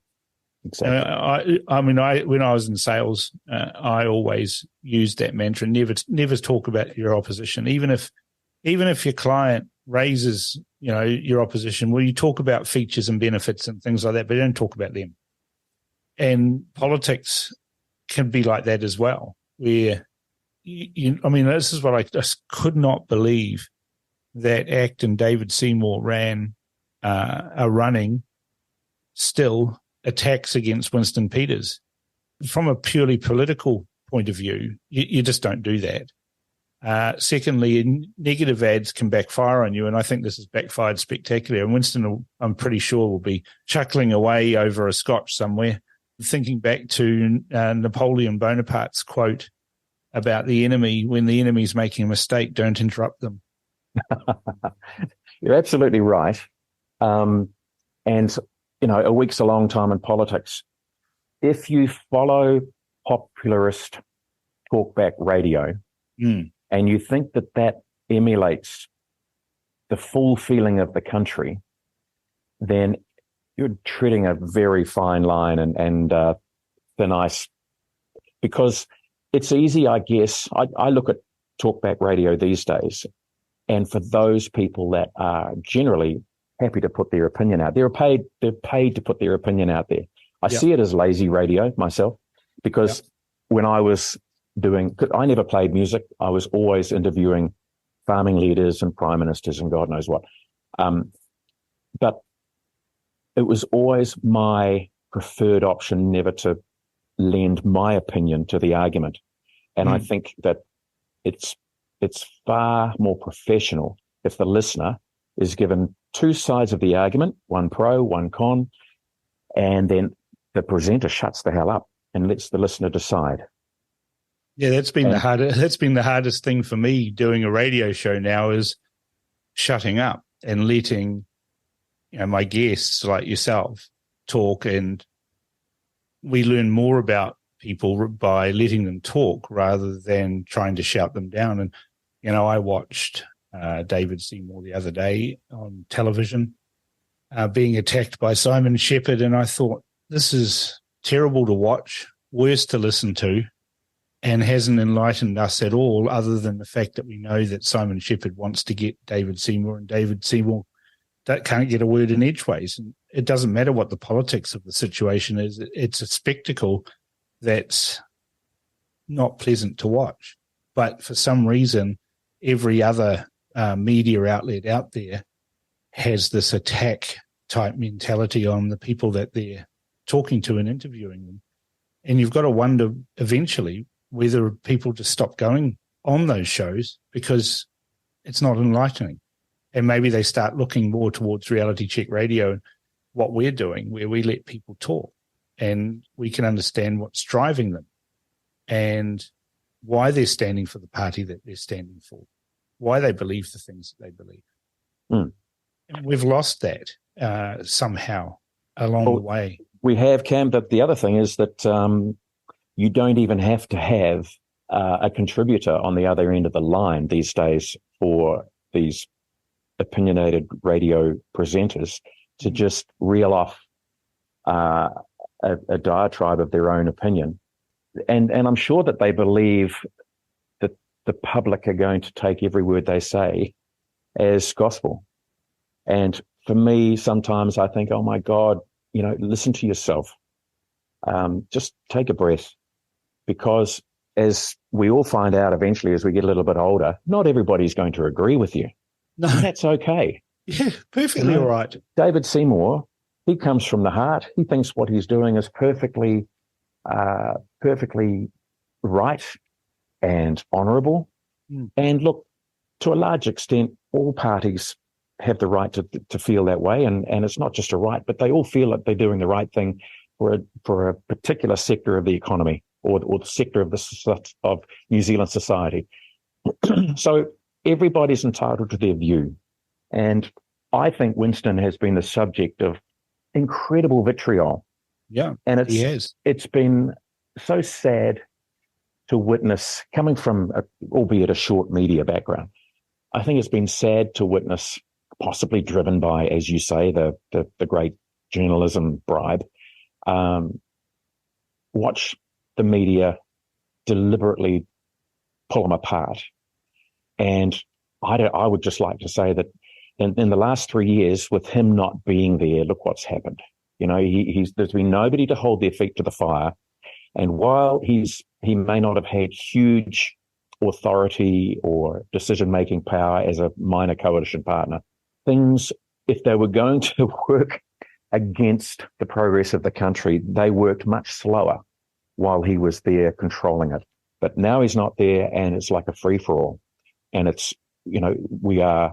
Exactly. I mean, when I was in sales, I always used that mantra: never talk about your opposition, even if your client raises, you know, your opposition. Well, you talk about features and benefits and things like that, but you don't talk about them. And politics can be like that as well, where I mean, this is what I just could not believe that ACT and David Seymour are running still attacks against Winston Peters. From a purely political point of view, you just don't do that. Secondly, negative ads can backfire on you, and I think this has backfired spectacularly. And Winston, I'm pretty sure, will be chuckling away over a scotch somewhere, thinking back to Napoleon Bonaparte's quote about the enemy: when the enemy's making a mistake, don't interrupt them. You're absolutely right. And a week's a long time in politics. If you follow popularist talkback radio and you think that emulates the full feeling of the country, then you're treading a very fine line and thin ice, because it's easy, I guess. I look at talkback radio these days, and for those people that are generally happy to put their opinion out, they're paid to put their opinion out there. I see it as lazy radio myself, because when I was I never played music. I was always interviewing farming leaders and prime ministers and God knows what. But it was always my preferred option never to lend my opinion to the argument. And I think that it's far more professional if the listener is given two sides of the argument, one pro, one con, and then the presenter shuts the hell up and lets the listener decide. Yeah, that's been the hardest thing for me doing a radio show now, is shutting up and letting my guests like yourself talk, and we learn more about people by letting them talk rather than trying to shout them down. And I watched David Seymour the other day on television being attacked by Simon Shepherd, and I thought, this is terrible to watch, worse to listen to, and hasn't enlightened us at all, other than the fact that we know that Simon Shepherd wants to get David Seymour, and David Seymour that can't get a word in edgeways. And it doesn't matter what the politics of the situation is. It's a spectacle that's not pleasant to watch. But for some reason, every other media outlet out there has this attack type mentality on the people that they're talking to and interviewing them. And you've got to wonder eventually whether people just stop going on those shows because it's not enlightening. And maybe they start looking more towards Reality Check Radio and what we're doing, where we let people talk and we can understand what's driving them and why they're standing for the party that they're standing for, why they believe the things that they believe. And we've lost that somehow along the way. We have, Cam, but the other thing is that you don't even have to have a contributor on the other end of the line these days for these opinionated radio presenters to just reel off a diatribe of their own opinion. And I'm sure that they believe that the public are going to take every word they say as gospel. And for me, sometimes I think, oh my God, listen to yourself. Just take a breath, because as we all find out eventually as we get a little bit older, not everybody's going to agree with you. No, that's okay. Yeah, perfectly all right. David Seymour, he comes from the heart. He thinks what he's doing is perfectly right and honourable. And look, to a large extent, all parties have the right to feel that way, and it's not just a right, but they all feel that they're doing the right thing for a particular sector of the economy or the sector of New Zealand society. So everybody's entitled to their view, and I think Winston has been the subject of incredible vitriol. Yeah, and it's been so sad to witness, coming from albeit a short media background. I think it's been sad to witness, possibly driven by, as you say, the great journalism bribe, watch the media deliberately pull them apart. And I would just like to say that in the last 3 years, with him not being there, look what's happened. There's been nobody to hold their feet to the fire. And while he may not have had huge authority or decision-making power as a minor coalition partner, things, if they were going to work against the progress of the country, they worked much slower while he was there controlling it. But now he's not there, and it's like a free-for-all. And it's, we're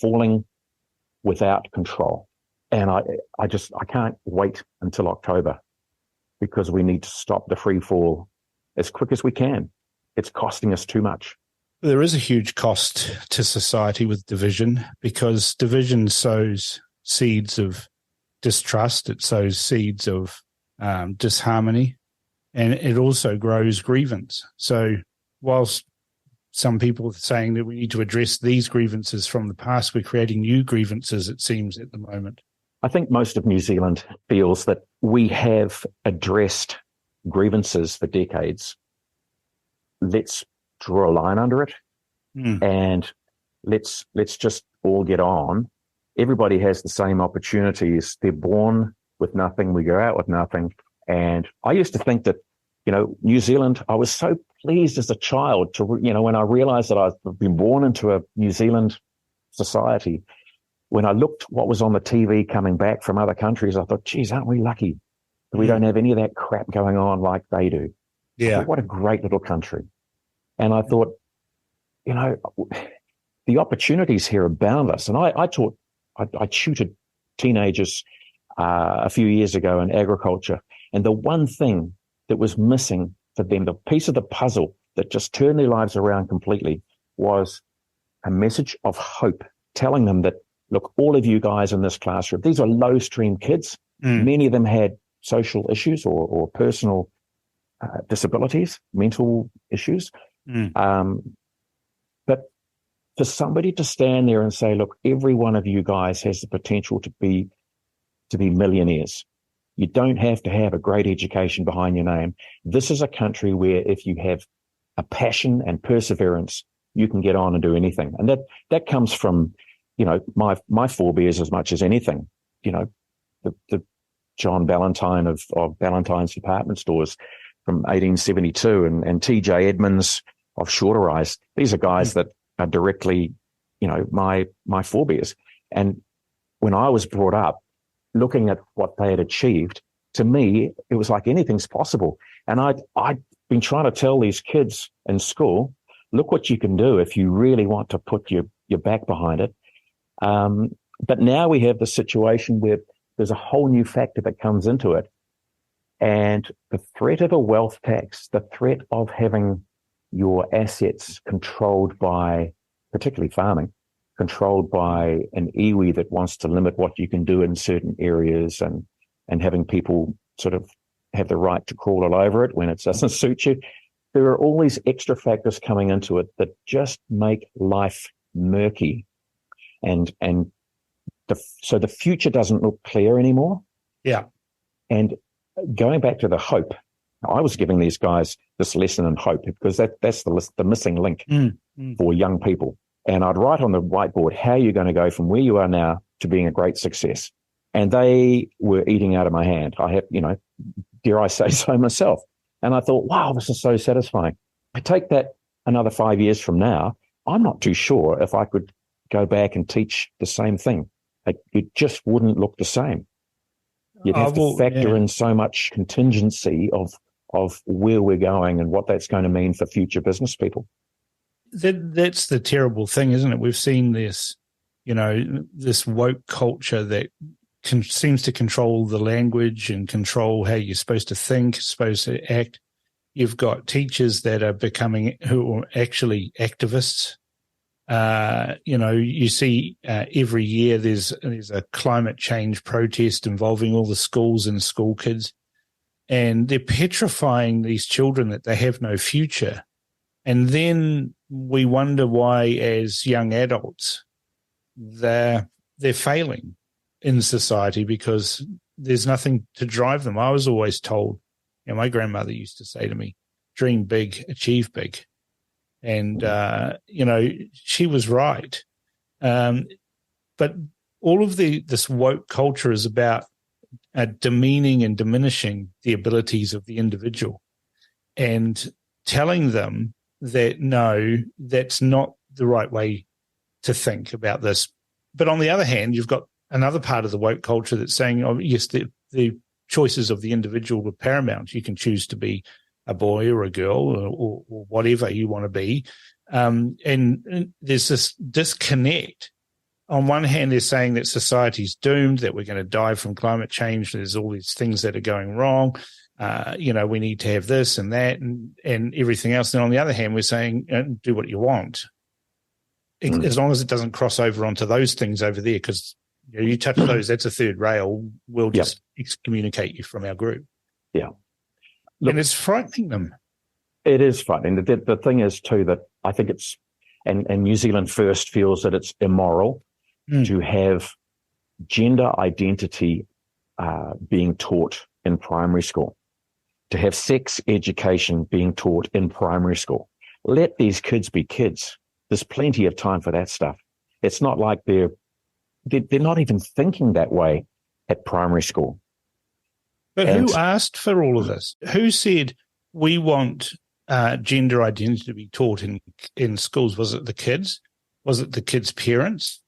falling without control. And I can't wait until October, because we need to stop the free fall as quick as we can. It's costing us too much. There is a huge cost to society with division, because division sows seeds of distrust. It sows seeds of disharmony, and it also grows grievance. So whilst some people are saying that we need to address these grievances from the past, we're creating new grievances, it seems, at the moment. I think most of New Zealand feels that we have addressed grievances for decades. Let's draw a line under it, and let's just all get on. Everybody has the same opportunities. They're born with nothing. We go out with nothing. And I used to think that, New Zealand, I was so pleased as a child to, when I realized that I've been born into a New Zealand society. When I looked what was on the TV coming back from other countries, I thought, geez, aren't we lucky that we don't have any of that crap going on like they do? Yeah. What a great little country. And I thought, the opportunities here are boundless. And I tutored teenagers a few years ago in agriculture. And the one thing that was missing for them, the piece of the puzzle that just turned their lives around completely, was a message of hope, telling them that, look, all of you guys in this classroom, these are low stream kids. Many of them had social issues or personal disabilities, mental issues. But for somebody to stand there and say, look, every one of you guys has the potential to be millionaires. You don't have to have a great education behind your name. This is a country where if you have a passion and perseverance, you can get on and do anything. And that comes from, my forebears as much as anything. The John Ballantyne of Ballantyne's department stores from 1872 and TJ Edmonds of Shorter Eyes. These are guys that are directly, my forebears. And when I was brought up, looking at what they had achieved, to me, it was like anything's possible. And I'd been trying to tell these kids in school, look what you can do if you really want to put your back behind it. But now we have the situation where there's a whole new factor that comes into it. And the threat of a wealth tax, the threat of having your assets controlled by, particularly farming, controlled by an iwi that wants to limit what you can do in certain areas and having people sort of have the right to crawl all over it when it doesn't suit you. There are all these extra factors coming into it that just make life murky. So the future doesn't look clear anymore. Yeah. And going back to the hope, I was giving these guys this lesson in hope because that's the missing link for young people. And I'd write on the whiteboard how you're going to go from where you are now to being a great success. And they were eating out of my hand. I have, dare I say so myself. And I thought, wow, this is so satisfying. I take that another 5 years from now, I'm not too sure if I could go back and teach the same thing. It just wouldn't look the same. You'd have to factor in so much contingency of where we're going and what that's going to mean for future business people. That's the terrible thing, isn't it? We've seen this, this woke culture that seems to control the language and control how you're supposed to think, supposed to act. You've got teachers that are who are actually activists. You see every year there's a climate change protest involving all the schools and school kids, and they're petrifying these children that they have no future. And then we wonder why, as young adults, they're failing in society because there's nothing to drive them. I was always told, my grandmother used to say to me, dream big, achieve big. And, she was right. But all of this woke culture is about demeaning and diminishing the abilities of the individual and telling them that, no, that's not the right way to think about this. But on the other hand, you've got another part of the woke culture that's saying, oh, yes, the choices of the individual are paramount. You can choose to be a boy or a girl or whatever you want to be. And there's this disconnect. On one hand, they're saying that society's doomed, that we're going to die from climate change. There's all these things that are going wrong. We need to have this and that and everything else. And on the other hand, we're saying do what you want, as long as it doesn't cross over onto those things over there, because You touch those, that's a third rail. We'll just excommunicate you from our group. Yeah. Look, and it's frightening them. It is frightening. The thing is, too, that I think it's, and New Zealand First feels that it's immoral to have gender identity being taught in primary school, to have sex education being taught in primary school. Let these kids be kids. There's plenty of time for that stuff. It's not like they're not even thinking that way at primary school. But who asked for all of this? Who said we want gender identity to be taught in schools? Was it the kids? Was it the kids' parents?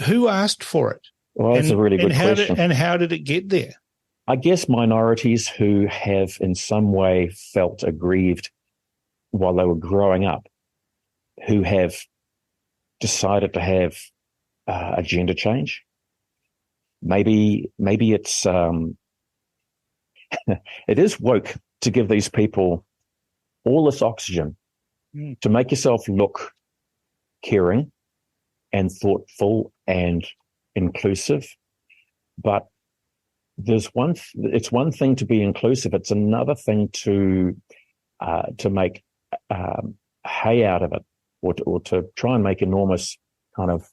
Who asked for it? Well, that's a really good question. And how did it get there? I guess minorities who have in some way felt aggrieved while they were growing up, who have decided to have a gender change. Maybe it's it is woke to give these people all this oxygen to make yourself look caring and thoughtful and inclusive. But it's one thing to be inclusive. It's another thing to make hay out of it, or to try and make enormous kind of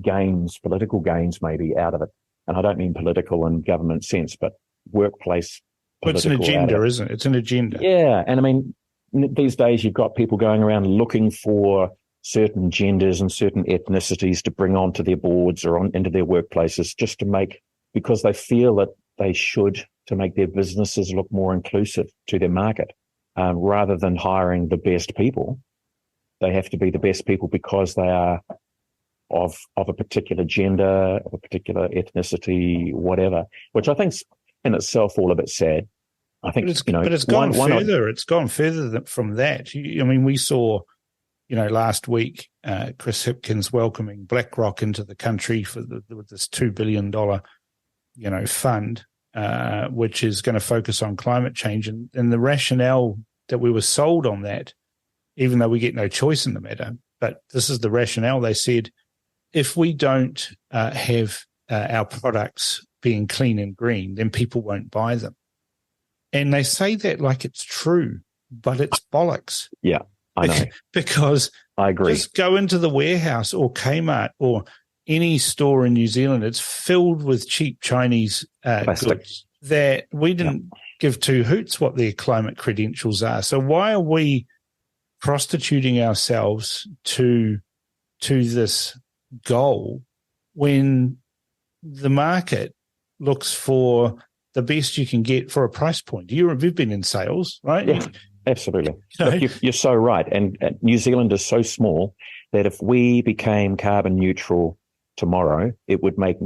gains, political gains maybe out of it. And I don't mean political in government sense, but workplace. But it's an agenda, isn't it? It's an agenda. Yeah. And I mean, these days you've got people going around looking for certain genders and certain ethnicities to bring onto their boards or into their workplaces just to make, because they feel that they should, to make their businesses look more inclusive to their market. Rather than hiring the best people, they have to be the best people because they are of a particular gender, of a particular ethnicity, whatever, which I think's in itself all a bit sad. I think, but it's gone further. It's gone further from that. I mean, we saw, last week, Chris Hipkins welcoming BlackRock into the country with this $2 billion, fund, which is going to focus on climate change. And the rationale that we were sold on that, even though we get no choice in the matter, but this is the rationale. They said, if we don't have our products being clean and green, then people won't buy them. And they say that like it's true, but it's bollocks. Yeah, I know. Because I agree. Just go into the warehouse or Kmart or any store in New Zealand. It's filled with cheap Chinese goods that we didn't give two hoots what their climate credentials are. So why are we prostituting ourselves to this goal when the market looks for the best you can get for a price point? You've been in sales, right? Yeah, absolutely. Look, you're so right. And New Zealand is so small that if we became carbon neutral tomorrow, it would make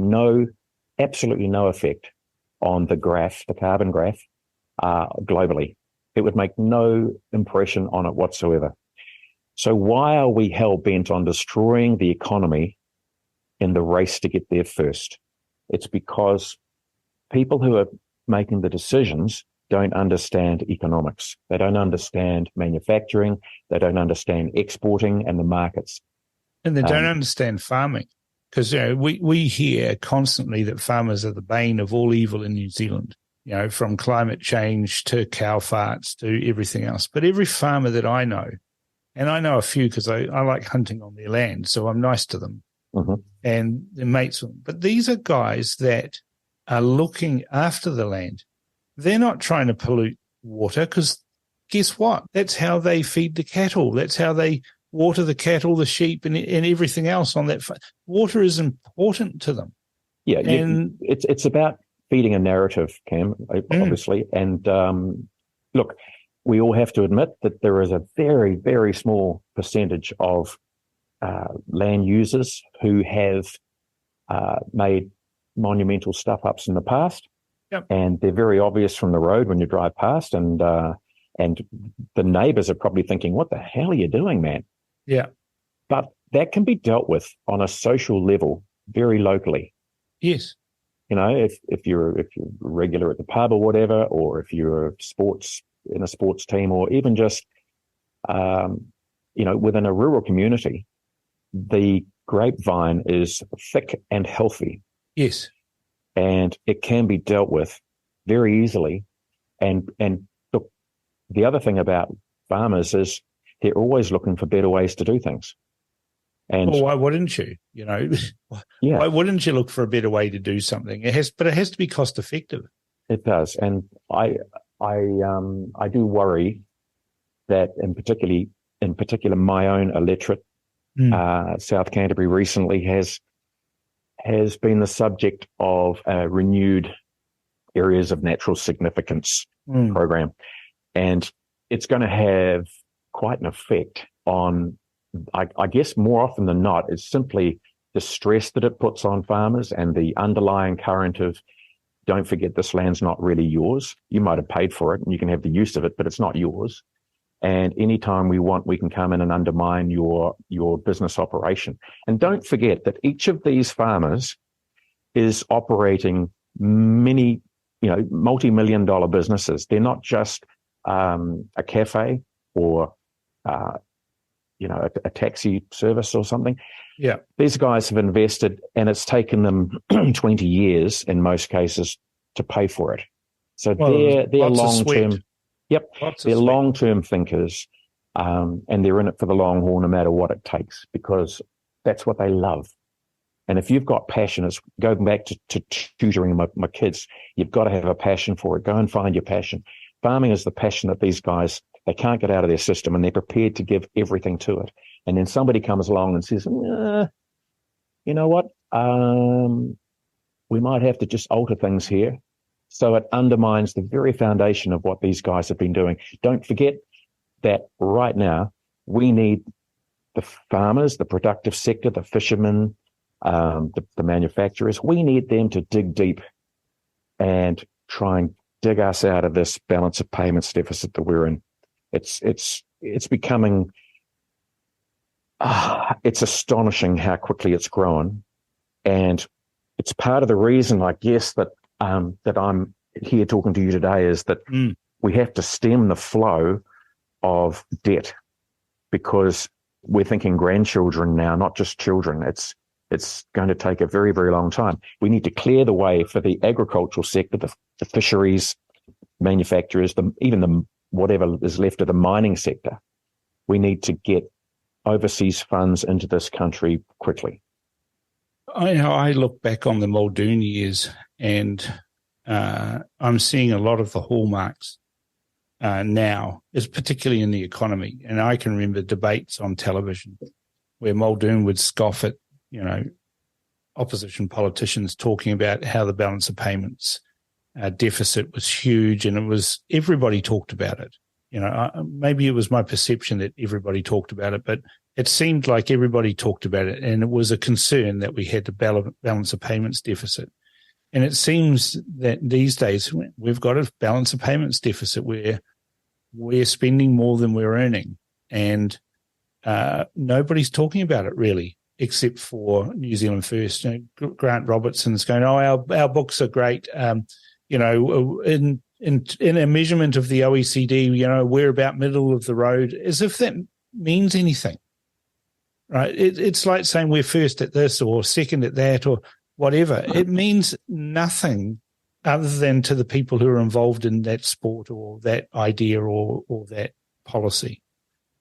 absolutely no effect on the carbon graph globally. It would make no impression on it whatsoever. So why are we hell-bent on destroying the economy in the race to get there first? It's because people who are making the decisions don't understand economics. They don't understand manufacturing. They don't understand exporting and the markets. And they don't understand farming. Because we hear constantly that farmers are the bane of all evil in New Zealand, from climate change to cow farts to everything else. But every farmer that I know, and I know a few because I like hunting on their land, so I'm nice to them and their mates. But these are guys that are looking after the land. They're not trying to pollute water because guess what? That's how they feed the cattle. That's how they water the cattle, the sheep, and everything else on that. Water is important to them. Yeah, and it's about feeding a narrative, Cam, obviously. And look, we all have to admit that there is a very, very small percentage of land users who have made monumental stuff-ups in the past. Yep. And they're very obvious from the road when you drive past. And the neighbours are probably thinking, what the hell are you doing, man? Yeah. But that can be dealt with on a social level, very locally. Yes. If you're regular at the pub or whatever, or if you're in a sports team, or even just, within a rural community, the grapevine is thick and healthy. Yes. And it can be dealt with very easily. And look, the other thing about farmers is they're always looking for better ways to do things. And well, why wouldn't you? You know, why wouldn't you look for a better way to do something? It has to be cost effective. It does, and I do worry that, in particular, my own electorate, South Canterbury recently has been the subject of a renewed areas of natural significance program, and it's going to have quite an effect on, I guess more often than not, it's simply the stress that it puts on farmers and the underlying current of, don't forget, this land's not really yours. You might have paid for it and you can have the use of it, but it's not yours. And anytime we want, we can come in and undermine your business operation. And don't forget that each of these farmers is operating many, multi-million-dollar businesses. They're not just a cafe or a taxi service or something. Yeah. These guys have invested, and it's taken them 20 years in most cases to pay for it. So they're long-term. Yep. They're long-term thinkers, and they're in it for the long haul no matter what it takes, because that's what they love. And if you've got passion, it's going back to tutoring my kids, you've got to have a passion for it. Go and find your passion. Farming is the passion that these guys, they can't get out of their system, and they're prepared to give everything to it. And then somebody comes along and says, you know what, we might have to just alter things here. So it undermines the very foundation of what these guys have been doing. Don't forget that right now, we need the farmers, the productive sector, the fishermen, the manufacturers. We need them to dig deep and try and dig us out of this balance of payments deficit that we're in. It's becoming, it's astonishing how quickly it's grown. And it's part of the reason, I guess, that I'm here talking to you today, is that we have to stem the flow of debt, because we're thinking grandchildren now, not just children. It's going to take a very, very long time. We need to clear the way for the agricultural sector, the fisheries, manufacturers, even whatever is left of the mining sector. We need to get overseas funds into this country quickly. I look back on the Muldoon years, and I'm seeing a lot of the hallmarks now, is particularly in the economy. And I can remember debates on television where Muldoon would scoff at, opposition politicians talking about how the balance of payments deficit was huge, and everybody talked about it. Maybe it was my perception that everybody talked about it, but it seemed like everybody talked about it, and it was a concern that we had the balance of payments deficit. And it seems that these days we've got a balance of payments deficit where we're spending more than we're earning, and nobody's talking about it really, except for New Zealand First. Grant Robertson's going, our books are great. In a measurement of the OECD, we're about middle of the road, as if that means anything, right? It's like saying we're first at this or second at that or whatever. It means nothing other than to the people who are involved in that sport or that idea or that policy.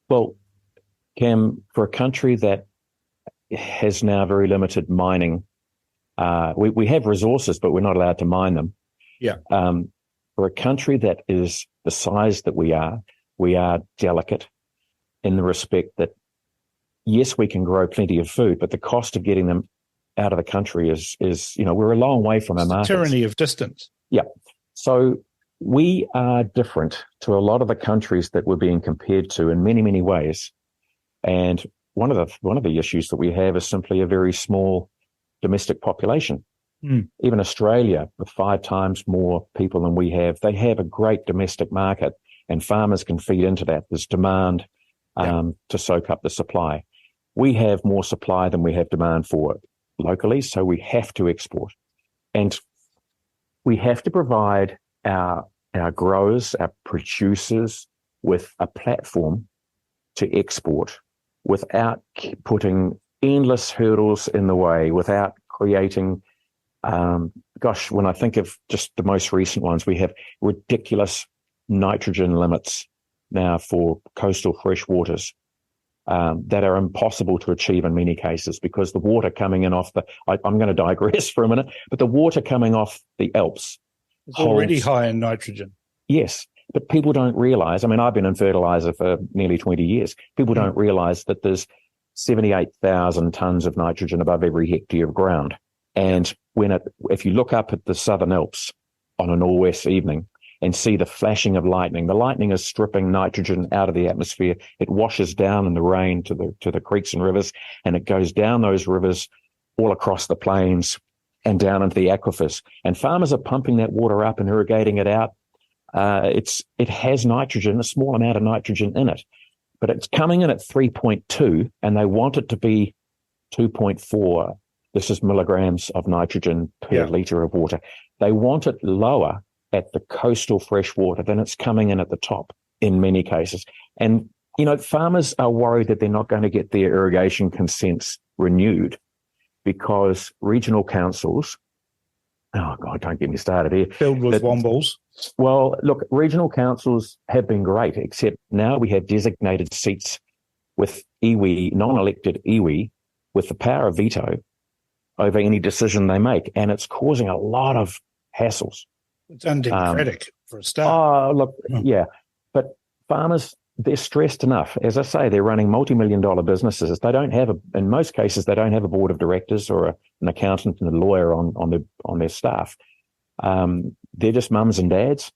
Well, Cam, for a country that has now very limited mining, we have resources, but we're not allowed to mine them. Yeah. For a country that is the size that we are delicate in the respect that, yes, we can grow plenty of food, but the cost of getting them out of the country is we're a long way from our markets. Tyranny of distance. Yeah. So we are different to a lot of the countries that we're being compared to in many, many ways. And one of the issues that we have is simply a very small domestic population. Even Australia, with 5 times more people than we have, they have a great domestic market, and farmers can feed into that. There's demand to soak up the supply. We have more supply than we have demand for locally, so we have to export. And we have to provide our growers, our producers, with a platform to export without putting endless hurdles in the way without creating, when I think of just the most recent ones, we have ridiculous nitrogen limits now for coastal freshwaters that are impossible to achieve in many cases because the water coming in off I'm going to digress for a minute, but the water coming off the Alps is already high in nitrogen. Yes, but people don't realize, I've been in fertilizer for nearly 20 years. People don't realize that there's 78,000 tons of nitrogen above every hectare of ground. And if you look up at the Southern Alps on a nor'west evening and see the flashing of lightning, the lightning is stripping nitrogen out of the atmosphere. It washes down in the rain to the creeks and rivers, and it goes down those rivers all across the plains and down into the aquifers. And farmers are pumping that water up and irrigating it out. It has nitrogen, a small amount of nitrogen in it, but it's coming in at 3.2 and they want it to be 2.4. This is milligrams of nitrogen per litre of water. They want it lower at the coastal freshwater than it's coming in at the top in many cases. And, farmers are worried that they're not going to get their irrigation consents renewed because regional councils, oh God, don't get me started here. Filled with wombles. Well, look, regional councils have been great, except now we have designated seats with iwi, non-elected iwi, with the power of veto over any decision they make. And it's causing a lot of hassles. It's undemocratic for a start. Oh, look, yeah. But farmers, they're stressed enough. As I say, they're running multi-million-dollar businesses. They don't have in most cases, they don't have a board of directors or an accountant and a lawyer on their staff. They're just mums and dads,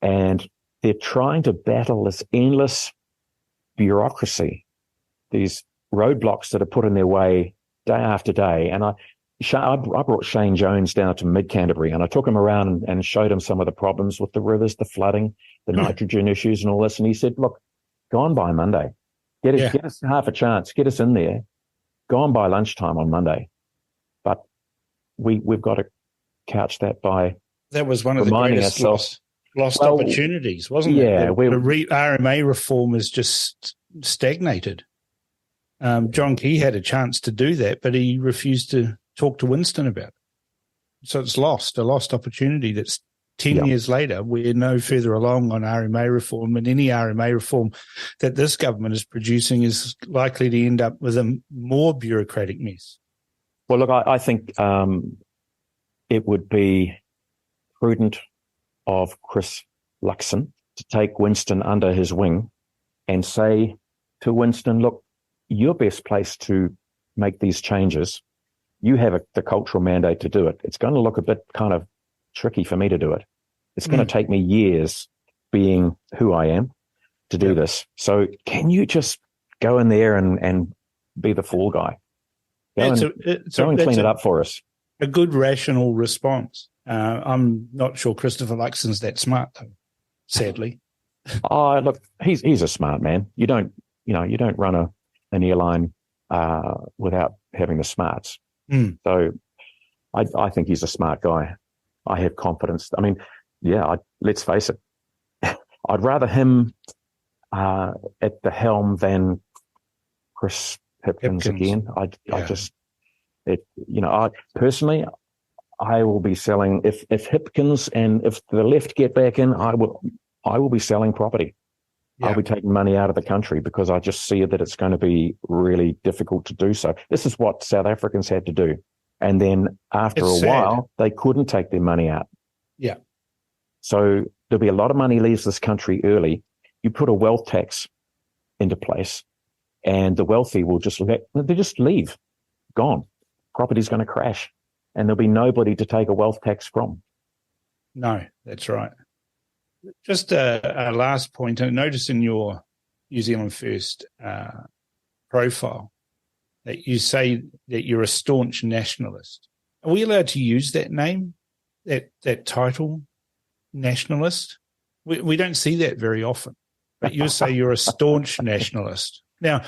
and they're trying to battle this endless bureaucracy, these roadblocks that are put in their way day after day. And I brought Shane Jones down to mid-Canterbury, and I took him around and showed him some of the problems with the rivers, the flooding, the nitrogen issues and all this. And he said, look, go on by Monday. Get us half a chance. Get us in there. Go on by lunchtime on Monday. But we've got to couch that by that was one of the greatest lost opportunities, wasn't it? Yeah. The RMA reform is just stagnated. John Key had a chance to do that, but he refused to talk to Winston about it. So it's a lost opportunity. That's 10 years later. We're no further along on RMA reform, and any RMA reform that this government is producing is likely to end up with a more bureaucratic mess. Well, look, I think it would be prudent of Chris Luxon to take Winston under his wing and say to Winston, look, you're best placed to make these changes. You have the cultural mandate to do it. It's going to look a bit kind of tricky for me to do it. It's going to take me years being who I am to do this. So can you just go in there and be the fall guy? Go and clean it up for us. A good rational response. I'm not sure Christopher Luxon's that smart, though, sadly. Oh, look, he's a smart man. You don't run an airline without having the smarts. So I think he's a smart guy. I have confidence. I mean, let's face it. I'd rather him at the helm than Chris Hipkins again. Personally, I will be selling if Hipkins and if the left get back in, I will be selling property. I'll be taking money out of the country because I just see that it's going to be really difficult to do so. This is what South Africans had to do. And then after a while, they couldn't take their money out. Yeah. So there'll be a lot of money leaves this country early. You put a wealth tax into place and the wealthy will just leave. Gone. Property's going to crash and there'll be nobody to take a wealth tax from. No, that's right. Just a last point. I noticed in your New Zealand First profile that you say that you're a staunch nationalist. Are we allowed to use that name, that title, nationalist? We don't see that very often. But you say you're a staunch nationalist. Now,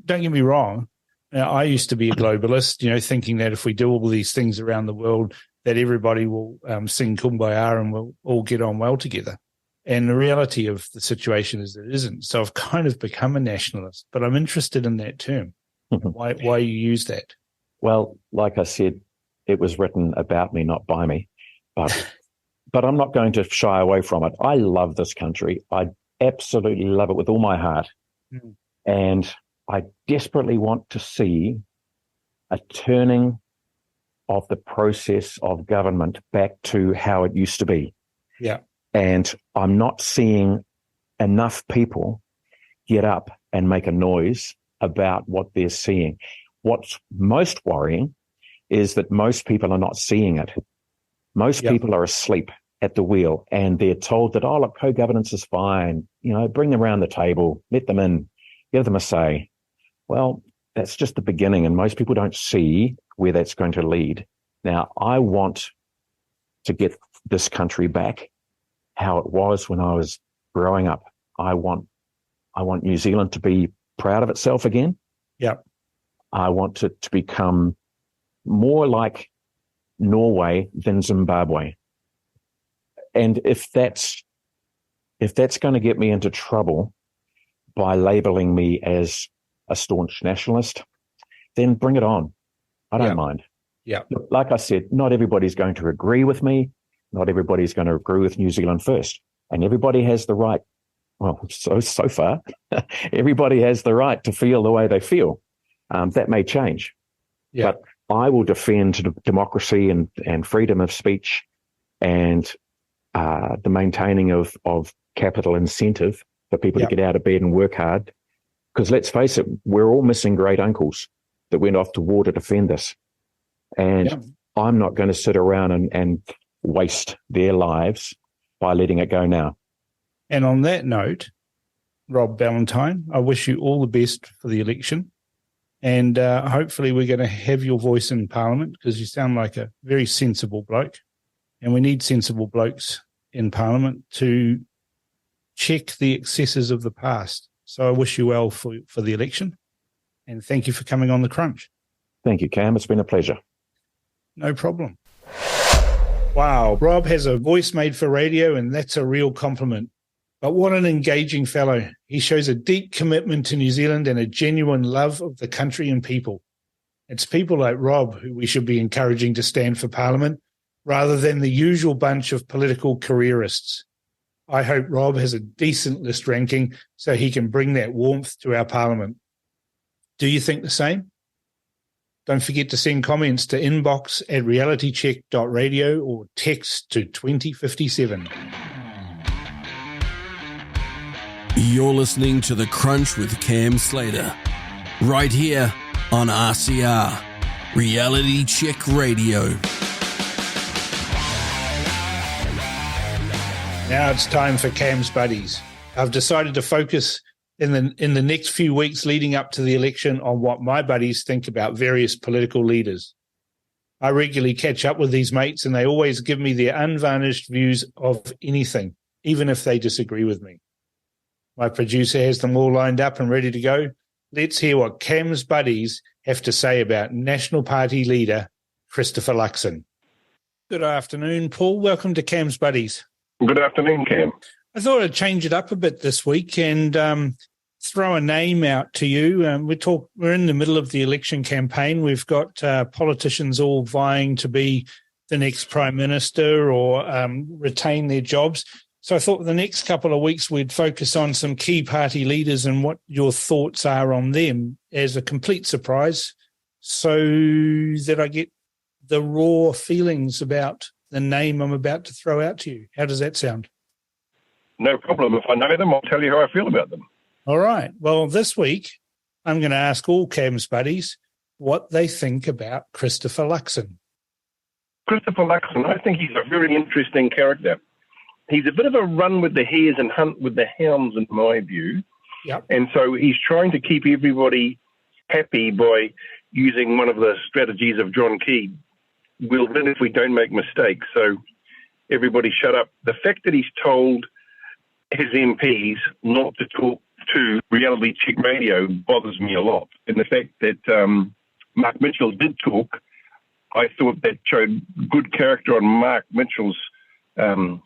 don't get me wrong. I used to be a globalist, thinking that if we do all these things around the world, that everybody will sing Kumbaya and we'll all get on well together. And the reality of the situation is that it isn't. So I've kind of become a nationalist, but I'm interested in that term. why you use that? Well, like I said, it was written about me, not by me. But I'm not going to shy away from it. I love this country. I absolutely love it with all my heart. Mm. And I desperately want to see a turning of the process of government back to how it used to be. Yeah. And I'm not seeing enough people get up and make a noise about what they're seeing. What's most worrying is that most people are not seeing it. Most people are asleep at the wheel, and they're told that, oh, look, co-governance is fine. You know, bring them around the table, let them in, give them a say. Well, that's just the beginning, and most people don't see where that's going to lead. Now, I want to get this country back how it was when I was growing up. I want New Zealand to be proud of itself again. Yeah. I want it to become more like Norway than Zimbabwe. And if that's going to get me into trouble by labeling me as a staunch nationalist, then bring it on. I don't mind. Yeah. Like I said, not everybody's going to agree with me. Not everybody's going to agree with New Zealand First. And everybody has the right, well, so far, everybody has the right to feel the way they feel. That may change. Yeah. But I will defend democracy and freedom of speech and the maintaining of capital incentive for people to get out of bed and work hard. Because let's face it, we're all missing great uncles that went off to war to defend us. And I'm not going to sit around and waste their lives by letting it go now. And on that note, Rob Ballantyne, I wish you all the best for the election. And hopefully we're going to have your voice in Parliament, because you sound like a very sensible bloke. And we need sensible blokes in Parliament to check the excesses of the past. So I wish you well for the election. And thank you for coming on The Crunch. Thank you, Cam. It's been a pleasure. No problem. Wow, Rob has a voice made for radio, and that's a real compliment. But what an engaging fellow. He shows a deep commitment to New Zealand and a genuine love of the country and people. It's people like Rob who we should be encouraging to stand for Parliament, rather than the usual bunch of political careerists. I hope Rob has a decent list ranking so he can bring that warmth to our Parliament. Do you think the same? Don't forget to send comments to inbox@realitycheck.radio or text to 2057. You're listening to The Crunch with Cam Slater, right here on RCR, Reality Check Radio. Now it's time for Cam's Buddies. I've decided to focus in the next few weeks leading up to the election on what my buddies think about various political leaders. I regularly catch up with these mates, and they always give me their unvarnished views of anything, even if they disagree with me. My producer has them all lined up and ready to go. Let's hear what Cam's buddies have to say about National Party leader Christopher Luxon. Good afternoon, Paul. Welcome to Cam's Buddies. Good afternoon, Cam. I thought I'd change it up a bit this week and throw a name out to you. We're in the middle of the election campaign. We've got politicians all vying to be the next Prime Minister or retain their jobs. So I thought the next couple of weeks we'd focus on some key party leaders and what your thoughts are on them as a complete surprise, so that I get the raw feelings about the name I'm about to throw out to you. How does that sound? No problem. If I know them, I'll tell you how I feel about them. All right. Well, this week I'm going to ask all Cam's buddies what they think about Christopher Luxon. Christopher Luxon, I think he's a very interesting character. He's a bit of a run with the hares and hunt with the hounds, in my view. Yep. And so he's trying to keep everybody happy by using one of the strategies of John Key. We'll win if we don't make mistakes. So everybody shut up. The fact that he's told his MPs not to talk to Reality Check Radio bothers me a lot. And the fact that Mark Mitchell did talk, I thought that showed good character on Mark Mitchell's on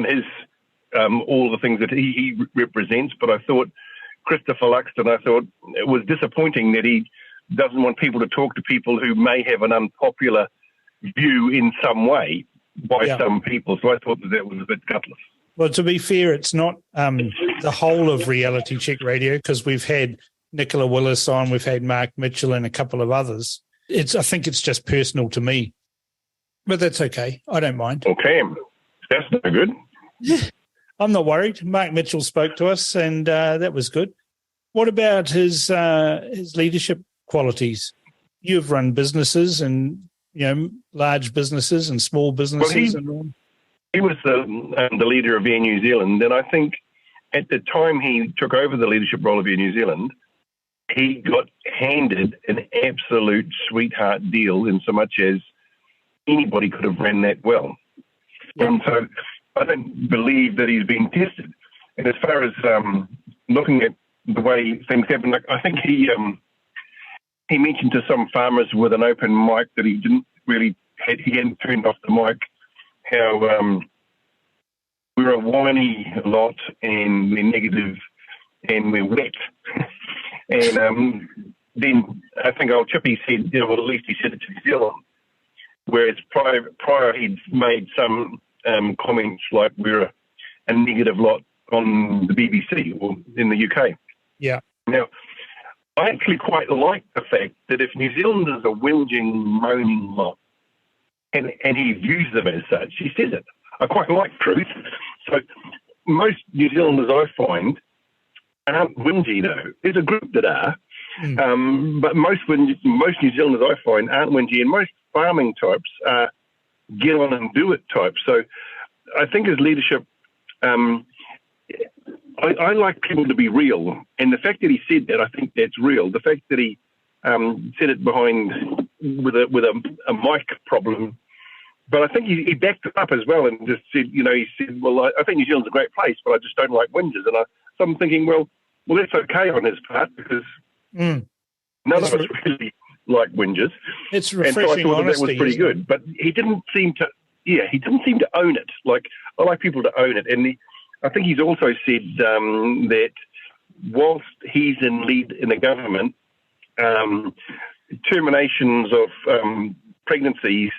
his all the things that he represents. But I thought Christopher Luxon, I thought it was disappointing that he doesn't want people to talk to people who may have an unpopular view in some way by some people. So I thought that was a bit gutless. Well, to be fair, it's not the whole of Reality Check Radio, because we've had Nicola Willis on, we've had Mark Mitchell and a couple of others. I think it's just personal to me. But that's okay. I don't mind. Okay. That's no good. I'm not worried. Mark Mitchell spoke to us, and that was good. What about his leadership qualities? You've run businesses, and large businesses and small businesses. Well, he was the leader of Air New Zealand, and I think at the time he took over the leadership role of Air New Zealand, he got handed an absolute sweetheart deal in so much as anybody could have ran that well. Yeah. And so I don't believe that he's been tested. And as far as looking at the way things happen, I think he mentioned to some farmers with an open mic that he didn't really, he hadn't turned off the mic, how we're a whiny lot and we're negative and we're wet. And then I think old Chippy said, well, at least he said it to New Zealand, whereas prior he'd made some comments like we're a negative lot on the BBC or in the UK. Yeah. Now, I actually quite like the fact that if New Zealanders are whinging, moaning lot, and he views them as such, he says it. I quite like truth. So most New Zealanders I find aren't whingy, though. There's a group that are, but most New Zealanders I find aren't whingy, and most farming types are get on and do it types. So I think his leadership, I like people to be real, and the fact that he said that, I think that's real. The fact that he said it behind with a mic problem, but I think he backed it up as well and just said, he said, well, I think New Zealand's a great place, but I just don't like whingers. And so I'm thinking, well, that's okay on his part, because none of us really like whingers. It's refreshing. And so I thought that was pretty good, but he didn't seem to. Yeah, he didn't seem to own it. Like, I like people to own it, and I think he's also said that whilst he's in lead in the government, terminations of pregnancies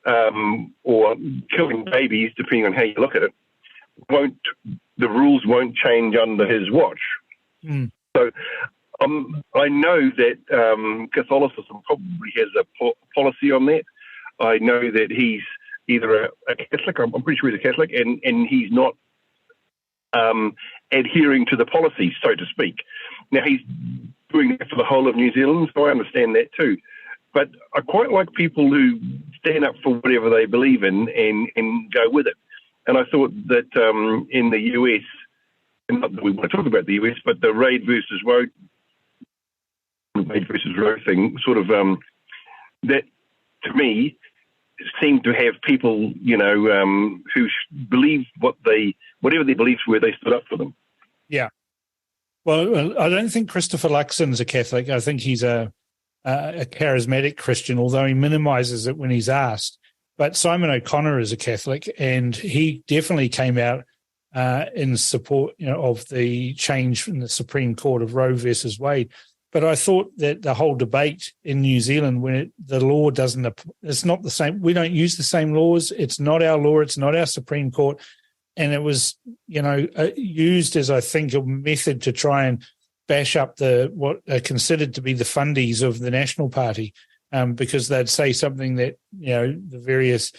or killing babies, depending on how you look at it, the rules won't change under his watch. So I know that Catholicism probably has a policy on that. I know that he's either a Catholic, I'm pretty sure he's a Catholic, and he's not adhering to the policy, so to speak. Now, he's doing that for the whole of New Zealand, so I understand that too. But I quite like people who stand up for whatever they believe in and go with it. And I thought that in the US, and not that we want to talk about the US, but the Wade versus Roe thing, sort of, that to me seemed to have people, who believe whatever their beliefs were, they stood up for them. Yeah. Well, I don't think Christopher Luxon's a Catholic. I think he's a charismatic Christian, although he minimises it when he's asked. But Simon O'Connor is a Catholic, and he definitely came out in support, of the change in the Supreme Court of Roe versus Wade. But I thought that the whole debate in New Zealand, when the law it's not the same. We don't use the same laws. It's not our law. It's not our Supreme Court. And it was, used as, I think, a method to try and bash up what are considered to be the fundies of the National Party, because they'd say something that, the various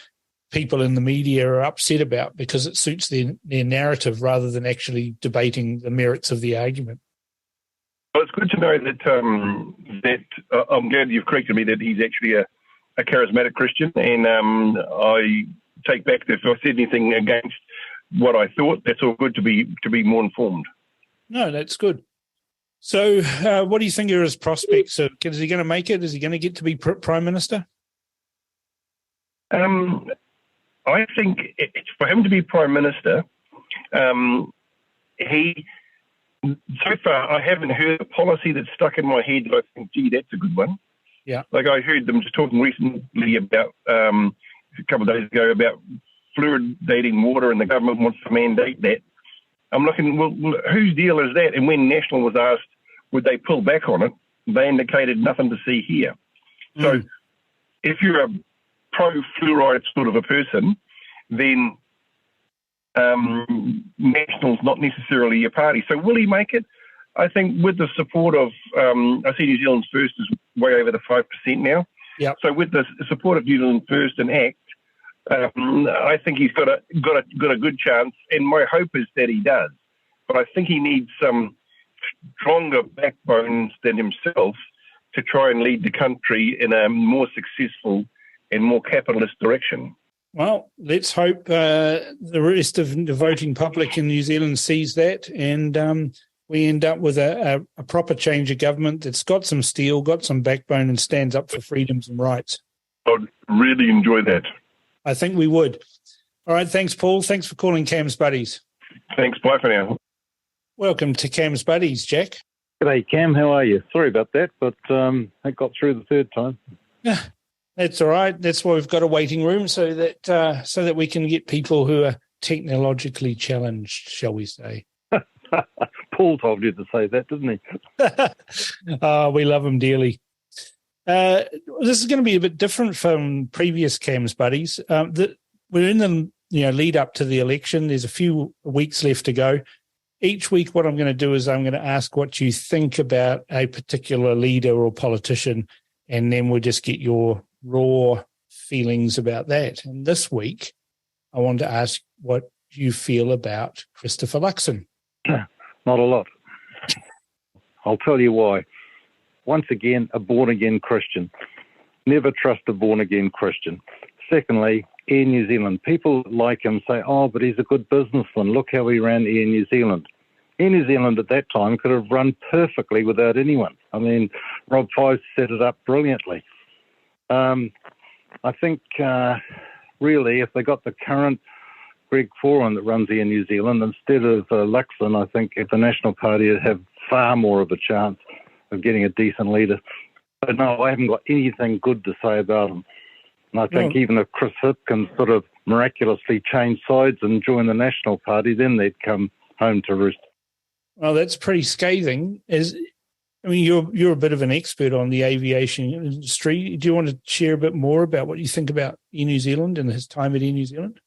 people in the media are upset about because it suits their narrative rather than actually debating the merits of the argument. Well, it's good to know that I'm glad you've corrected me that he's actually a charismatic Christian, and I take back if I said anything against what I thought. That's all good to be more informed. No, that's good. So what do you think are his prospects? Is he going to make it? Is he going to get to be Prime Minister? I think for him to be Prime Minister, so far I haven't heard a policy that's stuck in my head that I think, gee, that's a good one. Yeah. Like I heard them just talking recently about, a couple of days ago, about fluoridating water, and the government wants to mandate that. I'm looking, well, whose deal is that? And when National was asked, would they pull back on it, they indicated nothing to see here. So if you're a pro-fluoride sort of a person, then National's not necessarily your party. So will he make it? I think with the support of, I see New Zealand First is way over the 5% now. Yep. So with the support of New Zealand First and ACT, I think he's got a good chance, and my hope is that he does. But I think he needs some stronger backbones than himself to try and lead the country in a more successful and more capitalist direction. Well, let's hope the rest of the voting public in New Zealand sees that, and we end up with a proper change of government that's got some steel, got some backbone, and stands up for freedoms and rights. I'd really enjoy that. I think we would. All right, thanks, Paul. Thanks for calling Cam's Buddies. Thanks, bye for now. Welcome to Cam's Buddies, Jack. G'day, Cam. How are you? Sorry about that, but I got through the third time. Yeah, that's all right. That's why we've got a waiting room so that we can get people who are technologically challenged, shall we say. Paul told you to say that, didn't he? We love him dearly. This is going to be a bit different from previous Cam's Buddies. We're in the lead up to the election. There's a few weeks left to go. Each week, what I'm going to do is I'm going to ask what you think about a particular leader or politician, and then we'll just get your raw feelings about that. And this week, I want to ask what you feel about Christopher Luxon. Not a lot. I'll tell you why. Once again, a born-again Christian. Never trust a born-again Christian. Secondly, Air New Zealand. People like him say, oh, but he's a good businessman. Look how he ran Air New Zealand. Air New Zealand at that time could have run perfectly without anyone. I mean, Rob Fives set it up brilliantly. I think, really, if they got the current Greg Foran that runs Air New Zealand instead of Luxon, I think if the National Party would have far more of a chance of getting a decent leader. But no, I haven't got anything good to say about him. And I think even if Chris Hipkins sort of miraculously change sides and join the National Party, then they'd come home to roost. Well, that's pretty scathing. You're a bit of an expert on the aviation industry. Do you want to share a bit more about what you think about Air New Zealand and his time at Air New Zealand?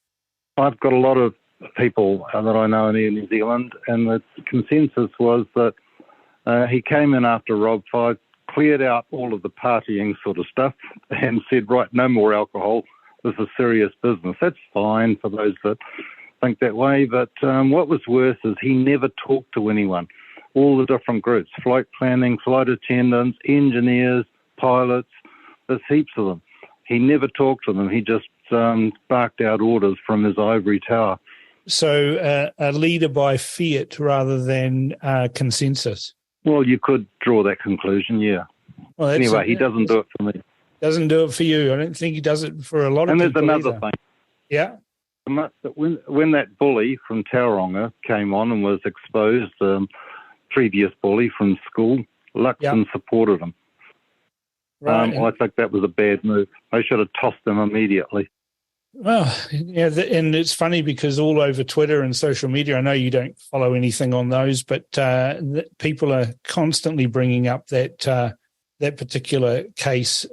I've got a lot of people that I know in Air New Zealand, and the consensus was that he came in after Rob Fives, cleared out all of the partying sort of stuff and said, right, no more alcohol. This is serious business. That's fine for those that think that way. But what was worse is he never talked to anyone. All the different groups, flight planning, flight attendants, engineers, pilots, there's heaps of them. He never talked to them. He just barked out orders from his ivory tower. So a leader by fiat rather than consensus. Well, you could draw that conclusion, yeah. Well, anyway, he doesn't do it for me. Doesn't do it for you. I don't think he does it for a lot of people. And there's another thing. Yeah. When that bully from Tauranga came on and was exposed, previous bully from school, Luxon supported him. Right. I think that was a bad move. They should have tossed him immediately. Well, yeah, and it's funny because all over Twitter and social media, I know you don't follow anything on those, but people are constantly bringing up that particular case.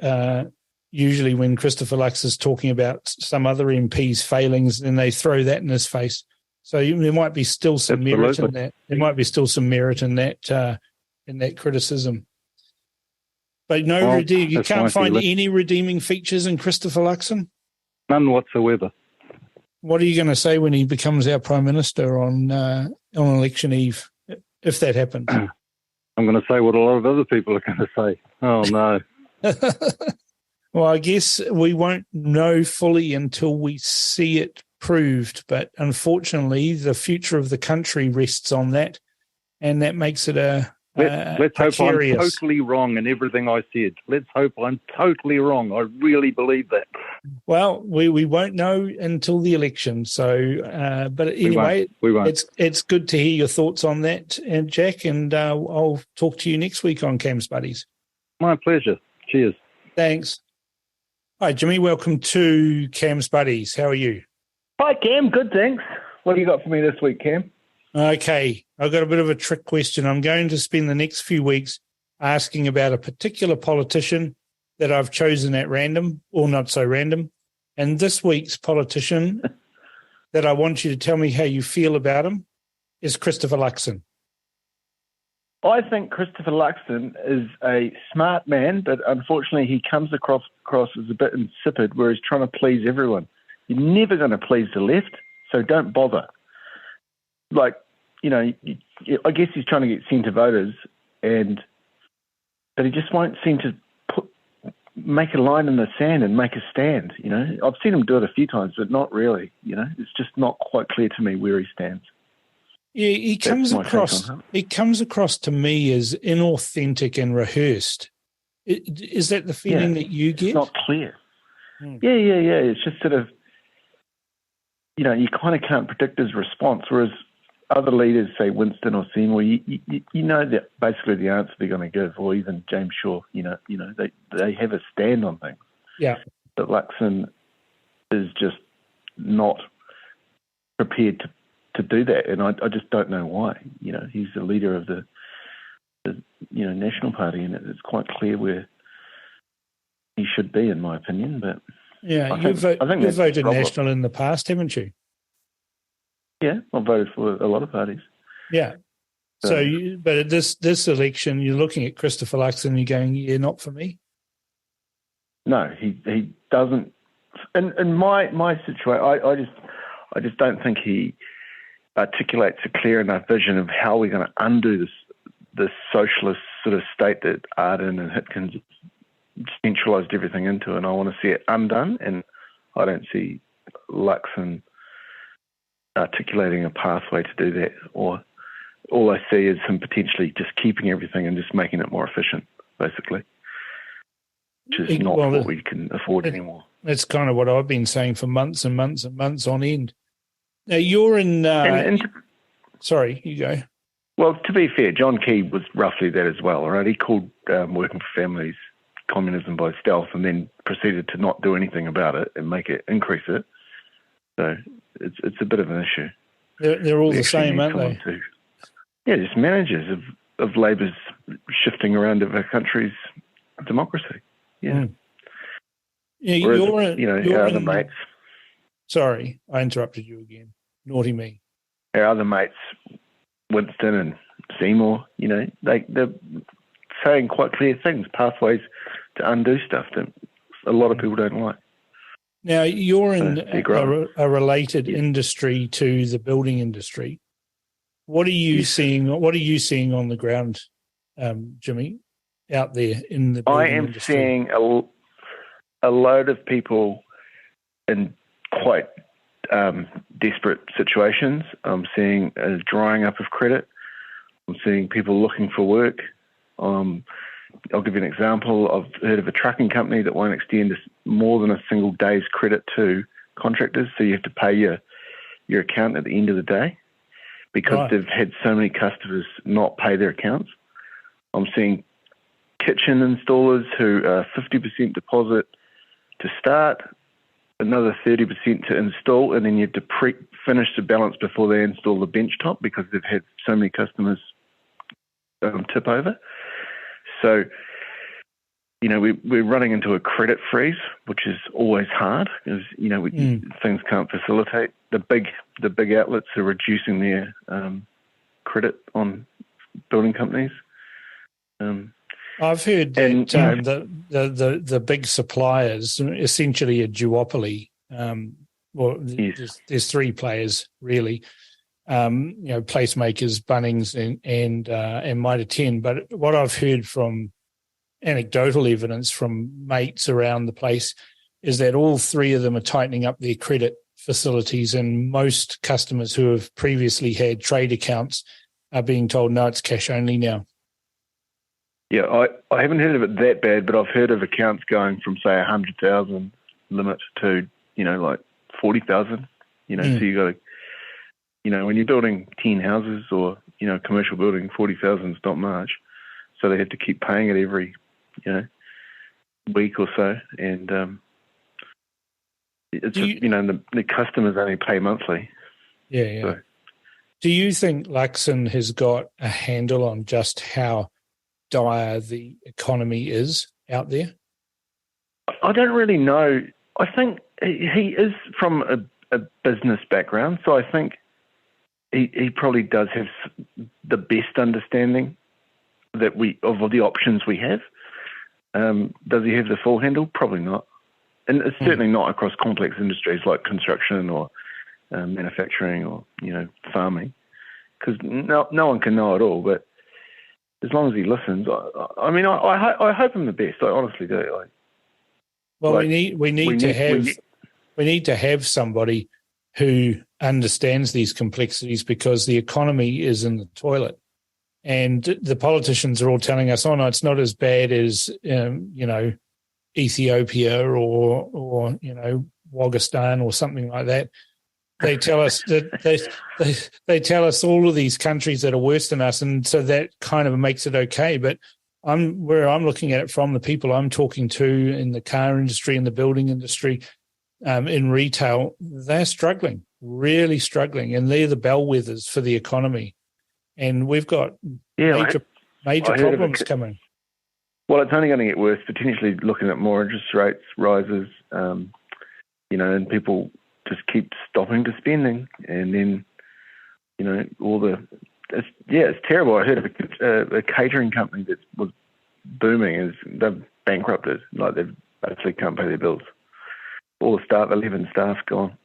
Usually when Christopher Lux is talking about some other MP's failings, then they throw that in his face. So there might be still some merit in that. There might be still some merit in that criticism. But you can't find any redeeming features in Christopher Luxon? None whatsoever. What are you going to say when he becomes our Prime Minister on election eve, if that happens? I'm going to say what a lot of other people are going to say. Oh, no. Well, I guess we won't know fully until we see it proved. But unfortunately, the future of the country rests on that, and that makes it let's hope I'm totally wrong in everything I said. Let's hope I'm totally wrong. I really believe that. Well, we won't know until the election. So, but anyway, we won't. It's good to hear your thoughts on that, Jack, and I'll talk to you next week on Cam's Buddies. My pleasure. Cheers. Thanks. Hi, Jimmy. Welcome to Cam's Buddies. How are you? Hi, Cam. Good, thanks. What do you got for me this week, Cam? Okay, I've got a bit of a trick question. I'm going to spend the next few weeks asking about a particular politician that I've chosen at random, or not so random. And this week's politician that I want you to tell me how you feel about him is Christopher Luxon. I think Christopher Luxon is a smart man, but unfortunately he comes across as a bit insipid where he's trying to please everyone. You're never going to please the left, so don't bother. Like, you know, I guess he's trying to get centre voters, but he just won't seem to make a line in the sand and make a stand, you know. I've seen him do it a few times, but not really, you know. It's just not quite clear to me where he stands. Yeah, he comes across to me as inauthentic and rehearsed. Is that the feeling that you get? It's not clear. Yeah. It's just sort of, you know, you kind of can't predict his response, whereas other leaders, say Winston or Seymour, you know that basically the answer they're going to give, or even James Shaw, you know, they have a stand on things. Yeah. But Luxon is just not prepared to do that, and I just don't know why. You know, he's the leader of the National Party, and it's quite clear where he should be, in my opinion. But yeah, you've voted National in the past, haven't you? Yeah, I've voted for a lot of parties. Yeah. But at this election, you're looking at Christopher Luxon and you're going, yeah, not for me? No, he doesn't. In my situation, I just don't think he articulates a clear enough vision of how we're going to undo this socialist sort of state that Ardern and Hitkins centralised everything into, and I want to see it undone, and I don't see Luxon articulating a pathway to do that, or all I see is him potentially just keeping everything and just making it more efficient, basically, which is not what we can afford anymore. That's kind of what I've been saying for months and months and months on end. Now, you're in... sorry, you go. Well, to be fair, John Key was roughly that as well, right? He called Working for Families communism by stealth and then proceeded to not do anything about it and increase it. So it's a bit of an issue. They're all the same, aren't they? Yeah, just managers of Labor's shifting around of our country's democracy. Yeah. Mm. Yeah, whereas, our other mates. Sorry, I interrupted you again. Naughty me. Our other mates, Winston and Seymour, you know, they're saying quite clear things, pathways to undo stuff that a lot of people don't like. Now, you're in a related industry to the building industry. What are you seeing? What are you seeing on the ground, Jimmy, out there in the building industry? I am seeing a load of people in quite desperate situations. I'm seeing a drying up of credit. I'm seeing people looking for work. I'll give you an example. I've heard of a trucking company that won't extend more than a single day's credit to contractors, so you have to pay your account at the end of the day because they've had so many customers not pay their accounts. I'm seeing kitchen installers who are 50% deposit to start, another 30% to install, and then you have to finish the balance before they install the bench top because they've had so many customers tip over. So, you know, we're running into a credit freeze, which is always hard because, you know, things can't facilitate. The big outlets are reducing their credit on building companies. I've heard that the big suppliers, essentially a duopoly. There's three players really. Placemakers, Bunnings, and Mitre 10. But what I've heard from anecdotal evidence from mates around the place is that all three of them are tightening up their credit facilities, and most customers who have previously had trade accounts are being told, no, it's cash only now. Yeah, I haven't heard of it that bad, but I've heard of accounts going from, say, 100,000 limit to, like 40,000. So you got to, when you're building 10 houses or, commercial building, 40,000 is not much. So they have to keep paying it every, week or so. And it's, the customers only pay monthly. Yeah. So Do you think Luxon has got a handle on just how dire the economy is out there? I don't really know. I think he is from a business background, so I think he probably does have the best understanding that of the options we have. Does he have the full handle? Probably not. And it's certainly not across complex industries like construction or manufacturing or, farming, because no one can know it all. But as long as he listens, I hope him the best. I honestly do. We need to have somebody who understands these complexities, because the economy is in the toilet, and the politicians are all telling us, "Oh no, it's not as bad as Ethiopia or Wagistan or something like that." They tell us that they tell us all of these countries that are worse than us, and so that kind of makes it okay. But where I'm looking at it from, the people I'm talking to in the car industry, in the building industry, in retail, they're struggling, really struggling, and they're the bellwethers for the economy. And we've got major problems coming. Well, it's only going to get worse, potentially looking at more interest rates rises, and people just keep stopping to spending. And then, it's terrible. I heard of a catering company that was booming. They've bankrupted. Like, they basically can't pay their bills. All the staff, 11 staff, gone.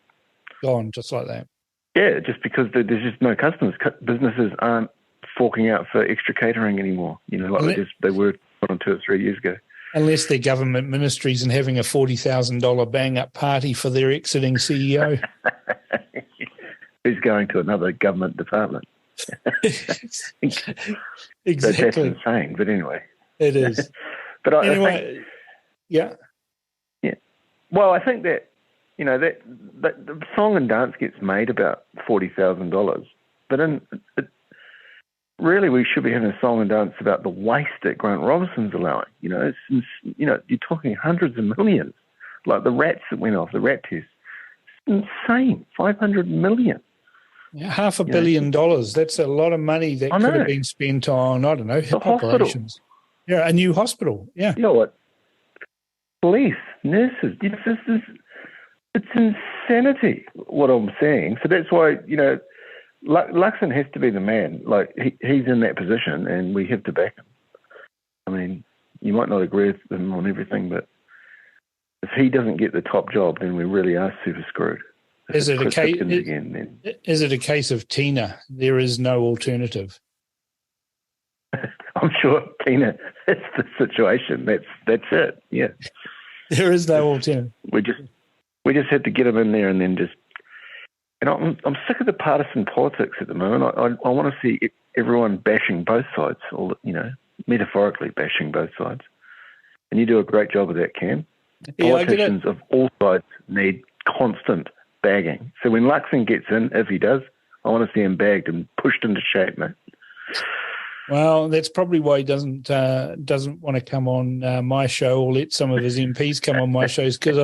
Gone, just like that. Yeah, just because there's just no customers. Businesses aren't forking out for extra catering anymore, they were on 2 or 3 years ago. Unless they're government ministries and having a $40,000 bang-up party for their exiting CEO. Who's going to another government department? Exactly. That's insane, but anyway. It is. But I think, yeah. Yeah. Well, I think that, that the song and dance gets made about $40,000, but really we should be having a song and dance about the waste that Grant Robinson's allowing. You're talking hundreds of millions, like the rats that went off, the rat test. It's insane, 500 million. Yeah, $500 million. That's a lot of money that could have been spent on, I don't know, operations. Hospital. Yeah, a new hospital. Yeah. You know what? Police, nurses. It's insanity what I'm saying. So that's why, Luxon has to be the man. Like, he's in that position, and we have to back him. I mean, you might not agree with him on everything, but if he doesn't get the top job, then we really are super screwed. Is it a case of Tina? There is no alternative. I'm sure Tina, that's the situation. That's it. Yeah. There is no alternative. We just had to get him in there, and then just. And I'm sick of the partisan politics at the moment. I want to see everyone bashing both sides, or metaphorically bashing both sides. And you do a great job of that, Cam. Politicians of all sides need constant bagging. So when Luxon gets in, if he does, I want to see him bagged and pushed into shape, mate. Well, that's probably why he doesn't want to come on my show or let some of his MPs come on my shows, because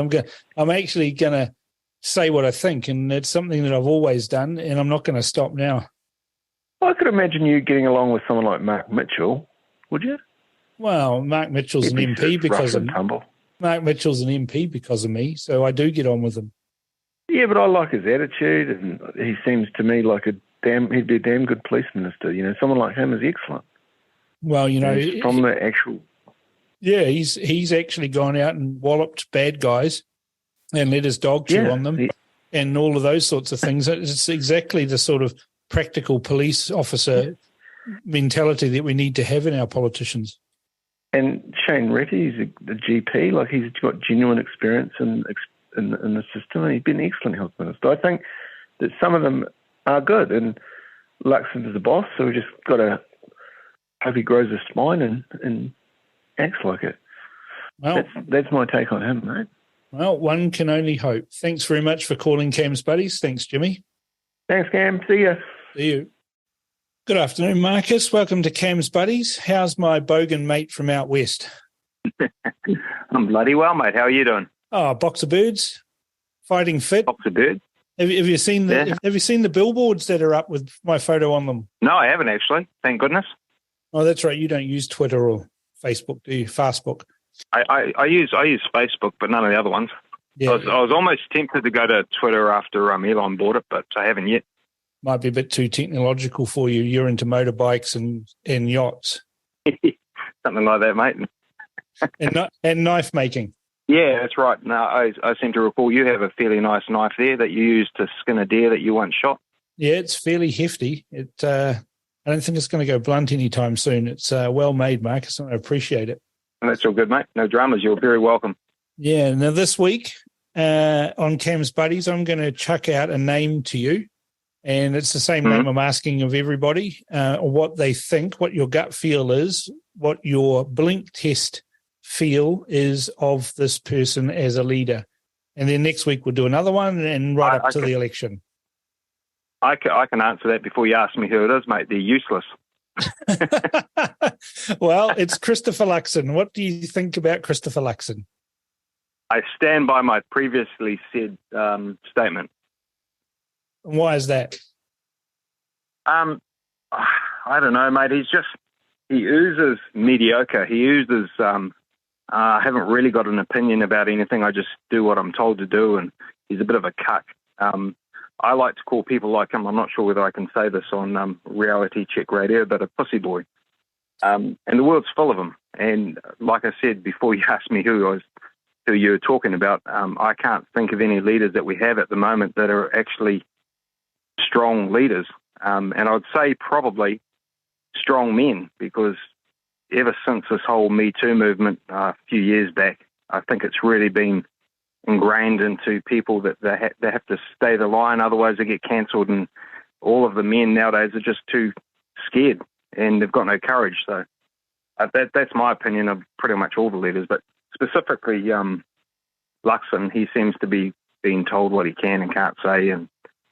I'm actually going to say what I think, and it's something that I've always done, and I'm not going to stop now. I could imagine you getting along with someone like Mark Mitchell, would you? Well, Mark Mitchell's an MP because of Mark Mitchell's an MP because of me, so I do get on with him. Yeah, but I like his attitude, and he seems to me like he'd be a damn good police minister. Someone like him is excellent. Well, he's from the actual. Yeah, he's actually gone out and walloped bad guys and let his dog chew on them and all of those sorts of things. It's exactly the sort of practical police officer mentality that we need to have in our politicians. And Shane Reti, he's a GP, like he's got genuine experience in the system, and he's been an excellent health minister. I think that some of them are good, and Luxon is the boss, so we just got to hope he grows a spine and acts like it. Well, that's my take on him, mate. Well, one can only hope. Thanks very much for calling Cam's Buddies. Thanks, Jimmy. Thanks, Cam. See you. See you. Good afternoon, Marcus. Welcome to Cam's Buddies. How's my bogan mate from out west? I'm bloody well, mate. How are you doing? Oh, box of birds. Fighting fit. Box of birds? Have you seen the billboards that are up with my photo on them? No, I haven't actually. Thank goodness. Oh, that's right. You don't use Twitter or Facebook, do you? Fastbook. I use Facebook, but none of the other ones. Yeah, I was almost tempted to go to Twitter after Elon bought it, but I haven't yet. Might be a bit too technological for you. You're into motorbikes and yachts. Something like that, mate. and knife making. Yeah, that's right. No, I seem to recall you have a fairly nice knife there that you used to skin a deer that you once shot. Yeah, it's fairly hefty. I don't think it's going to go blunt anytime soon. It's well made, Marcus, and I appreciate it. And that's all good, mate. No dramas. You're very welcome. Yeah. Now, this week on Cam's Buddies, I'm going to chuck out a name to you, and it's the same name I'm asking of everybody, what they think, what your gut feel is, what your blink test feel is of this person as a leader. And then next week we'll do another one and up to the election. I can answer that before you ask me who it is, mate. They're useless. Well, it's Christopher Luxon. What do you think about Christopher Luxon? I stand by my previously said statement. And why is that? I don't know, mate. He oozes mediocre. He oozes, I haven't really got an opinion about anything. I just do what I'm told to do, and he's a bit of a cuck. I like to call people like him, I'm not sure whether I can say this on Reality Check Radio, but a pussy boy. And the world's full of them. And like I said before you asked me who you were talking about, I can't think of any leaders that we have at the moment that are actually strong leaders. And I'd say probably strong men, because ever since this whole Me Too movement a few years back, I think it's really been ingrained into people that they have to stay the line, otherwise they get cancelled, and all of the men nowadays are just too scared and they've got no courage. So that's my opinion of pretty much all the leaders, but specifically Luxon, he seems to be being told what he can and can't say,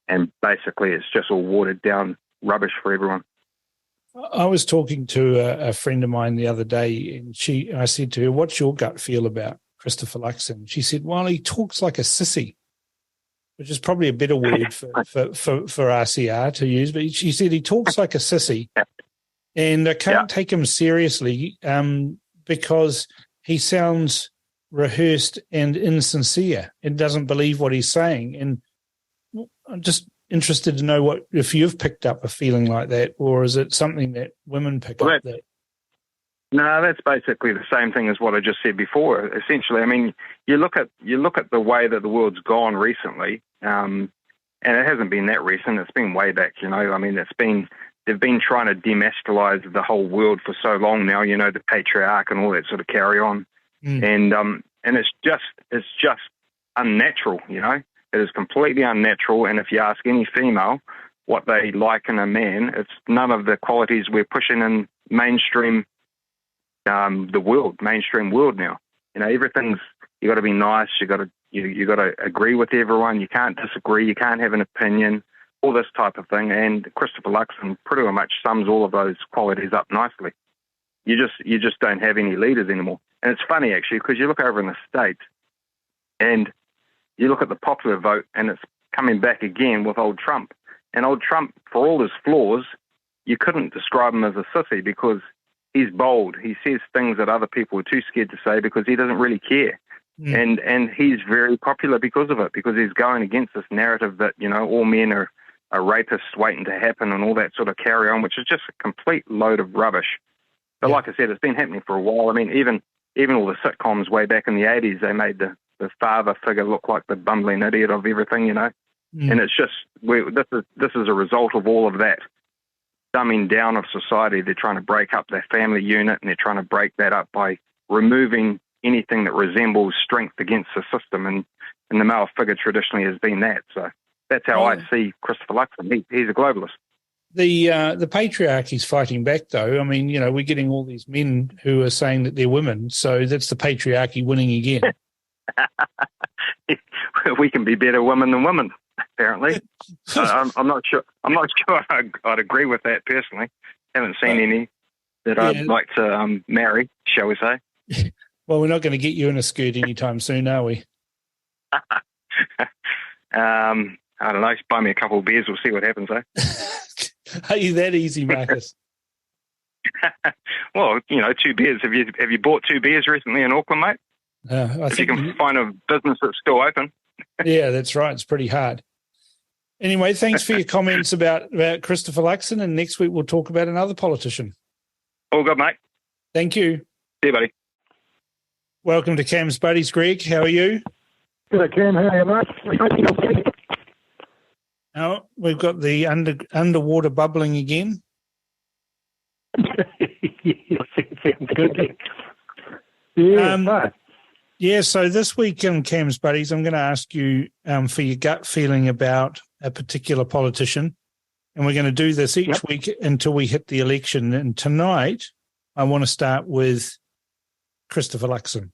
and basically it's just all watered down rubbish for everyone. I was talking to a friend of mine the other day, and I said to her, "What's your gut feel about Christopher Luxon?" She said, "Well, he talks like a sissy," which is probably a better word for RCR to use. But she said he talks like a sissy, and I can't take him seriously because he sounds rehearsed and insincere and doesn't believe what he's saying. And I'm just interested to know if you've picked up a feeling like that, or is it something that women pick up that? No, that's basically the same thing as what I just said before. Essentially, I mean, you look at the way that the world's gone recently, and it hasn't been that recent. It's been way back, you know. I mean, they've been trying to demasculise the whole world for so long now. You know, the patriarch and all that sort of carry on, and it's just unnatural. You know, it is completely unnatural. And if you ask any female what they like in a man, it's none of the qualities we're pushing in mainstream. Mainstream world now. You know, everything's, you got to be nice. You got to agree with everyone. You can't disagree. You can't have an opinion. All this type of thing. And Christopher Luxon pretty much sums all of those qualities up nicely. You just don't have any leaders anymore. And it's funny actually, because you look over in the States and you look at the popular vote, and it's coming back again with old Trump. And old Trump, for all his flaws, you couldn't describe him as a sissy, because he's bold. He says things that other people are too scared to say because he doesn't really care. And he's very popular because of it, because he's going against this narrative that, you know, all men are rapists waiting to happen and all that sort of carry on, which is just a complete load of rubbish. But like I said, it's been happening for a while. I mean, even all the sitcoms way back in the 80s, they made the father figure look like the bumbling idiot of everything, you know. And it's just, this is a result of all of that dumbing down of society. They're trying to break up their family unit, and they're trying to break that up by removing anything that resembles strength against the system. And the male figure traditionally has been that. So that's how I see Christopher Luxon. He's a globalist. The patriarchy's fighting back, though. I mean, you know, we're getting all these men who are saying that they're women, so that's the patriarchy winning again. We can be better women than women, apparently. I'm not sure. I'd agree with that personally. Haven't seen any that I'd like to marry, shall we say? Well, we're not going to get you in a skirt anytime soon, are we? I don't know, buy me a couple of beers, we'll see what happens, eh? Are you that easy, Marcus? Well, 2 beers. Have you bought 2 beers recently in Auckland, mate? If you can find a business that's still open. Yeah, that's right. It's pretty hard. Anyway, thanks for your comments about Christopher Luxon, and next week we'll talk about another politician. All good, mate. Thank you. See you, buddy. Welcome to Cam's Buddies, Greg. How are you? Good, Cam. How are you, mate? Oh, we've got the underwater bubbling again. Sounds good. Yeah, so this week in Cam's Buddies, I'm going to ask you for your gut feeling about a particular politician, and we're going to do this each week until we hit the election. And tonight, I want to start with Christopher Luxon.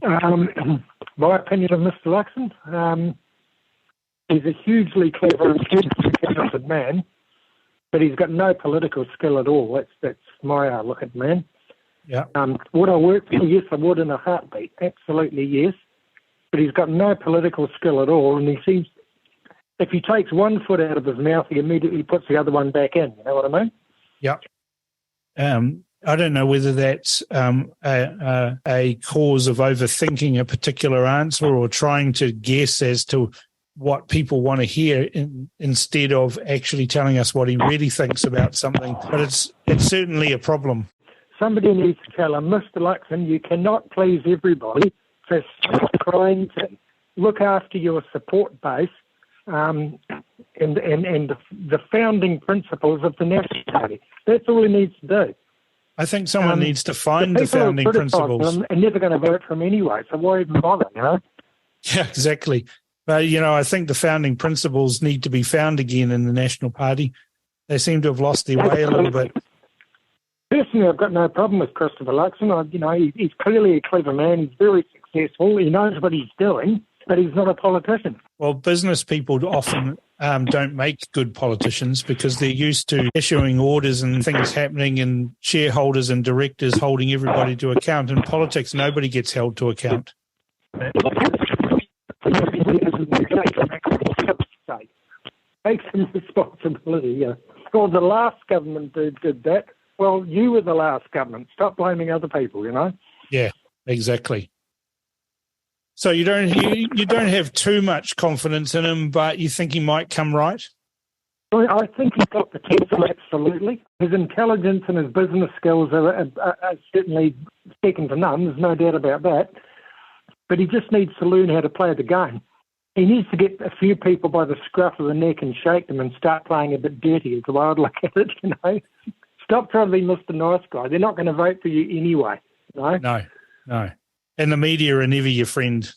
My opinion of Mr. Luxon, he's a hugely clever and hugely talented man, but he's got no political skill at all. That's my look at man. Yeah. Would I work for him? Yes, I would in a heartbeat. Absolutely, yes. But he's got no political skill at all, and he seems, if he takes one foot out of his mouth, he immediately puts the other one back in. You know what I mean? Yeah. I don't know whether that's a cause of overthinking a particular answer or trying to guess as to what people want to hear instead of actually telling us what he really thinks about something. But it's certainly a problem. Somebody needs to tell him, Mr. Luxon, you cannot please everybody. So stop trying to look after your support base and the founding principles of the National Party. That's all he needs to do. I think someone needs to find the founding principles. Are never going to vote for him anyway, so why even bother, Yeah, exactly. But, I think the founding principles need to be found again in the National Party. They seem to have lost their way a little bit. Personally, I've got no problem with Christopher Luxon. He's clearly a clever man. He's very successful. He knows what he's doing, but he's not a politician. Well, business people often don't make good politicians because they're used to issuing orders and things happening and shareholders and directors holding everybody to account. In politics, nobody gets held to account. Take some responsibility. Well, the last government did that. Well, you were the last government. Stop blaming other people, Yeah, exactly. So you don't have too much confidence in him, but you think he might come right? I think he's got potential, absolutely. His intelligence and his business skills are certainly second to none. There's no doubt about that. But he just needs to learn how to play the game. He needs to get a few people by the scruff of the neck and shake them and start playing a bit dirty is the way I'd look at it, Stop trying to be Mr. Nice Guy. They're not going to vote for you anyway. No. And the media are never your friend.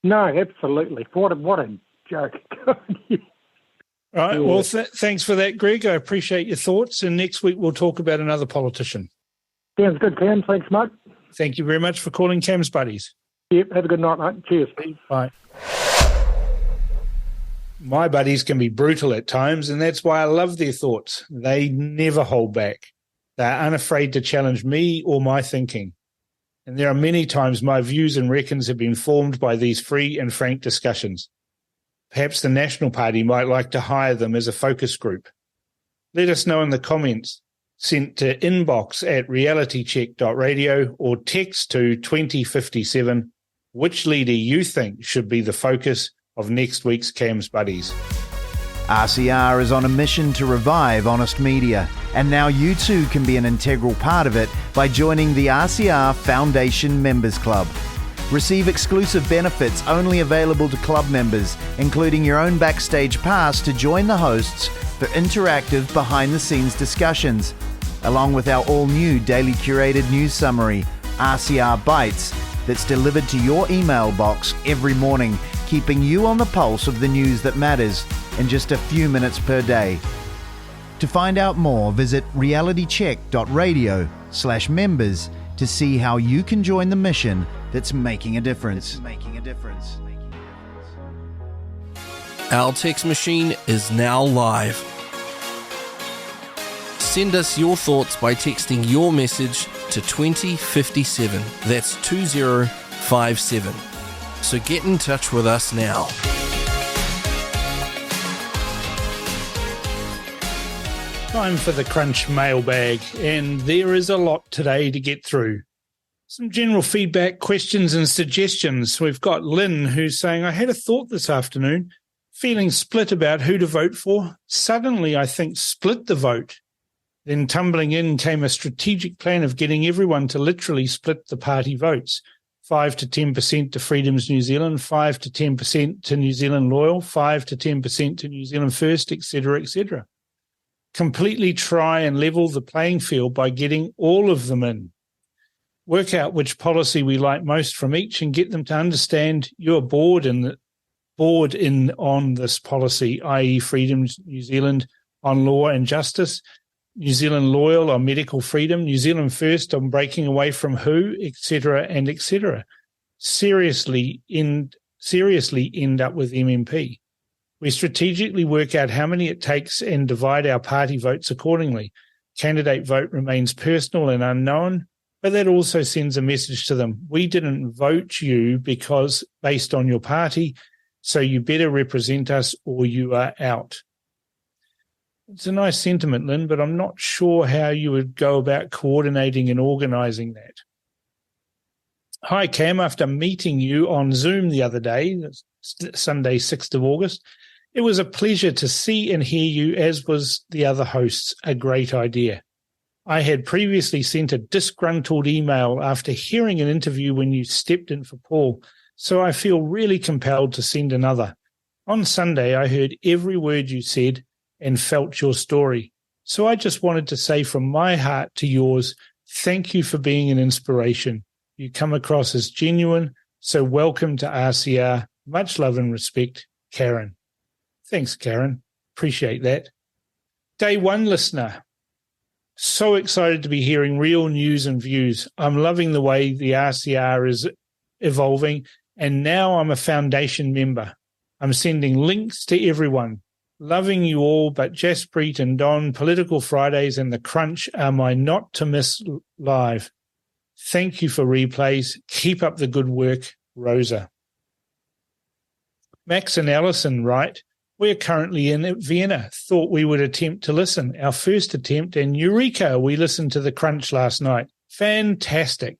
No, absolutely. What a joke. All right. Well, thanks for that, Greg. I appreciate your thoughts. And next week we'll talk about another politician. Sounds good, Cam. Thanks, mate. Thank you very much for calling Cam's Buddies. Yep. Have a good night, mate. Cheers. Bye. My buddies can be brutal at times, and that's why I love their thoughts. They never hold back. They're unafraid to challenge me or my thinking. And there are many times my views and reckons have been formed by these free and frank discussions. Perhaps the National Party might like to hire them as a focus group. Let us know in the comments sent to inbox@realitycheck.radio or text to 2057 which leader you think should be the focus of next week's Cam's Buddies. RCR is on a mission to revive honest media, and now you too can be an integral part of it by joining the RCR Foundation Members Club. Receive exclusive benefits only available to club members, including your own backstage pass to join the hosts for interactive behind-the-scenes discussions, along with our all-new daily curated news summary, RCR Bites, that's delivered to your email box every morning, keeping you on the pulse of the news that matters in just a few minutes per day. To find out more, visit realitycheck.radio/members to see how you can join the mission that's making a difference. Our text machine is now live. Send us your thoughts by texting your message to 2057. That's 2057. So get in touch with us now. Time for the Crunch mailbag, and there is a lot today to get through. Some general feedback, questions and suggestions. We've got Lynn who's saying, I had a thought this afternoon, feeling split about who to vote for. Suddenly, I think, split the vote. Then tumbling in came a strategic plan of getting everyone to literally split the party votes. 5 to 10% to Freedoms New Zealand, 5 to 10% to New Zealand Loyal, 5 to 10% to New Zealand First, etc., etc. Completely try and level the playing field by getting all of them in. Work out which policy we like most from each and get them to understand you're bored in on this policy, i.e. Freedoms New Zealand on law and justice, New Zealand Loyal on medical freedom, New Zealand First on breaking away from who, etc., and etc. Seriously end up with MMP. We strategically work out how many it takes and divide our party votes accordingly. Candidate vote remains personal and unknown, but that also sends a message to them. We didn't vote you because based on your party, so you better represent us or you are out. It's a nice sentiment, Lynn, but I'm not sure how you would go about coordinating and organising that. Hi, Cam. After meeting you on Zoom the other day, Sunday, 6th of August, it was a pleasure to see and hear you, as was the other hosts. A great idea. I had previously sent a disgruntled email after hearing an interview when you stepped in for Paul, so I feel really compelled to send another. On Sunday, I heard every word you said and felt your story. So I just wanted to say from my heart to yours, thank you for being an inspiration. You come across as genuine, so welcome to RCR. Much love and respect, Karen. Thanks, Karen. Appreciate that. Day one listener. So excited to be hearing real news and views. I'm loving the way the RCR is evolving, and now I'm a foundation member. I'm sending links to everyone. Loving you all, but Jaspreet and Don, Political Fridays and The Crunch are my not-to-miss live. Thank you for replays. Keep up the good work, Rosa. Max and Allison write, we're currently in Vienna. Thought we would attempt to listen. Our first attempt, and eureka, we listened to The Crunch last night. Fantastic.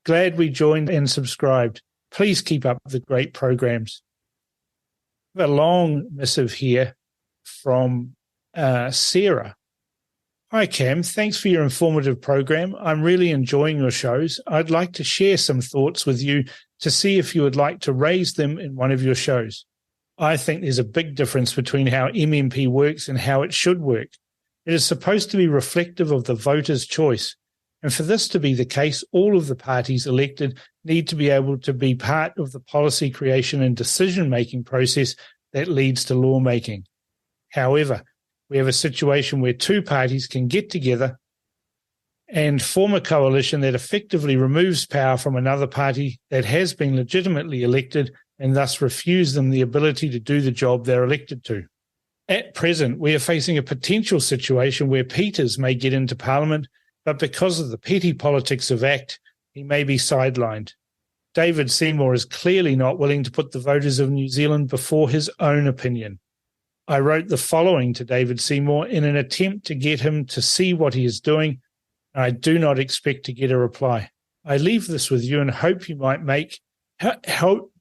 Glad we joined and subscribed. Please keep up the great programs. I have a long missive here from Sarah. Hi, Cam. Thanks for your informative program. I'm really enjoying your shows. I'd like to share some thoughts with you to see if you would like to raise them in one of your shows. I think there's a big difference between how MMP works and how it should work. It is supposed to be reflective of the voter's choice. And for this to be the case, all of the parties elected need to be able to be part of the policy creation and decision-making process that leads to lawmaking. However, we have a situation where two parties can get together and form a coalition that effectively removes power from another party that has been legitimately elected and thus refuse them the ability to do the job they're elected to. At present, we are facing a potential situation where Peters may get into Parliament, but because of the petty politics of ACT, he may be sidelined. David Seymour is clearly not willing to put the voters of New Zealand before his own opinion. I wrote the following to David Seymour in an attempt to get him to see what he is doing. I do not expect to get a reply. I leave this with you and hope you might hope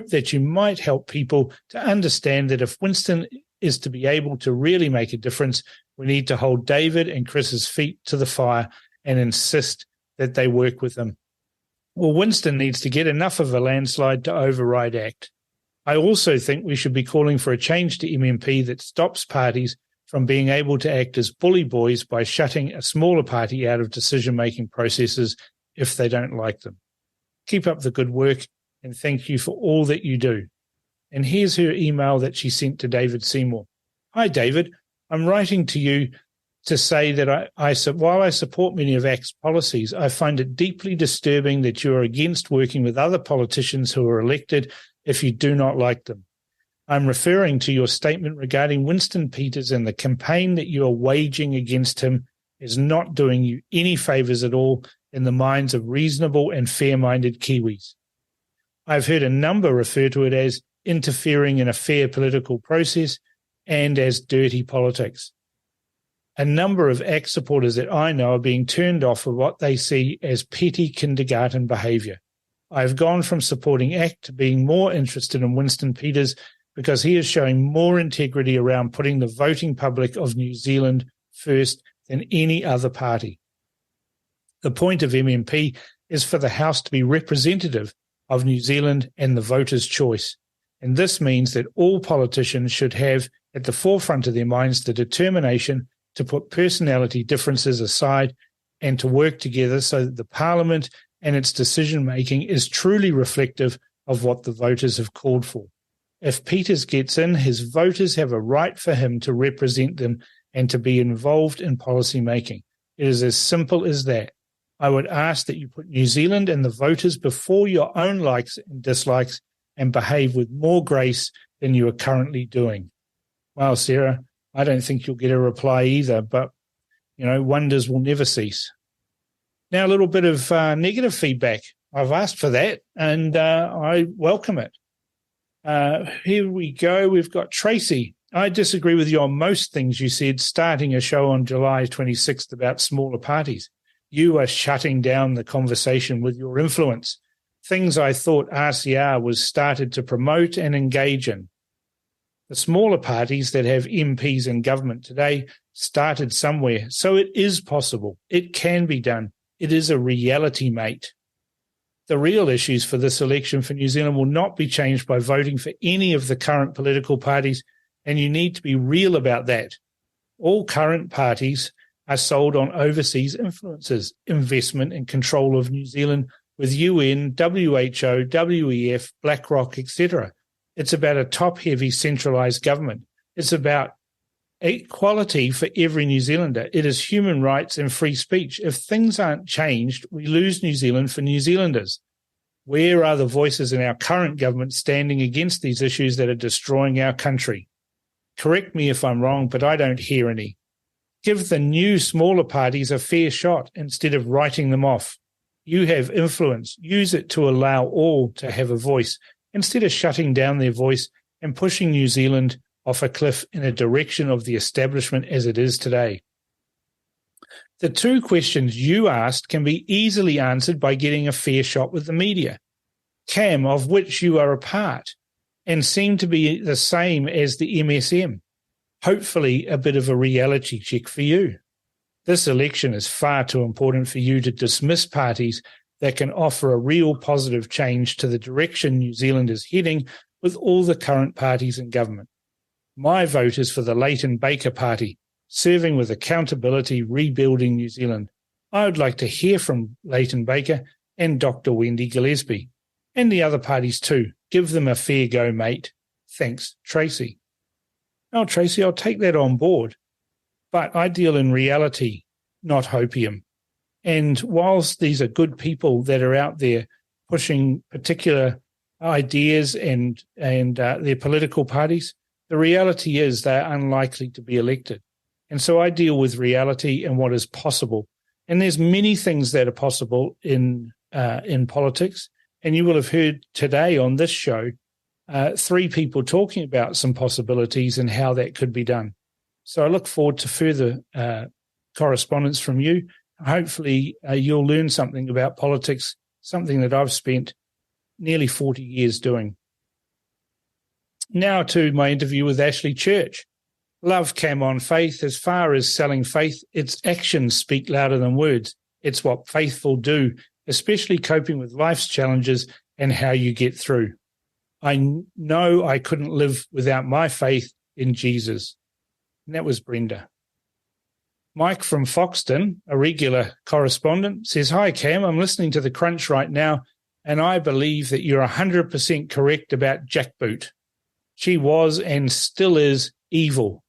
that you might help people to understand that if Winston is to be able to really make a difference, we need to hold David and Chris's feet to the fire and insist that they work with them. Well, Winston needs to get enough of a landslide to override ACT. I also think we should be calling for a change to MMP that stops parties from being able to act as bully boys by shutting a smaller party out of decision-making processes if they don't like them. Keep up the good work, and thank you for all that you do. And here's her email that she sent to David Seymour. Hi, David. I'm writing to you to say that while I support many of ACT's policies, I find it deeply disturbing that you are against working with other politicians who are elected if you do not like them. I'm referring to your statement regarding Winston Peters, and the campaign that you are waging against him is not doing you any favours at all in the minds of reasonable and fair-minded Kiwis. I've heard a number refer to it as interfering in a fair political process and as dirty politics. A number of ACT supporters that I know are being turned off for what they see as petty kindergarten behaviour. I've gone from supporting ACT to being more interested in Winston Peters because he is showing more integrity around putting the voting public of New Zealand first than any other party. The point of MMP is for the House to be representative of New Zealand and the voters' choice. And this means that all politicians should have at the forefront of their minds the determination to put personality differences aside and to work together so that the Parliament and its decision-making is truly reflective of what the voters have called for. If Peters gets in, his voters have a right for him to represent them and to be involved in policy making. It is as simple as that. I would ask that you put New Zealand and the voters before your own likes and dislikes and behave with more grace than you are currently doing. Well, Sarah, I don't think you'll get a reply either, but, wonders will never cease. Now, a little bit of negative feedback. I've asked for that, and I welcome it. Here we go. We've got Tracy. I disagree with you on most things you said, starting a show on July 26th about smaller parties. You are shutting down the conversation with your influence. Things I thought RCR was started to promote and engage in. The smaller parties that have MPs in government today started somewhere, so it is possible. It can be done. It is a reality, mate. The real issues for this election for New Zealand will not be changed by voting for any of the current political parties, and you need to be real about that. All current parties are sold on overseas influences, investment and control of New Zealand with UN, WHO, WEF, BlackRock, etc. It's about a top-heavy centralised government. It's about equality for every New Zealander. It is human rights and free speech. If things aren't changed, we lose New Zealand for New Zealanders. Where are the voices in our current government standing against these issues that are destroying our country? Correct me if I'm wrong, but I don't hear any. Give the new, smaller parties a fair shot instead of writing them off. You have influence. Use it to allow all to have a voice instead of shutting down their voice and pushing New Zealand off a cliff in a direction of the establishment as it is today. The two questions you asked can be easily answered by getting a fair shot with the media, Cam, of which you are a part, and seem to be the same as the MSM. Hopefully a bit of a reality check for you. This election is far too important for you to dismiss parties that can offer a real positive change to the direction New Zealand is heading with all the current parties in government. My vote is for the Leighton Baker Party, serving with accountability, rebuilding New Zealand. I would like to hear from Leighton Baker and Dr. Wendy Gillespie, and the other parties too. Give them a fair go, mate. Thanks, Tracy. Now, Tracy, I'll take that on board, but I deal in reality, not hopium. And whilst these are good people that are out there pushing particular ideas and their political parties, the reality is they're unlikely to be elected. And so I deal with reality and what is possible. And there's many things that are possible in politics. And you will have heard today on this show 3 people talking about some possibilities and how that could be done. So I look forward to further correspondence from you. Hopefully you'll learn something about politics, something that I've spent nearly 40 years doing. Now to my interview with Ashley Church. Love Cam on Faith. As far as selling faith, its actions speak louder than words. It's what faithful do, especially coping with life's challenges and how you get through. I know I couldn't live without my faith in Jesus. And that was Brenda. Mike from Foxton, a regular correspondent, says, "Hi, Cam. I'm listening to The Crunch right now, and I believe that you're 100% correct about Jackboot. She was and still is evil.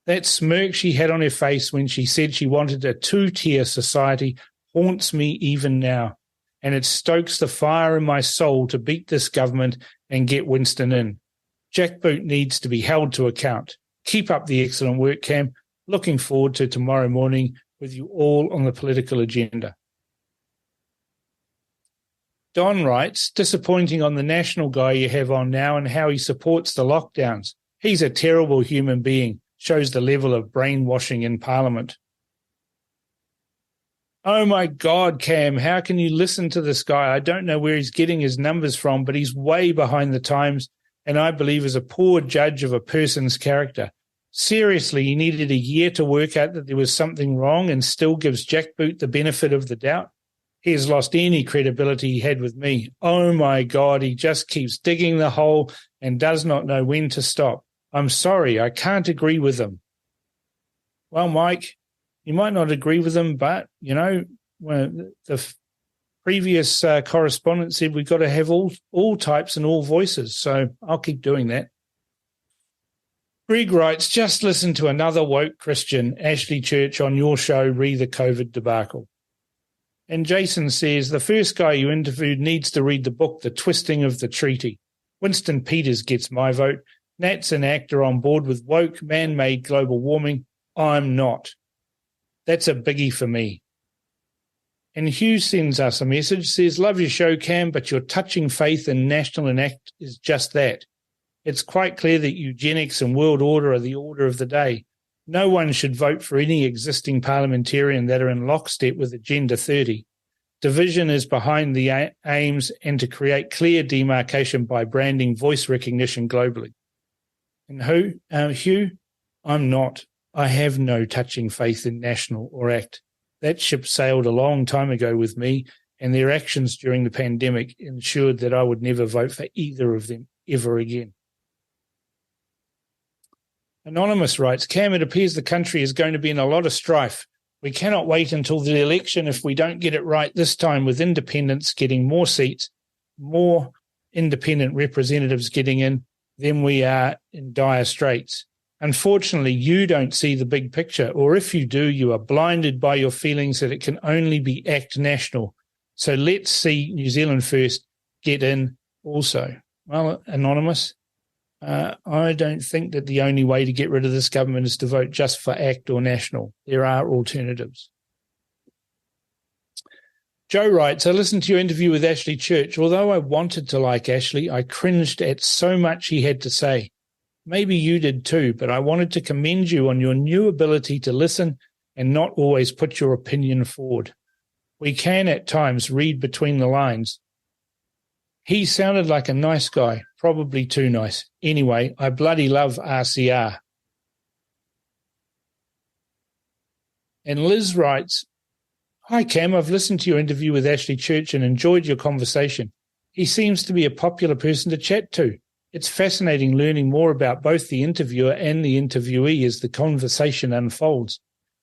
That smirk she had on her face when she said she wanted a 2-tier society haunts me even now, and it stokes the fire in my soul to beat this government and get Winston in. Jackboot needs to be held to account. Keep up the excellent work, Cam. Looking forward to tomorrow morning with you all on the political agenda." Don writes, "Disappointing on the national guy you have on now and how he supports the lockdowns. He's a terrible human being. Shows the level of brainwashing in Parliament. Oh my God, Cam, how can you listen to this guy? I don't know where he's getting his numbers from, but he's way behind the times and I believe is a poor judge of a person's character. Seriously, he needed a year to work out that there was something wrong and still gives Jackboot the benefit of the doubt. He has lost any credibility he had with me. Oh my God, he just keeps digging the hole and does not know when to stop. I'm sorry, I can't agree with him. Well, Mike, you might not agree with him, but, you know, the previous correspondent said we've got to have all types and all voices, so I'll keep doing that. Greg writes, just listen to another woke Christian, Ashley Church, on your show, re the COVID debacle. And Jason says, the first guy you interviewed needs to read the book, The Twisting of the Treaty. Winston Peters gets my vote. Nat's an actor on board with woke, man-made global warming. I'm not. That's a biggie for me. And Hugh sends us a message, says, love your show, Cam, but your touching faith in national enact is just that. It's quite clear that eugenics and world order are the order of the day. No one should vote for any existing parliamentarian that are in lockstep with Agenda 30. Division is behind the aims and to create clear demarcation by branding voice recognition globally. And Hugh, I'm not. I have no touching faith in national or act. That ship sailed a long time ago with me, and their actions during the pandemic ensured that I would never vote for either of them ever again. Anonymous writes, Cam, it appears the country is going to be in a lot of strife. We cannot wait until the election if we don't get it right this time, with independents getting more seats, more independent representatives getting in, then we are in dire straits. Unfortunately, you don't see the big picture, or if you do, you are blinded by your feelings that it can only be act national. So let's see New Zealand First get in also. Well, Anonymous, I don't think that the only way to get rid of this government is to vote just for ACT or national. There are alternatives. Joe writes, I listened to your interview with Ashley Church. Although I wanted to like Ashley, I cringed at so much he had to say. Maybe you did too, but I wanted to commend you on your new ability to listen and not always put your opinion forward. We can at times read between the lines. He sounded like a nice guy, probably too nice. Anyway, I bloody love RCR. And Liz writes, Hi, Cam. I've listened to your interview with Ashley Church and enjoyed your conversation. He seems to be a popular person to chat to. It's fascinating learning more about both the interviewer and the interviewee as the conversation unfolds.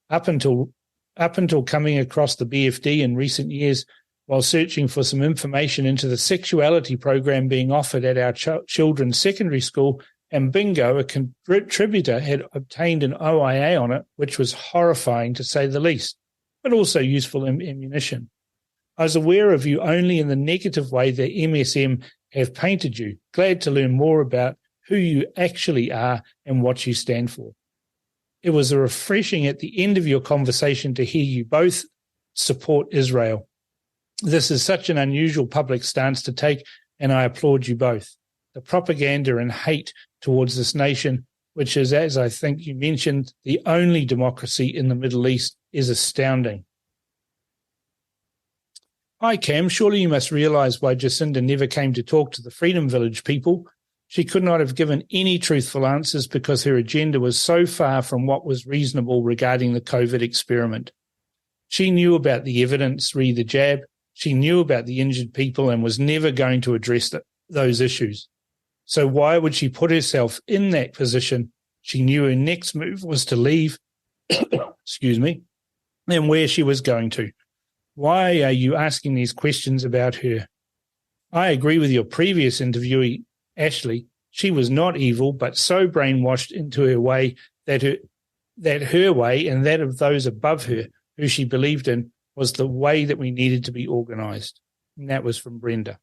Up until coming across the BFD in recent years, while searching for some information into the sexuality program being offered at our children's secondary school, and bingo, a contributor had obtained an OIA on it, which was horrifying to say the least, but also useful ammunition. I was aware of you only in the negative way that MSM have painted you. Glad to learn more about who you actually are and what you stand for. It was refreshing at the end of your conversation to hear you both support Israel. This is such an unusual public stance to take, and I applaud you both. The propaganda and hate towards this nation, which is, as I think you mentioned, the only democracy in the Middle East, is astounding. Hi, Cam. Surely you must realise why Jacinda never came to talk to the Freedom Village people. She could not have given any truthful answers because her agenda was so far from what was reasonable regarding the COVID experiment. She knew about the evidence, re the jab. She knew about the injured people and was never going to address those issues. So why would she put herself in that position? She knew her next move was to leave, excuse me, and where she was going to. Why are you asking these questions about her? I agree with your previous interviewee, Ashley. She was not evil, but so brainwashed into her way that her way and that of those above her who she believed in was the way that we needed to be organised. And that was from Brenda.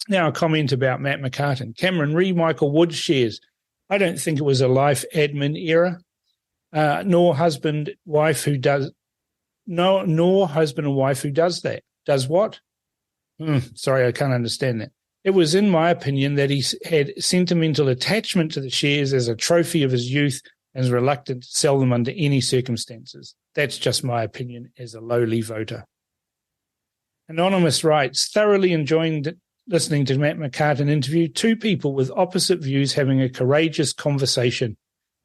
Now a comment about Matt McCartan. Cameron Ree, Michael Wood shares. I don't think it was a life admin error, nor husband and wife who does that. Does what? Sorry, I can't understand that. It was, in my opinion, that he had sentimental attachment to the shares as a trophy of his youth and is reluctant to sell them under any circumstances. That's just my opinion as a lowly voter. Anonymous writes, thoroughly enjoying listening to Matt McCartin interview two people with opposite views having a courageous conversation,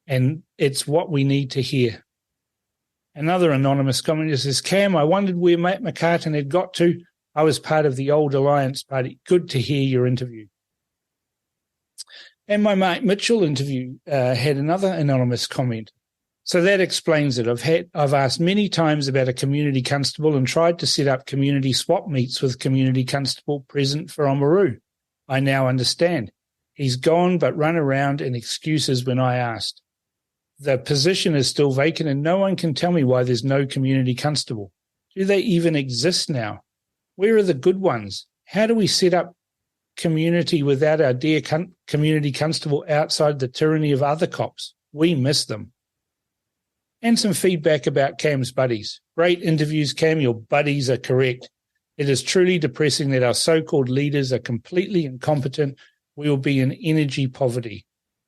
and it's what we need to hear. Another anonymous commenter says, Cam, I wondered where Matt McCartin had got to. I was part of the old Alliance Party. Good to hear your interview. And my Mike Mitchell interview had another anonymous comment. So that explains it. I've asked many times about a community constable and tried to set up community swap meets with community constable present for Oamaru. I now understand. He's gone but run around in excuses when I asked. The position is still vacant and no one can tell me why there's no community constable. Do they even exist now? Where are the good ones? How do we set up community without our dear community constable outside the tyranny of other cops? We miss them. And some feedback about Cam's buddies. Great interviews, Cam. Your buddies are correct. It is truly depressing that our so-called leaders are completely incompetent. We will be in energy poverty.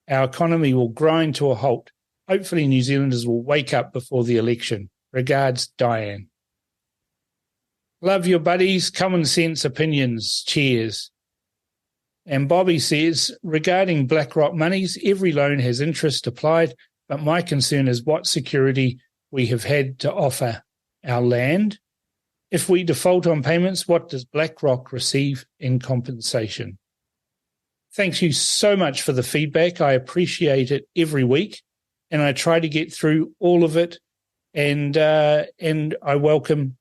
Our economy will grind to a halt. Hopefully New Zealanders will wake up before the election. Regards, Diane. Love your buddies. Common sense opinions. Cheers. And Bobby says, regarding BlackRock monies, every loan has interest applied, but my concern is what security we have had to offer our land. If we default on payments, what does BlackRock receive in compensation? Thanks you so much for the feedback. I appreciate it every week, and I try to get through all of it, and I welcome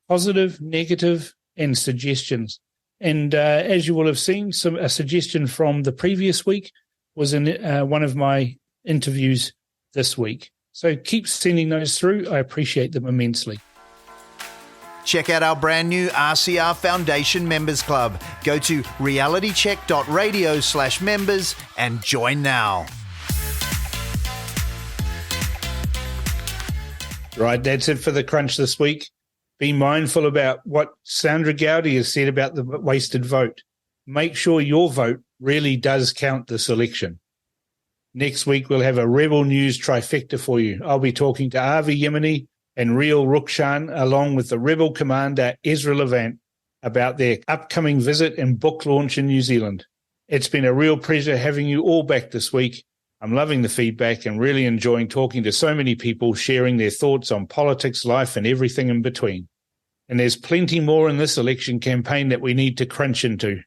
positive, negative, and suggestions. And as you will have seen, a suggestion from the previous week was in one of my interviews this week. So keep sending those through. I appreciate them immensely. Check out our brand new RCR Foundation Members Club. Go to realitycheck.radio/members and join now. Right, that's it for the Crunch this week. Be mindful about what Sandra Gowdy has said about the wasted vote. Make sure your vote really does count this election. Next week, we'll have a Rebel News trifecta for you. I'll be talking to Avi Yemeni and Riel Rukshan, along with the Rebel commander Ezra Levant, about their upcoming visit and book launch in New Zealand. It's been a real pleasure having you all back this week. I'm loving the feedback and really enjoying talking to so many people, sharing their thoughts on politics, life, and everything in between. And there's plenty more in this election campaign that we need to crunch into.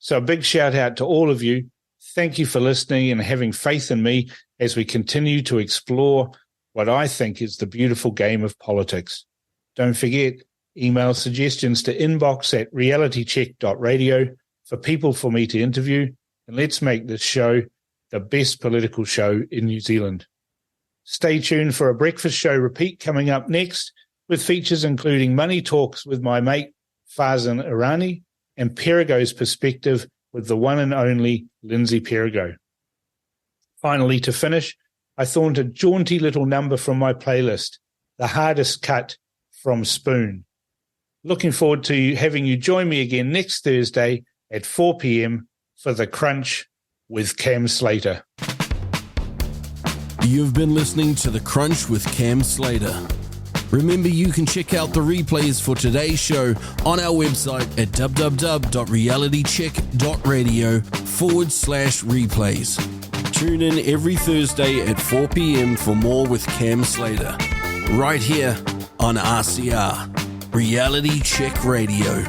So a big shout out to all of you. Thank you for listening and having faith in me as we continue to explore what I think is the beautiful game of politics. Don't forget, email suggestions to inbox@realitycheck.radio for people for me to interview, and let's make this show the best political show in New Zealand. Stay tuned for a breakfast show repeat coming up next, with features including Money Talks with my mate Farzan Irani and Perigo's Perspective with the one and only Lindsay Perigo. Finally, to finish, I thought a jaunty little number from my playlist, The Hardest Cut from Spoon. Looking forward to having you join me again next Thursday at 4 p.m. for The Crunch with Cam Slater. You've been listening to The Crunch with Cam Slater. Remember, you can check out the replays for today's show on our website at www.realitycheck.radio/replays. Tune in every Thursday at 4 p.m. for more with Cam Slater, right here on RCR, Reality Check Radio.